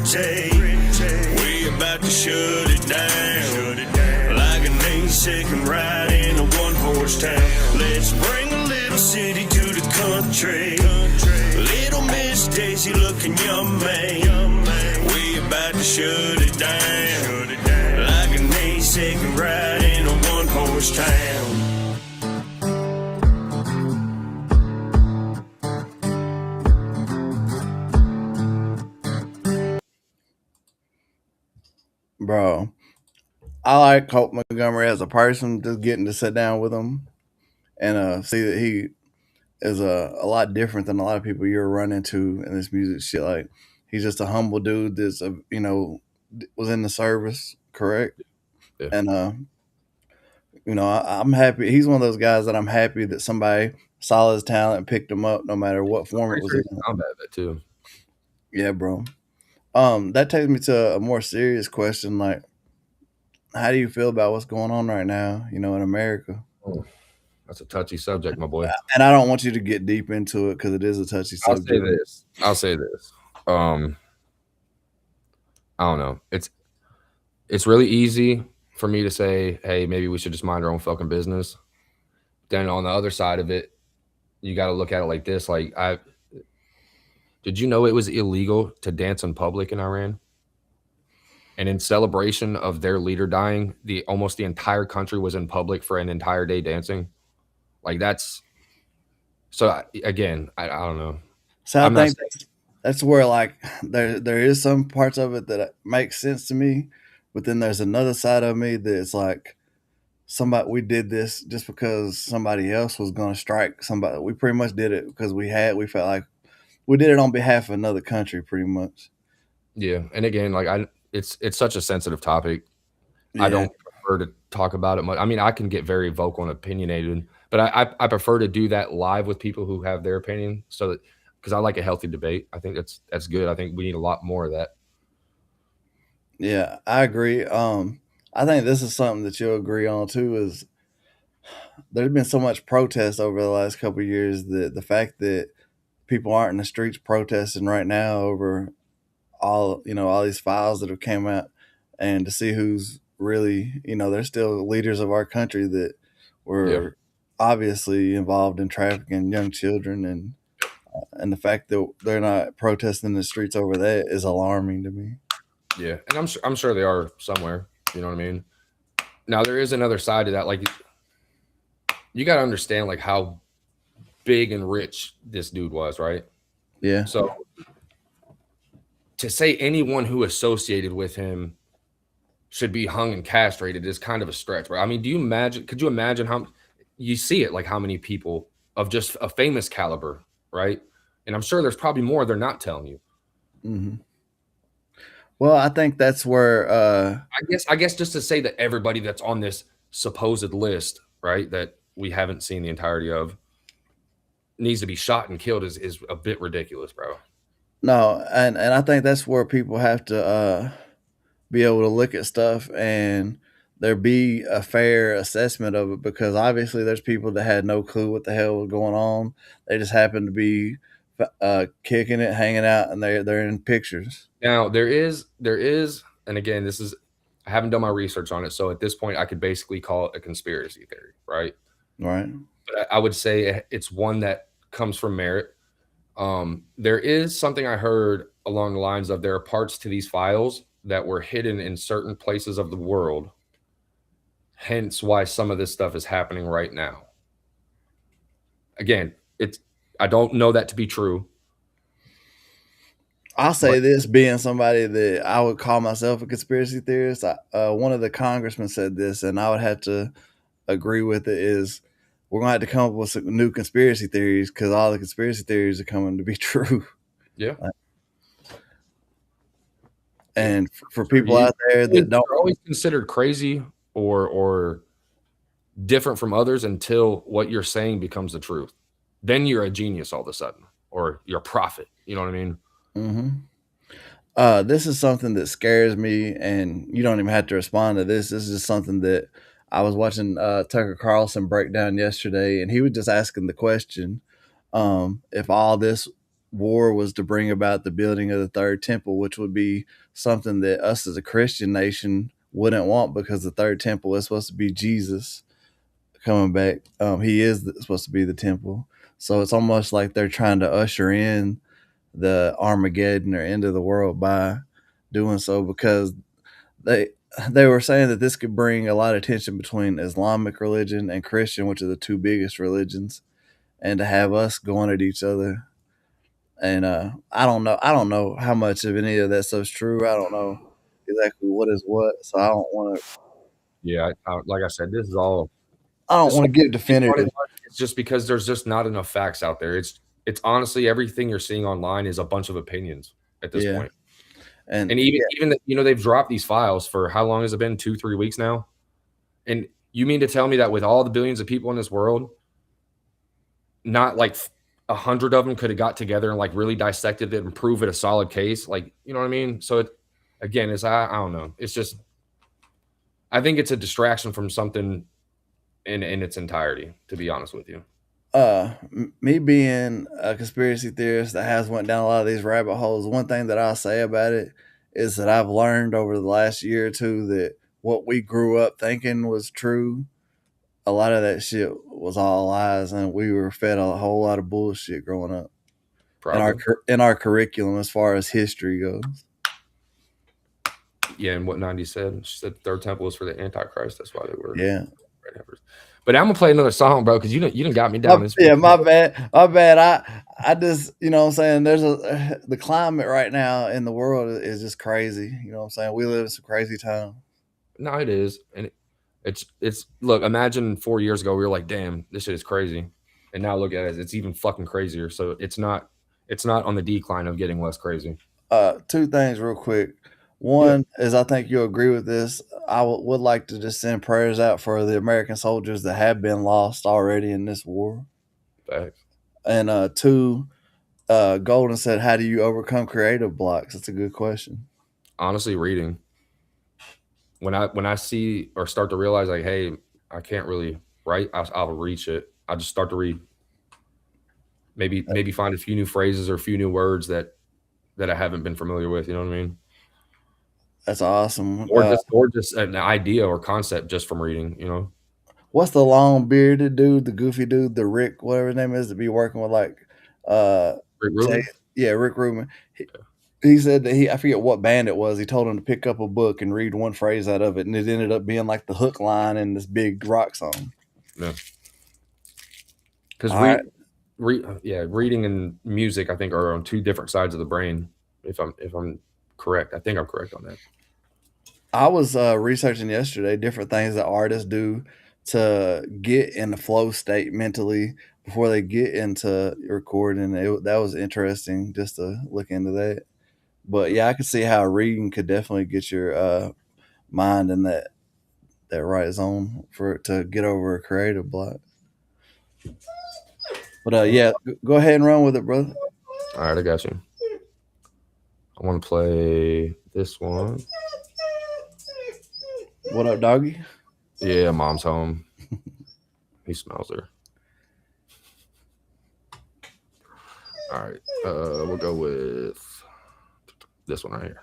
We about to shut it down. Like an 8-second ride in a one-horse town. Let's bring a little city to the country. Little Miss Daisy looking yummy. We about to shut it down. Like an 8-second ride in a one-horse town. Bro, I like Colt Montgomery as a person, just getting to sit down with him and see that he is a lot different than a lot of people you're running into in this music shit. Like, he's just a humble dude that's, was in the service, correct? Yeah. And, I'm happy. He's one of those guys that I'm happy that somebody saw his talent and picked him up no matter what form it was in. Combat that too. Yeah, bro. That takes me to a more serious question. Like, how do you feel about what's going on right now, in America? Oh, that's a touchy subject, my boy. And I don't want you to get deep into it because it is a touchy subject. I'll say this. I don't know. It's really easy for me to say, hey, maybe we should just mind our own fucking business. Then on the other side of it, you got to look at it like this. Like, did you know it was illegal to dance in public in Iran? And in celebration of their leader dying, almost the entire country was in public for an entire day dancing. Like, that's so. Again, I don't know. So I think that's where, like, there is some parts of it that make sense to me, but then there's another side of me that's like, we did this just because somebody else was going to strike somebody. We pretty much did it because we felt like we did it on behalf of another country, pretty much. Yeah, and again, like it's such a sensitive topic. Yeah. I don't prefer to talk about it much. I mean, I can get very vocal and opinionated, but I prefer to do that live with people who have their opinion, so that because I like a healthy debate. I think that's good. I think we need a lot more of that. Yeah, I agree. I think this is something that you'll agree on too. Is there's been so much protest over the last couple of years that the fact that people aren't in the streets protesting right now over all these files that have came out, and to see who's really they're still leaders of our country that Yeah. were obviously involved in trafficking young children, and the fact that they're not protesting in the streets over that is alarming to me. Yeah. And I'm sure they are somewhere. You know what I mean? Now there is another side to that. Like you got to understand like how big and rich this dude was, right? Yeah. So to say anyone who associated with him should be hung and castrated is kind of a stretch, right? I mean, could you imagine how you see it, like how many people of just a famous caliber, right? And I'm sure there's probably more they're not telling you. Hmm. Well, I think that's where I guess just to say that everybody that's on this supposed list, right, that we haven't seen the entirety of, needs to be shot and killed is a bit ridiculous, bro. no, and I think that's where people have to be able to look at stuff and there be a fair assessment of it, because obviously there's people that had no clue what the hell was going on. They just happened to be kicking it, hanging out, and they're in pictures. Now there is, and again, I haven't done my research on it, so at this point I could basically call it a conspiracy theory, right? Right. But I would say it's one that comes from merit. There is something I heard along the lines of there are parts to these files that were hidden in certain places of the world, hence why some of this stuff is happening right now. Again, I don't know that to be true. I'll say But this, being somebody that I would call myself a conspiracy theorist. One of the congressmen said this, and I would have to agree with it. Is we're gonna have to come up with some new conspiracy theories because all the conspiracy theories are coming to be true. yeah, And for sure. people out there that don't, You're always considered crazy or different from others until what you're saying becomes the truth. Then you're a genius all of a sudden, or you're a prophet. You know what I mean? hmm this is something that scares me, and you don't even have to respond to this. This is just something that I was watching Tucker Carlson break down yesterday, and he was just asking the question: if all this war was to bring about the building of the third temple, which would be something that us as a Christian nation wouldn't want, because the third temple is supposed to be Jesus coming back. He is supposed to be the temple, so it's almost like they're trying to usher in the Armageddon or end of the world by doing so, because they they were saying that this could bring a lot of tension between Islamic religion and Christian, which are the two biggest religions, and to have us going at each other. And I don't know how much of any of that stuff's true. I don't know exactly what is what, so Yeah, like I said, this is all I don't this want to whole give definitive. it's just because there's just not enough facts out there. It's honestly everything you're seeing online is a bunch of opinions at this Yeah, point. and And even they've dropped these files for how long has it been? 2, 3 weeks now. And you mean to tell me that with all the billions of people in this world, not like 100 of them could have got together and like really dissected it and prove it a solid case? Like, you know what I mean? So I don't know. It's just I think it's a distraction from something in its entirety, to be honest with you. me being a conspiracy theorist that has went down a lot of these rabbit holes, one thing that I'll say about it is that I've learned over the last year or two that what we grew up thinking was true, a lot of that shit was all lies, and we were fed a whole lot of bullshit growing up Probably. in our curriculum as far as history goes. Yeah, and what 90 said. She said third temple was for the Antichrist. That's why they were Yeah. red heifers. But I'm gonna play another song, bro, because you done got me down this. Yeah, my bad. My bad. I just, what I'm saying, there's the climate right now in the world is just crazy. You know what I'm saying? We live in some crazy time. No, it is, and it's look. Imagine 4 years ago we were like, "Damn, this shit is crazy," and now look at it, it's even fucking crazier. So it's not on the decline of getting less crazy. Two things real quick. Yeah, One is, I think you'll agree with this. I would like to just send prayers out for the American soldiers that have been lost already in this war. facts. And two, Golden said, "How do you overcome creative blocks?" That's a good question. Honestly, reading. when I see or start to realize like, hey, I can't really write, I'll reach it. I'll just start to read. Maybe find a few new phrases or a few new words that I haven't been familiar with. You know what I mean? That's awesome. Or just an idea or concept just from reading. You know? What's the long bearded dude, the goofy dude, the Rick, whatever his name is, to be working with like Rick Rubin? Rick Rubin. He said that I forget what band it was. He told him to pick up a book and read one phrase out of it, and it ended up being like the hook line in this big rock song. Yeah. Because reading and music, I think, are on two different sides of the brain. If I'm correct, I think I'm correct on that. I was researching yesterday different things that artists do to get in the flow state mentally before they get into recording. That was interesting just to look into that. But yeah, I could see how reading could definitely get your mind in that right zone for it to get over a creative block. But yeah, go ahead and run with it, brother. All right, I got you. I want to play this one. What up, doggy? Yeah, mom's home. He smells her. All right, we'll go with this one right here.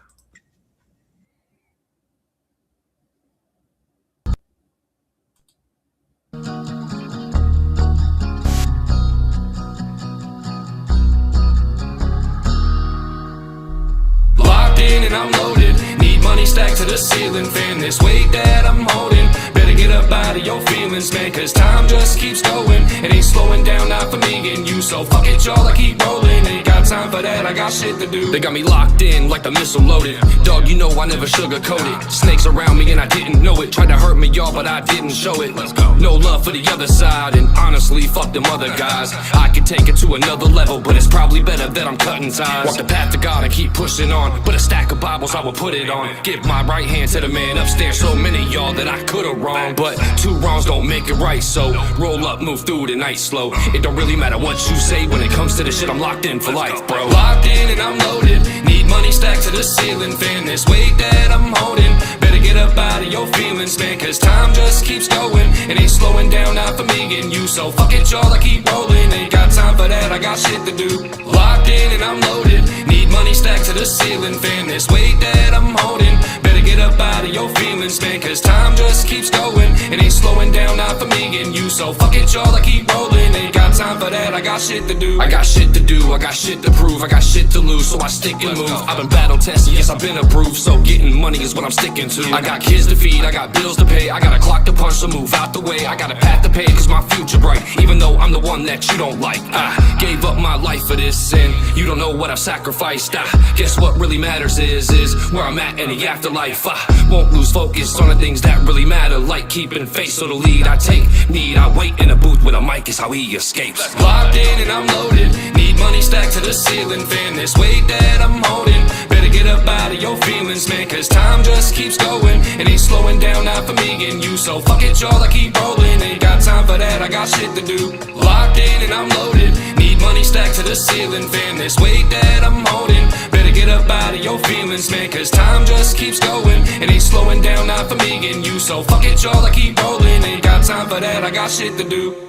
Locked in and I'm loaded. Need money stacked to the ceiling. Fan this weight that I'm holding. Better get up out of your feelings, man, cause time just keeps going. It ain't slowing down, not for me and you. So fuck it, y'all, I keep rolling. Ain't got time for that, I got shit to do. They got me locked in like the missile loaded. Dog, you know I never sugarcoat it. Snakes around me and I didn't know it. Tried to hurt me, y'all, but I didn't show it. Let's go. No love for the other side, and honestly, fuck them other guys. I could take it to another level, but it's probably better that I'm cutting ties. Walk the path to God and keep pushing on. But a stack of Bibles, I will put it on. Give my right hand to the man upstairs. So many y'all that I could've wronged, but two wrongs don't make it right. So roll up, move through the night slow. It don't really matter what you say when it comes to this shit. I'm locked in for life, bro. Locked in and I'm loaded. Need money stacked to the ceiling. Fan this weight that I'm holding. Better get up out of your feelings, man, cause time just keeps going. It ain't slowing down, not for me and you. So fuck it, y'all, I keep rolling. Ain't got time for that, I got shit to do. Locked in and I'm loaded. Need money stacked to the ceiling. Fan this weight that I'm holding. Better get up out of your feelings, man, cause time just keeps going. It ain't slowing down, not for me and you. So fuck it, y'all, I keep rolling. Ain't got time for that, I got shit to do. I got shit to do, I got shit to prove. I got shit to lose, so I stick and move. I've been battle tested, yes, I've been approved. So getting money is what I'm sticking to. I got kids to feed, I got bills to pay. I got a clock to punch, so move out the way. I got a path to pay, cause my future bright. Even though I'm the one that you don't like. I gave up my life for this, and you don't know what I've sacrificed. Guess what really matters is where I'm at in the afterlife. I won't lose focus on the things that really matter, like keeping faith. So the lead I take, I wait in a booth with a mic is how he escapes. Locked in and I'm loaded. Need money stacked to the ceiling. Fan this weight that I'm holding. Better get up out of your feelings, man, cause time just keeps going. It ain't slowing down, not for me and you. So fuck it, y'all, I keep rolling. Ain't got time for that, I got shit to do. Locked in and I'm loaded. Need money stacked to the ceiling. Fan this weight that I'm holding. Better get up out of your feelings, man, cause time just keeps going. It ain't slowing down, not for me and you. So fuck it, y'all, I keep rolling. Ain't got time for that, I got shit to do.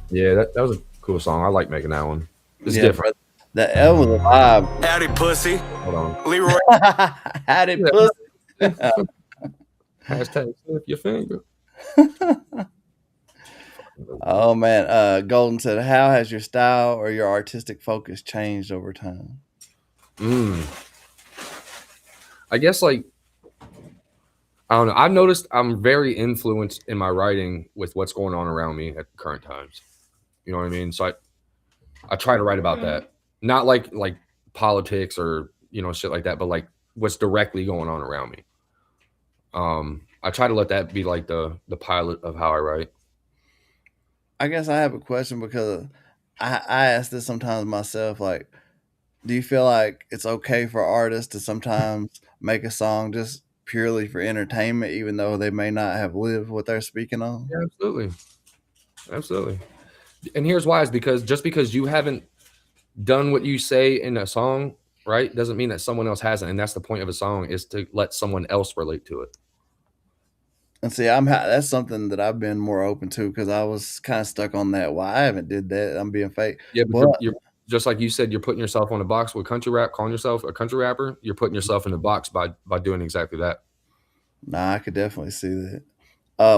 Yeah, that was a cool song. I like making that one. It's different. That was a vibe. Howdy, pussy. Hold on. Leroy. Howdy, pussy. Hashtag sniff your finger. Oh man, Golden said, "How has your style or your artistic focus changed over time?" I guess I don't know. I've noticed I'm very influenced in my writing with what's going on around me at current times. You know what I mean? So I try to write about that, not like politics or shit like that, but like what's directly going on around me. I try to let that be like the pilot of how I write. I guess I have a question because I ask this sometimes myself, like, do you feel like it's okay for artists to sometimes make a song just purely for entertainment, even though they may not have lived what they're speaking on? Yeah, absolutely. Absolutely. And here's why: is because just because you haven't done what you say in a song, right, doesn't mean that someone else hasn't. And that's the point of a song, is to let someone else relate to it. And see, that's something that I've been more open to because I was kind of stuck on that. Well, I haven't did that. I'm being fake. Yeah, but you're just like you said, you're putting yourself on a box with country rap, calling yourself a country rapper. You're putting yourself in a box by doing exactly that. Nah, I could definitely see that.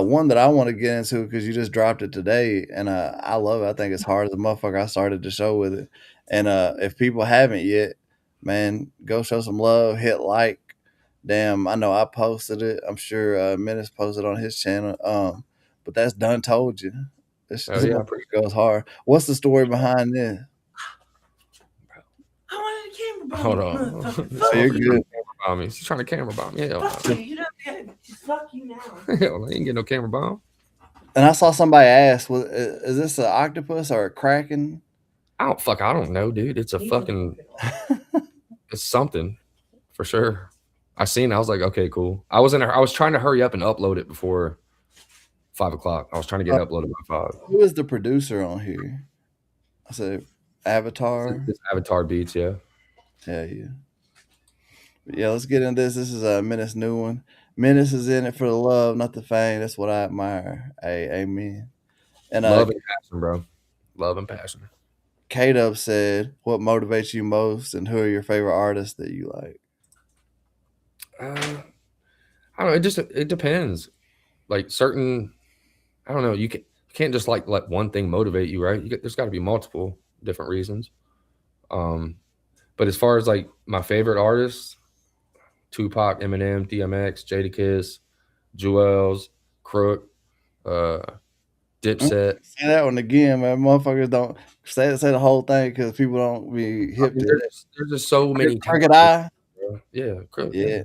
One that I want to get into because you just dropped it today, and I love it. I think it's hard as a motherfucker. I started the show with it, and if people haven't yet, man, go show some love. Hit like. Damn, I know I posted it. I'm sure Menace posted on his channel. But that's Done Told You. This motherfucker goes hard. What's the story behind this? I wanted a camera bomb. Hold on. So you're good. He's trying to camera bomb me. Hell, Fuck you. You don't get it. Fuck you now. hell, I ain't getting no camera bomb. And I saw somebody ask, "Well, is this an octopus or a kraken?" I don't know, dude. It's a fucking it's something for sure. I seen it. I was like, okay, cool. I was trying to hurry up and upload it before 5 o'clock. I was trying to get it uploaded by 5. Who is the producer on here? I said Avatar. It's Avatar Beats, yeah. Yeah. Yeah, let's get into this. This is a Menace new one. Menace is in it for the love, not the fame. That's what I admire. Hey, amen. And love and passion, bro. Love and passion. K-Dub said, what motivates you most and who are your favorite artists that you like? I don't know. It depends. Like certain, I don't know. You can't just like let one thing motivate you, right? There's got to be multiple different reasons. But as far as like my favorite artists, Tupac, Eminem, DMX, Jadakiss, Jewels, Crook, Dipset. Say that one again, man. Motherfuckers don't say the whole thing because people don't be hip to it. There's just so many. Crooked Eye. Yeah, Crook. Yeah.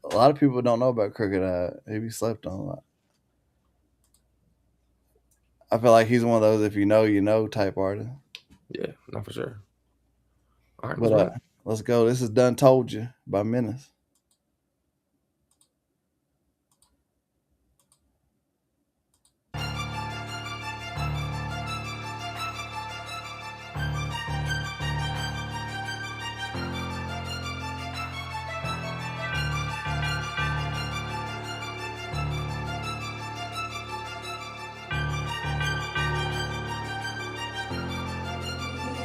A lot of people don't know about Crooked Eye. He be slept on a lot. I feel like he's one of those if you know type artist. Yeah, not for sure. All right, but let's go. This is Done Told You by Menace.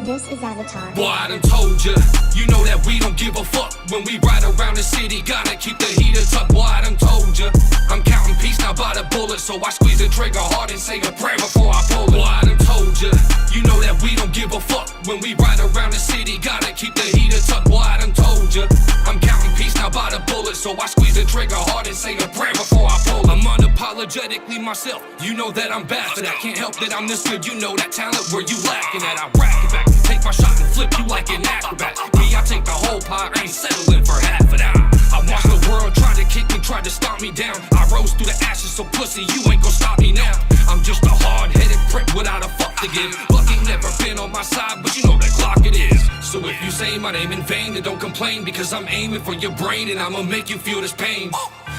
This is Avatar. Boy, I done told ya, you know that we don't give a fuck. When we ride around the city, gotta keep the heater tucked. Boy, I done told ya, I'm counting peace now by the bullet. So I squeeze the trigger hard and say a prayer before I pull it. Boy, I done told ya, you know that we don't give a fuck. When we ride around the city, gotta keep the heater tucked. Boy, I done told ya, I'm counting peace now by the bullet. So I squeeze the trigger hard and say a prayer before I pull it. I'm unapologetically myself, you know that I'm bad for that. Can't help that I'm this good, you know that talent where you lacking at. I rack it back, take my shot and flip you like an acrobat. Me, I take the whole pot, I ain't settling for half of that. I watched the world try to kick me, try to stomp me down. I rose through the ashes, so pussy, you ain't gon' stop me now. I'm just a hard-headed prick without a fuck to give. Luck ain't never been on my side, but you know the clock it is. So if you say my name in vain, then don't complain, because I'm aiming for your brain and I'ma make you feel this pain.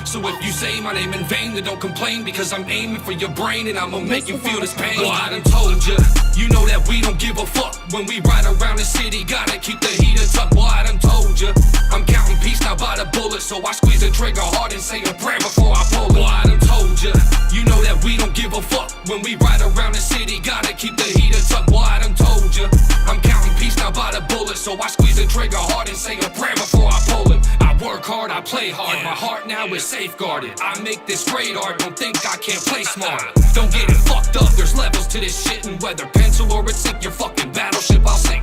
So if you say my name in vain, then don't complain, because I'm aiming for your brain and I'ma make you feel this pain. Boy, I done told ya, you know that we don't give a fuck. When we ride around the city, gotta keep the heater tucked. Boy, I done told ya, I'm counting peace now by the bullet. So I squeeze the trigger hard and say a prayer before I pull it. Boy, I done told ya, you know that we don't give a fuck. When we ride around the city, gotta keep the heater tucked. Boy, I done told ya, I'm counting peace now by the bullet. So I squeeze the trigger hard and say a prayer before I pull it. I work hard, I play hard, my heart now is safeguarded. I make this great art, don't think I can't play smart. Don't get it fucked up, there's levels to this shit. And whether pencil or a sink, your fucking battleship I'll sink.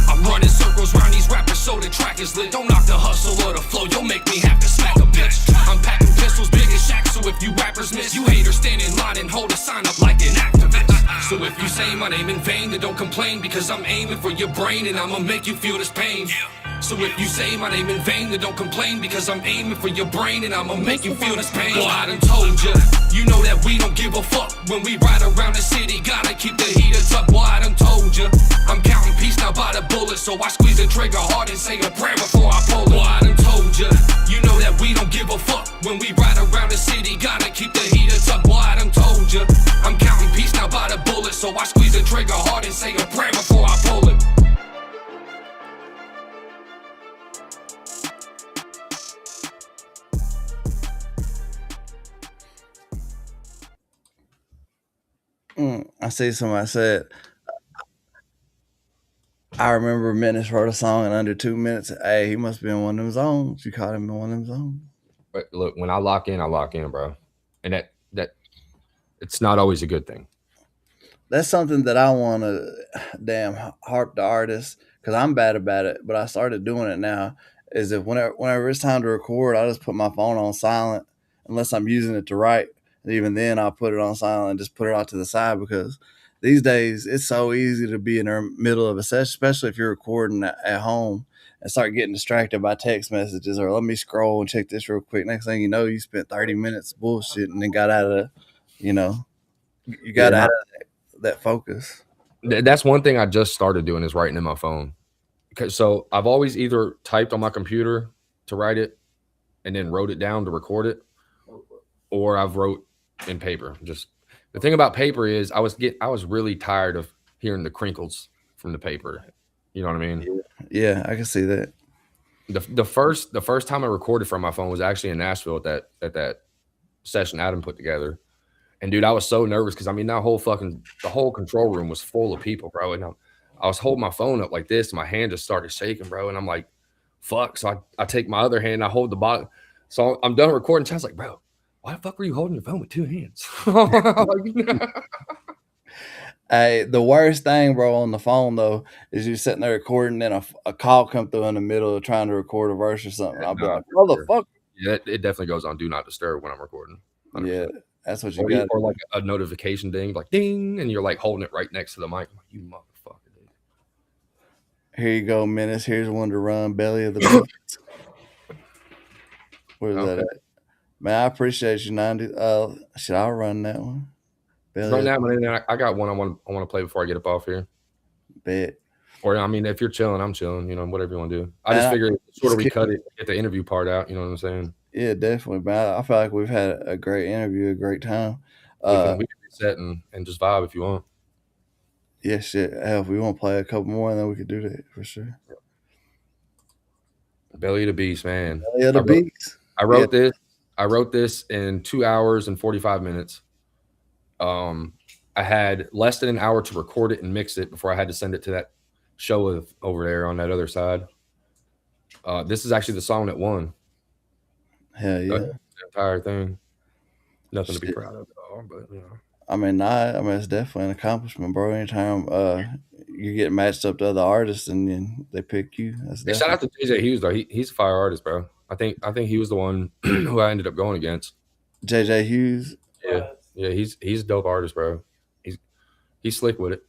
I'm running circles round these rappers so the track is lit. Don't knock the hustle or the flow, you'll make me have to smack a bitch. I'm packing pistols big as Shaq, so if you rappers miss, you haters stand in line and hold a sign up like an activist. So if you say my name in vain, then don't complain, because I'm aiming for your brain and I'ma make you feel this pain. So if you say my name in vain, then don't complain, because I'm aiming for your brain and I'ma make you feel this pain. Boy, I done told ya, you know that we don't give a fuck. When we ride around the city, gotta keep the heater tucked. Boy, I done told ya, so I squeeze the trigger hard and say a prayer before I pull it. Boy, I done told ya, you know that we don't give a fuck. When we ride around the city, gotta keep the heater tucked. Boy, I done told ya, I'm counting peace now by the bullet, so I squeeze the trigger hard and say a prayer before I pull it. I see somebody said, I remember Menace wrote a song in under 2 minutes. Hey, he must be in one of them zones. You caught him in one of them zones. But look, when I lock in, bro. And that it's not always a good thing. That's something that I want to damn harp the artist, because I'm bad about it, but I started doing it now, is if whenever it's time to record, I just put my phone on silent unless I'm using it to write. And even then, I'll put it on silent and just put it off to the side, because these days it's so easy to be in the middle of a session, especially if you're recording at home, and start getting distracted by text messages or let me scroll and check this real quick. Next thing you know, you spent 30 minutes bullshit and then got out of, you got out of that focus. That's one thing I just started doing, is writing in my phone. So I've always either typed on my computer to write it and then wrote it down to record it, or I've wrote in paper. Just the thing about paper is I was really tired of hearing the crinkles from the paper. You know what I mean? Yeah, I can see that. The first time I recorded from my phone was actually in Nashville at that session Adam put together. And dude, I was so nervous because I mean the whole control room was full of people, bro. And I was holding my phone up like this, and my hand just started shaking, bro. And I'm like, fuck. So I take my other hand, and I hold the bottom. So I'm done recording. Chad's like, bro, why the fuck were you holding your phone with two hands? Hey, the worst thing, bro, on the phone though, is you sitting there recording, and a call come through in the middle of trying to record a verse or something. I'll be like, motherfucker. Yeah, it definitely goes on do not disturb when I'm recording. 100%. Yeah, that's what you got. Or like a notification ding, like ding, and you're like holding it right next to the mic. I'm like, you motherfucker, dude. Here you go, Menace. Here's one to run, Belly of the Beast. Where's that at? Man, I appreciate you, 90. Should I run that one? Right now, I got one I want to play before I get up off here. Bet. Or I mean, if you're chilling, I'm chilling. Whatever you want to do. I just figured sort of we cut it, get the interview part out. You know what I'm saying? Yeah, definitely. But I feel like we've had a great interview, a great time. We can reset and just vibe if you want. Yeah, shit. Hell, if we want to play a couple more, then we could do that for sure. Belly of the Beast, man. Belly of the Beast. I wrote this in 2 hours and 45 minutes. I had less than an hour to record it and mix it before I had to send it to that show over there on that other side. This is actually the song that won. Hell yeah. The entire thing. Nothing to be proud of at all, but I mean, it's definitely an accomplishment, bro. Anytime you get matched up to other artists and then they pick you, that's shout out to JJ Hughes though. He's a fire artist, bro. I think he was the one who I ended up going against. JJ Hughes. Yeah, he's a dope artist, bro. He's slick with it,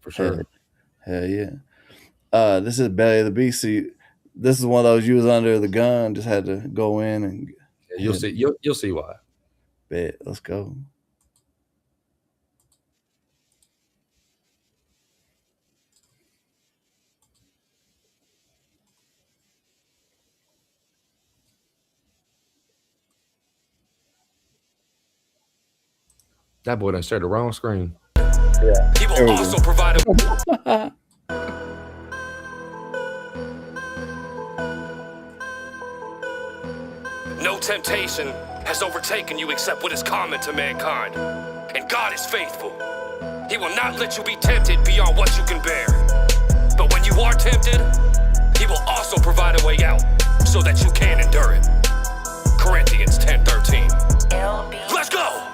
for sure. Hell yeah. This is Belly of the Beast. See, this is one of those you was under the gun, just had to go in and you'll see why. Bet. Let's go. That boy done shared the wrong screen. Yeah. He will also provide a No temptation has overtaken you except what is common to mankind. And God is faithful. He will not let you be tempted beyond what you can bear. But when you are tempted, He will also provide a way out so that you can endure it. Corinthians 10:13. Let's go!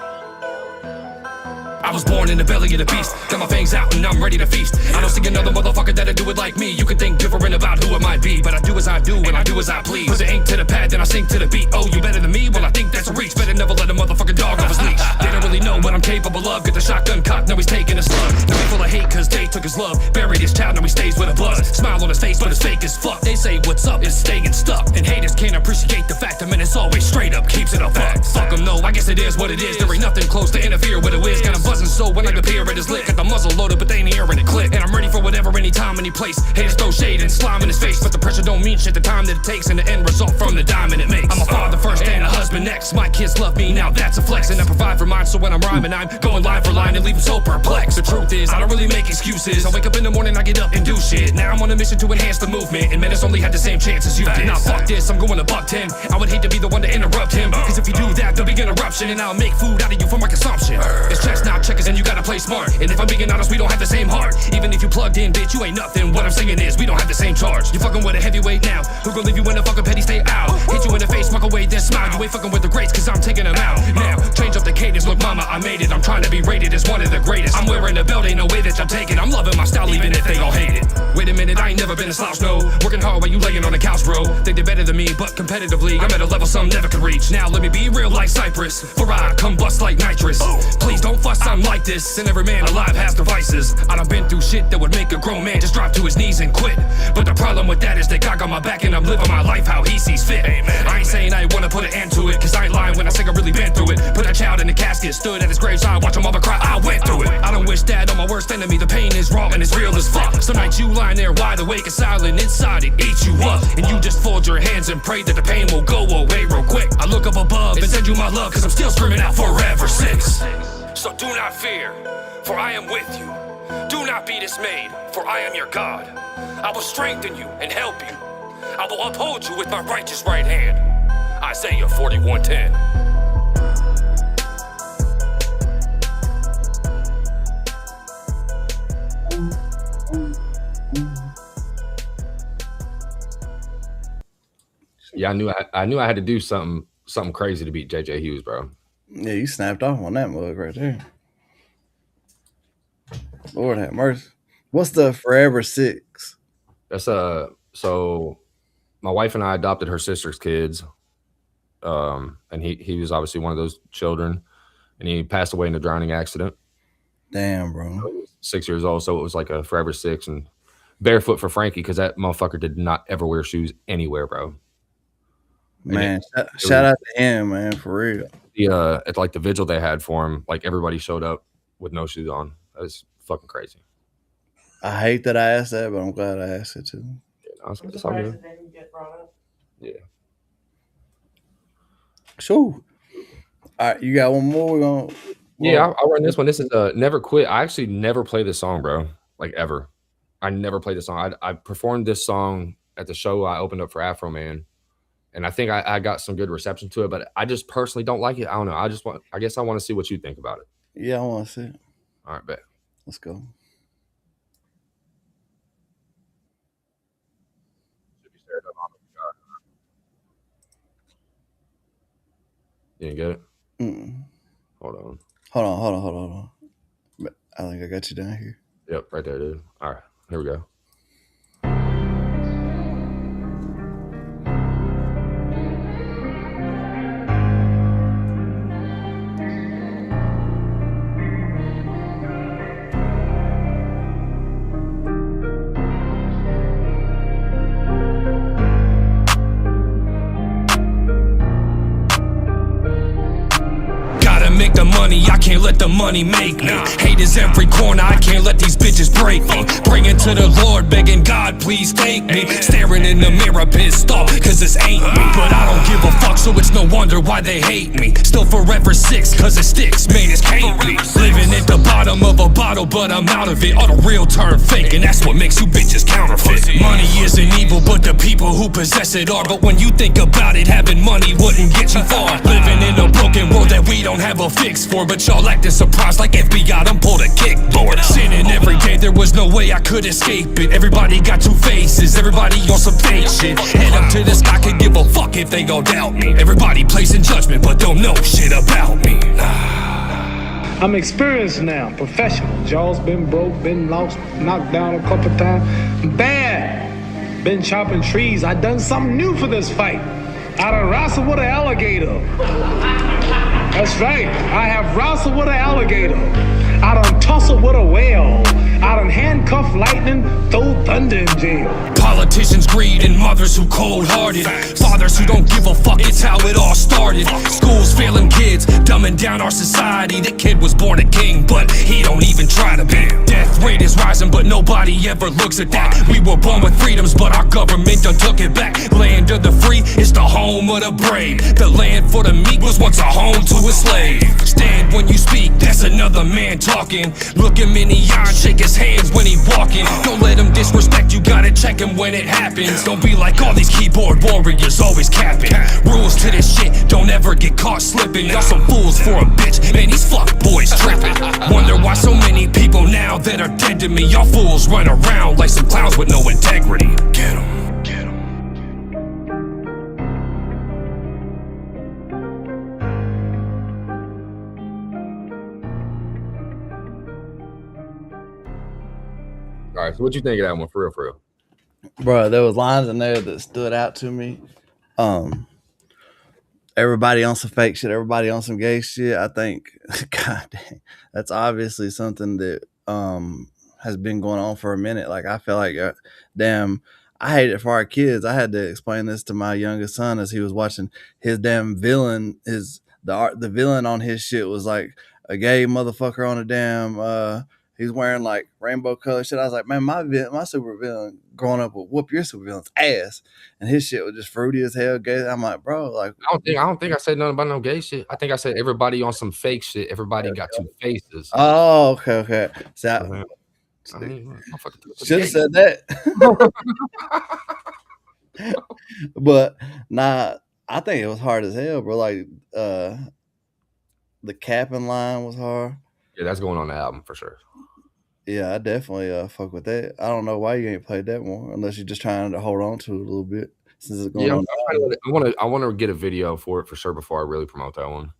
I was born in the belly of the beast. Got my fangs out and I'm ready to feast. I don't see another motherfucker that'll do it like me. You could think different about who it might be, but I do as I do and I do as I please. Put the ink to the pad, then I sink to the beat. Oh, you better than me? Well, I think that's a reach. Better never let a motherfucking dog off his leash. They don't really know what I'm capable of. Get the shotgun cocked, now he's taking a slug. Now he full of hate cause they took his love. Buried his child, now he stays with a buzz. Smile on his face, but it's fake as fuck. They say what's up is staying stuck. And haters can't appreciate the fact that man, it's always straight up, keeps it a fact. Fuck them, no, I guess it is what it is. There ain't nothing close to interfere with a whiz. Got him buzzing so when I appear at his lick. Got the muzzle loaded, but they ain't hearing it click. And I'm ready for whatever anytime. time and he place. Haters throw shade and slime in his face, but the pressure don't mean shit. The time that it takes and the end result from the diamond it makes. I'm a father first and a husband next. My kids love me now, that's a flex. And I provide for mine, so when I'm rhyming, I'm going line for line and leave them so perplexed. The truth is, I don't really make excuses. I wake up in the morning, I get up and do shit. Now I'm on a mission to enhance the movement, and Menace only had the same chance as you did. Now fuck this, I'm going to buck 10. I would hate to be the one to interrupt him, cause if you do that, there'll be an eruption, and I'll make food out of you for my consumption. It's chestnut checkers and you gotta play smart. And if I'm being honest, we don't have the same heart. Even if you plugged in, bitch, you ain't nothing. What I'm saying is, we don't have the same charge. You fucking with a heavyweight now, who gon' leave you in a fucking petty stay out? Hit you in the face, walk away, then smile. You ain't fucking with the greats, cause I'm taking them out. Now, change up the cadence, look mama, I made it. I'm trying to be rated as one of the greatest. I'm wearing a belt, ain't no way that I'm taking. I'm loving my style, even if they gon' hate it. Wait a minute, I ain't never been a slouch, no. Working hard while you laying on the couch, bro. Think they're better than me, but competitively, I'm at a level some never could reach. Now let me be real like Cypress, for I combust like nitrous. Please don't fuss, I'm like this, and every man alive has their vices. I done been through shit that would make a grown man just drop to his knees and quit. But the problem with that is that God got my back and I'm living my life how he sees fit. Amen. I ain't saying I wanna put an end to it, cause I ain't lying when I say I really been through it. Put that child in the casket, stood at his graveside, watch a mother cry, I went through it. I don't wish that on my worst enemy, the pain is raw and it's real as fuck. Some nights you lying there wide awake and silent, inside it eats you up. And you just fold your hands and pray that the pain will go away real quick. I look up above and send you my love, cause I'm still screaming out forever 6. So do not fear, for I am with you. Do not be dismayed, for I am your God. I will strengthen you and help you. I will uphold you with my righteous right hand. Isaiah 41:10. Yeah, I knew I had to do something crazy to beat JJ Hughes, bro. Yeah, you snapped off on that mug right there. Lord have mercy. What's the Forever 6? That's so my wife and I adopted her sister's kids. And he was obviously one of those children, and he passed away in a drowning accident. Damn, bro. So he was 6 years old, so it was like a Forever 6 and barefoot for Frankie, because that motherfucker did not ever wear shoes anywhere, bro. Man, shout out to him, man, for real. At like the vigil they had for him, like everybody showed up with no shoes on. That was fucking crazy. I hate that I asked that, but I'm glad I asked it too. Yeah, it's all good. Yeah. Sure. All right, you got one more? I'll run this one. This is Never Quit. I actually never play this song, bro. Like ever. I never played this song. I performed this song at the show I opened up for Afro Man. And I think I got some good reception to it, but I just personally don't like it. I don't know. I guess I want to see what you think about it. Yeah, I want to see it. All right, bet. Let's go. You didn't get it? Mm-mm. Hold on. Hold on. I think I got you down here. Yep, right there, dude. All right, here we go. Make the money, I can't let the money make me. Haters every corner, I can't let these bitches break me. Praying to the Lord, begging God, please take me. Staring in the mirror, pissed off, cause this ain't me. But I don't give a fuck, so it's no wonder why they hate me. Still Forever 6, cause it sticks, man, it can't be. Living at the bottom of a bottle, but I'm out of it. All the real turn fake, and that's what makes you bitches counterfeit. Money isn't evil, but the people who possess it are. But when you think about it, having money wouldn't get you far. Living in a broken world that we don't have a fix for, but y'all acting surprised like FBI done pulled a kickboard. Sinning every day, there was no way I could escape it. Everybody got two faces, everybody on some fake shit. Head up to the sky, could give a fuck if they gon' doubt me. Everybody placing judgment, but don't know shit about me. I'm experienced now, professional. Jaws been broke, been lost, knocked down a couple times. Bad. Been chopping trees. I done something new for this fight. I done wrestled with an alligator. That's right. I have wrestled with an alligator. I done tussled with a whale. I done handcuff lightning, throw thunder in jail. Politicians' greed and mothers who cold-hearted. Fathers who don't give a fuck, it's how it all started. Schools failing kids, dumbing down our society. The kid was born a king, but he don't even try to be. Death rate is rising, but nobody ever looks at that. We were born with freedoms, but our government done took it back. Land of the free is the home of the brave. The land for the meek was once a home to a slave. Stand when you speak, that's another man talking. Look him in the eye and shake his hands when he walking. Don't let him disrespect you, gotta check him when it happens. Don't be like all these keyboard warriors always capping. Rules to this shit, don't ever get caught slipping. Y'all some fools for a bitch, man, these fuck boys tripping. Wonder why so many people now that are dead to me. Y'all fools run around like some clowns with no integrity. Get 'em, get 'em. All right, so what you think of that one, for real, for real? Bro, there was lines in there that stood out to me. Everybody on some fake shit, everybody on some gay shit. I think, god dang, that's obviously something that has been going on for a minute. Like, I feel like, damn, I hate it for our kids. I had to explain this to my youngest son as he was watching his damn villain. The villain on his shit was like a gay motherfucker on a damn. He's wearing like rainbow color shit. I was like, man, my super villain growing up would whoop your super villain's ass, and his shit was just fruity as hell. Gay. I'm like, bro, like, I don't think I said nothing about no gay shit. I think I said everybody on some fake shit. Everybody got two faces. oh, okay. So should have said that. But nah, I think it was hard as hell, bro. Like, the capping line was hard. Yeah, that's going on the album for sure. Yeah, I definitely fuck with that. I don't know why you ain't played that more, unless you're just trying to hold on to it a little bit since it's going on. I want to get a video for it for sure before I really promote that one.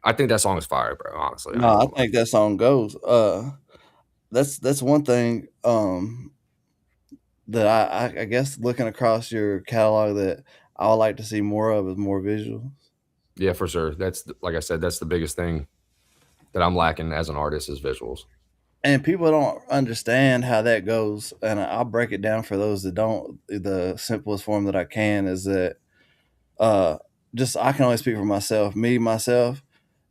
I think that song is fire, bro. Honestly, no, I think that song goes. That's one thing. That I guess looking across your catalog that I would like to see more of is more visuals. Yeah, for sure. That's, like I said, that's the biggest thing that I'm lacking as an artist is visuals. And people don't understand how that goes. And I'll break it down for those that don't. The simplest form that I can is that just I can only speak for myself. Myself,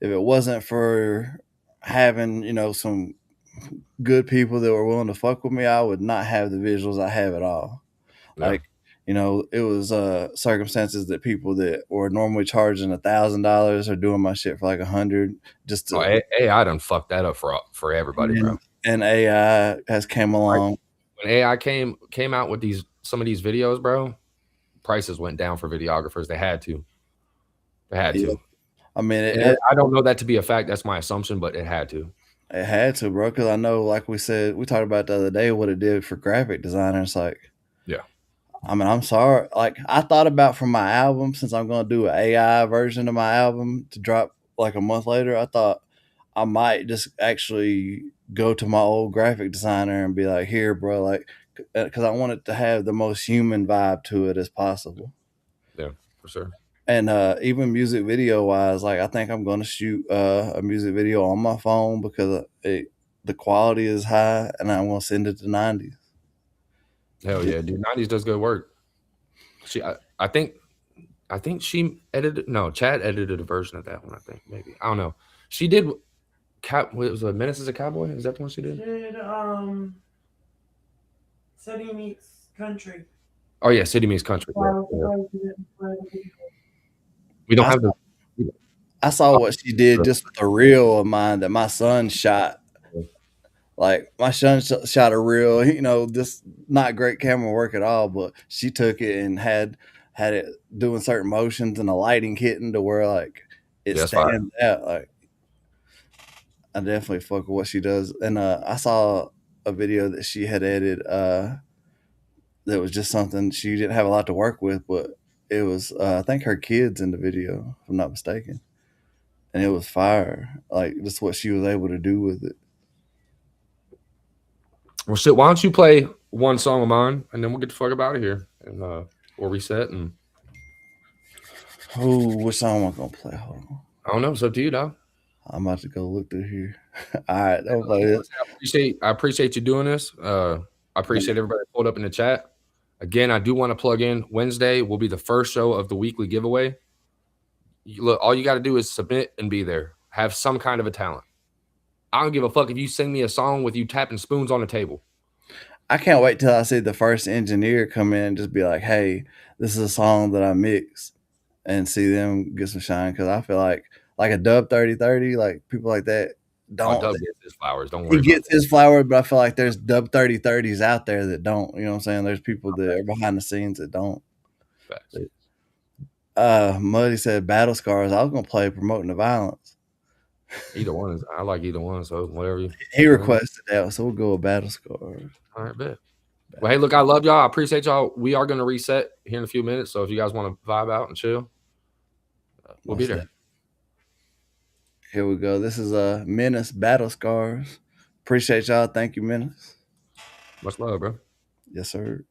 if it wasn't for having, some good people that were willing to fuck with me, I would not have the visuals I have at all. Yeah. Like, it was circumstances that people that were normally charging $1,000 are doing my shit for like $100 just to. AI done fucked that up for everybody, bro. And AI has came along. When AI came out with some of these videos, bro, prices went down for videographers. They had to. I mean, I don't know that to be a fact. That's my assumption, but it had to. It had to, bro, because I know, like we talked about the other day, what it did for graphic designers. Like, yeah. I mean, I'm sorry. Like, I thought about for my album, since I'm going to do an AI version of my album to drop like a month later, I thought I might just actually go to my old graphic designer and be like, here, bro, like, because I want it to have the most human vibe to it as possible. Yeah, for sure. And even music video wise, like, I think I'm going to shoot a music video on my phone because the quality is high, and I'm going to send it to 90s. Hell yeah, dude. 90s does good work. I think she edited. No, Chad edited a version of that one. I think maybe I don't know. She did. It was a Menace as a Cowboy. Is that the one she did? She did City Meets Country. Oh yeah, City Meets Country. Yeah. We don't have the. I saw what she did just with a reel of mine that my son shot. Like, my son shot a reel, just not great camera work at all, but she took it and had it doing certain motions and a lighting hitting to where, like, it stands out. Like, I definitely fuck with what she does. And I saw a video that she had edited that was just something she didn't have a lot to work with, but it was, I think, her kids in the video, if I'm not mistaken. And it was fire. Like, just what she was able to do with it. Well, shit, why don't you play one song of mine, and then we'll get the fuck up out of here, and we'll reset. And which song am I gonna play? Hold on. I don't know. It's up to you, dog. I'm about to go look through here. All right, don't play this. I appreciate you doing this. I appreciate everybody that pulled up in the chat. Again, I do want to plug in. Wednesday will be the first show of the weekly giveaway. Look, all you got to do is submit and be there. Have some kind of a talent. I don't give a fuck if you sing me a song with you tapping spoons on the table. I can't wait till I see the first engineer come in and just be like, "Hey, this is a song that I mixed," and see them get some shine. Because I feel like a Dub 3030, like people like that don't. Dub gets his flowers. Don't worry. He gets his flowers, but I feel like there's Dub 3030s out there that don't. You know what I'm saying? There's people that are behind the scenes that don't. Muddy said Battle Scars. I was gonna play Promoting the Violence. Either one is. I like either one. So whatever he requested that, so we'll go with Battle Scars. All right, bet. Well, hey, look, I love y'all. I appreciate y'all. We are going to reset here in a few minutes. So if you guys want to vibe out and chill, we'll be there. Here we go. This is Menace Battle Scars. Appreciate y'all. Thank you, Menace. Much love, bro. Yes, sir.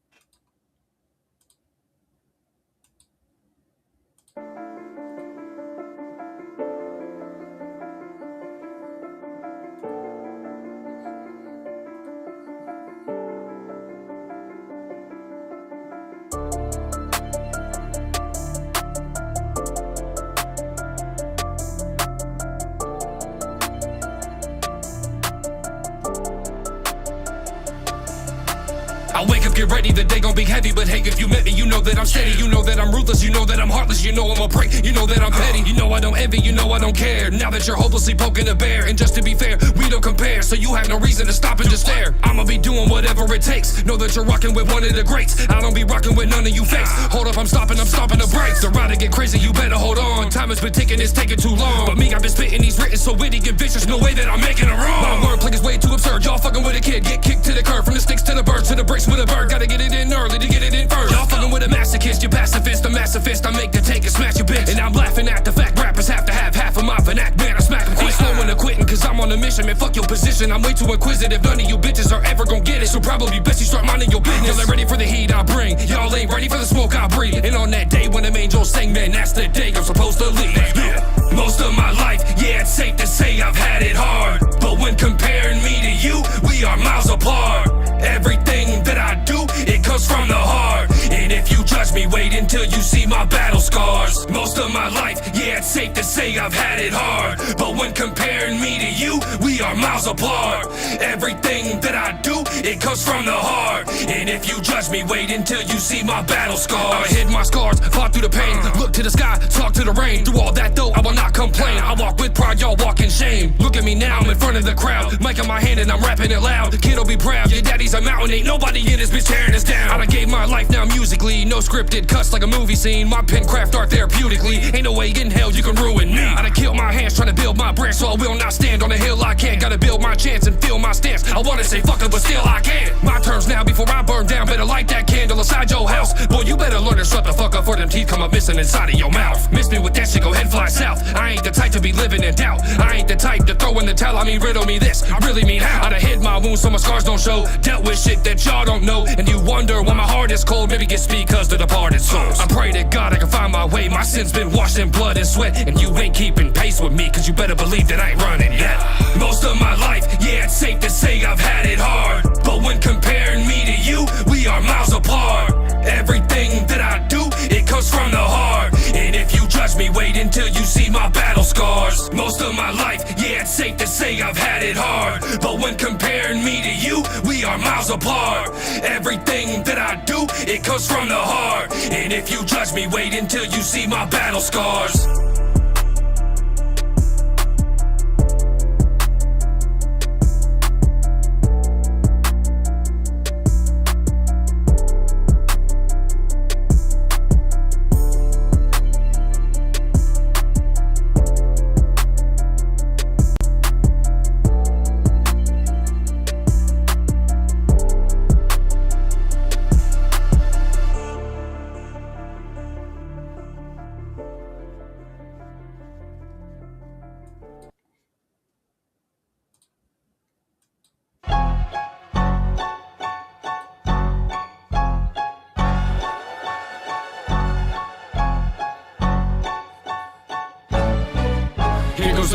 I wake up, get ready, the day gon' be heavy. But hey, if you met me, you know that I'm steady. You know that I'm ruthless, you know that I'm heartless. You know I'm a prick, you know that I'm petty. You know I don't envy, you know I don't care. Now that you're hopelessly poking a bear. And just to be fair, we don't compare. So you have no reason to stop and just stare. I'ma be doing whatever it takes. Know that you're rocking with one of the greats. I don't be rocking with none of you fakes. Hold up, I'm stopping the brakes. The ride to get crazy, you better hold on. Time has been ticking, it's taking too long. But me, I've been spitting these written so witty and vicious. No way that I'm making it wrong. My wordplay is way too absurd. Y'all fucking with a kid, get kicked to the curb. From the sticks to the birds to the bricks with a bird. Gotta get it in early to get it in first. Y'all fucking with a masochist, you pacifist, a masochist. I make the take and smash your bitch. And I'm laughing at the fact rappers have to have half of my vernac. Man, I smack them quick. Ain't slowing or quitting, cause I'm on a mission. Man, fuck your position. I'm way too inquisitive. None of you bitches are ever gonna get it. So probably best you start minding your business. Y'all ain't ready for the heat I bring. Y'all ain't ready for the smoke I breathe. And on that day when them angels sing, man, that's the day I'm supposed to leave. Yeah. Most of my life, yeah, it's safe to say I've had it hard. But when comparing me to you, we are miles apart. Everything that I do, it comes from the heart. And if you judge me, wait until you see my battle scars. Most of my life, yeah, it's safe to say I've had it hard. But when comparing me to you, we are miles apart. Everything that I do, it comes from the heart. And if you judge me, wait until you see my battle scars. I hid my scars, fought through the pain. Look to the sky, talk to the rain. Through all that though, I will not complain. I walk with pride, y'all walk in shame. Look at me now, I'm in front of the crowd. Mic in my hand and I'm rapping it loud. The kid'll be proud, your daddy's a mountain. Ain't nobody in this bitch tearing us down. I done gave my life now musically. No scripted cuts like a movie scene. My pen craft art therapeutically. Ain't no way in hell you can ruin me. I done killed my hands trying to build my brand. So I will not stand on the hill I can't. Gotta build my chance and feel my stance. I wanna say fuck it, but still I can't. My turns now before I burn down. Better light that candle inside your house. Boy, you better learn to shut the fuck up for them teeth come up missing inside of your mouth. Miss me with that shit, go head fly south. I ain't the type to be living in doubt. I ain't the type to throw in the towel. I mean riddle me this, I really mean how. I done hid my wounds so my scars don't show. Dealt with shit that y'all don't know. And you wonder why my heart is cold. Maybe get speed cause the departed souls. I pray to God I can find my way. My sins been washed in blood and sweat. And you ain't keeping pace with me, cause you better believe that I ain't running yet. Most of my life, yeah, it's safe to say I've had it hard. But when comparing me to you, we are miles apart. Everything that I do, it comes from the heart. And if you judge me, wait until you see my battle scars. Most of my life, yeah, it's safe to say I've had it hard. But when comparing me to you, we are miles apart. Everything that I do, it comes from the heart. And if you judge me, wait until you see my battle scars.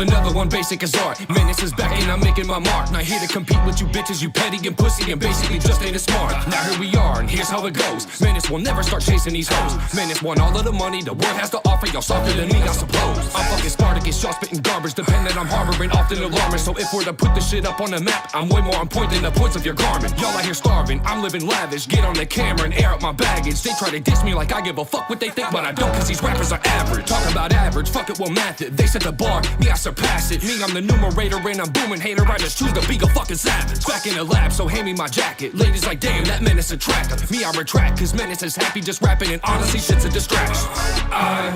another one basic as art. Menace is back and I'm making my mark. Not here to compete with you bitches, you petty and pussy and basically just ain't as smart. Now here we are and here's how it goes. Menace will never start chasing these hoes. Menace want all of the money the world has to offer. Y'all softer than me, I suppose. I'm fucking Spartacus, y'all spitting garbage. Dependent I'm harboring, often alarming. So if we're to put this shit up on the map, I'm way more on point than the points of your garment. Y'all out here starving, I'm living lavish. Get on the camera and air out my baggage. They try to diss me like I give a fuck what they think, but I don't, cause these rappers are average. Talk about average, fuck it, we'll math it. They set the bar, me I surpass it. Me, I'm the numerator and I'm booming hater. I just choose to be a fucking savage. Back in the lab, so hand me my jacket. Ladies like, damn, that menace attractive. Me, I retract, cause menace is happy just rapping, and honestly, shit's a distraction. I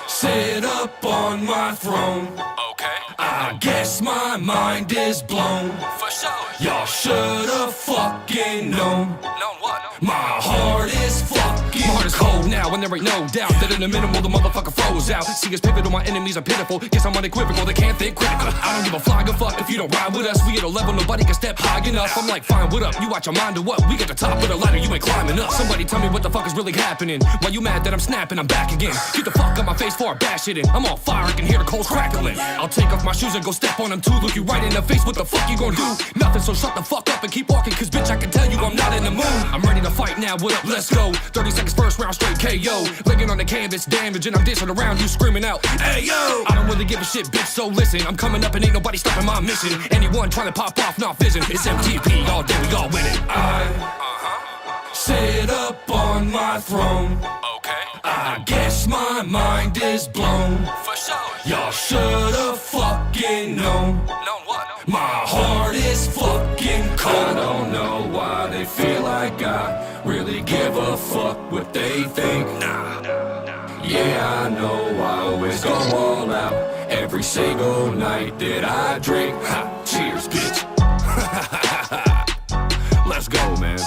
sit up on my throne. Okay. I guess my mind is blown. For sure. Y'all should've fucking known. Known what? My heart is fucking My heart is cold now, and there ain't no doubt that in the minimal the motherfucker froze out. See us pivotal, my enemies are pitiful. Guess I'm unequivocal, they can't think critical. I don't give a flying fuck if you don't ride with us. We at a level nobody can step high enough. I'm like, fine, what up? You watch your mind or what? We at the top of the ladder, you ain't climbing up. Somebody tell me what the fuck is really happening. Why you mad that I'm snapping? I'm back again. Get the fuck out my face before I bash it in. I'm on fire, I can hear the coals crackling. I'll take off my shoes and go step on them too. Look you right in the face, what the fuck you gonna do? Nothing, so shut the fuck up and keep walking, cause bitch I can tell you I'm not in the mood. I'm ready to fight now, what up, let's go. 30 seconds first round, straight KO. Laying on the canvas, damaging, I'm dancing around you screaming out, hey yo! I don't really give a shit, bitch, so listen. I'm coming up and ain't nobody stopping my mission. Anyone trying to pop off, not vision. It's MTP, all day we all winning. I sit up on my throne. Okay. I guess my mind is blown. For sure. Y'all should've fucking known. Known what? My heart is fucking cold. I don't know why they feel like I really give a fuck what they think. Nah. Yeah, I know I always go all out every single night that I drink. Ha, cheers, bitch. Let's go, man.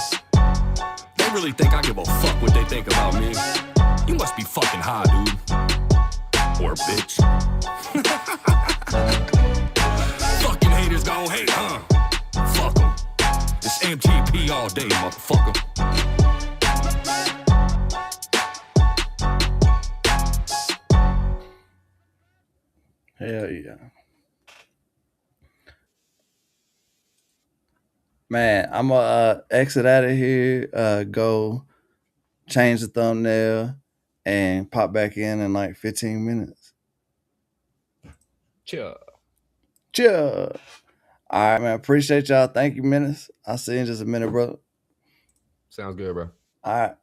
They really think I give a fuck what they think about me. You must be fucking high, dude. Or bitch. Fucking haters gon' hate, huh? Fuck 'em. It's MTP all day, motherfucker. Hell yeah. Man, I'm gonna exit out of here, go change the thumbnail, and pop back in like 15 minutes. Cheer. Cheer. All right, man. Appreciate y'all. Thank you, Menace. I'll see you in just a minute, bro. Sounds good, bro. All right.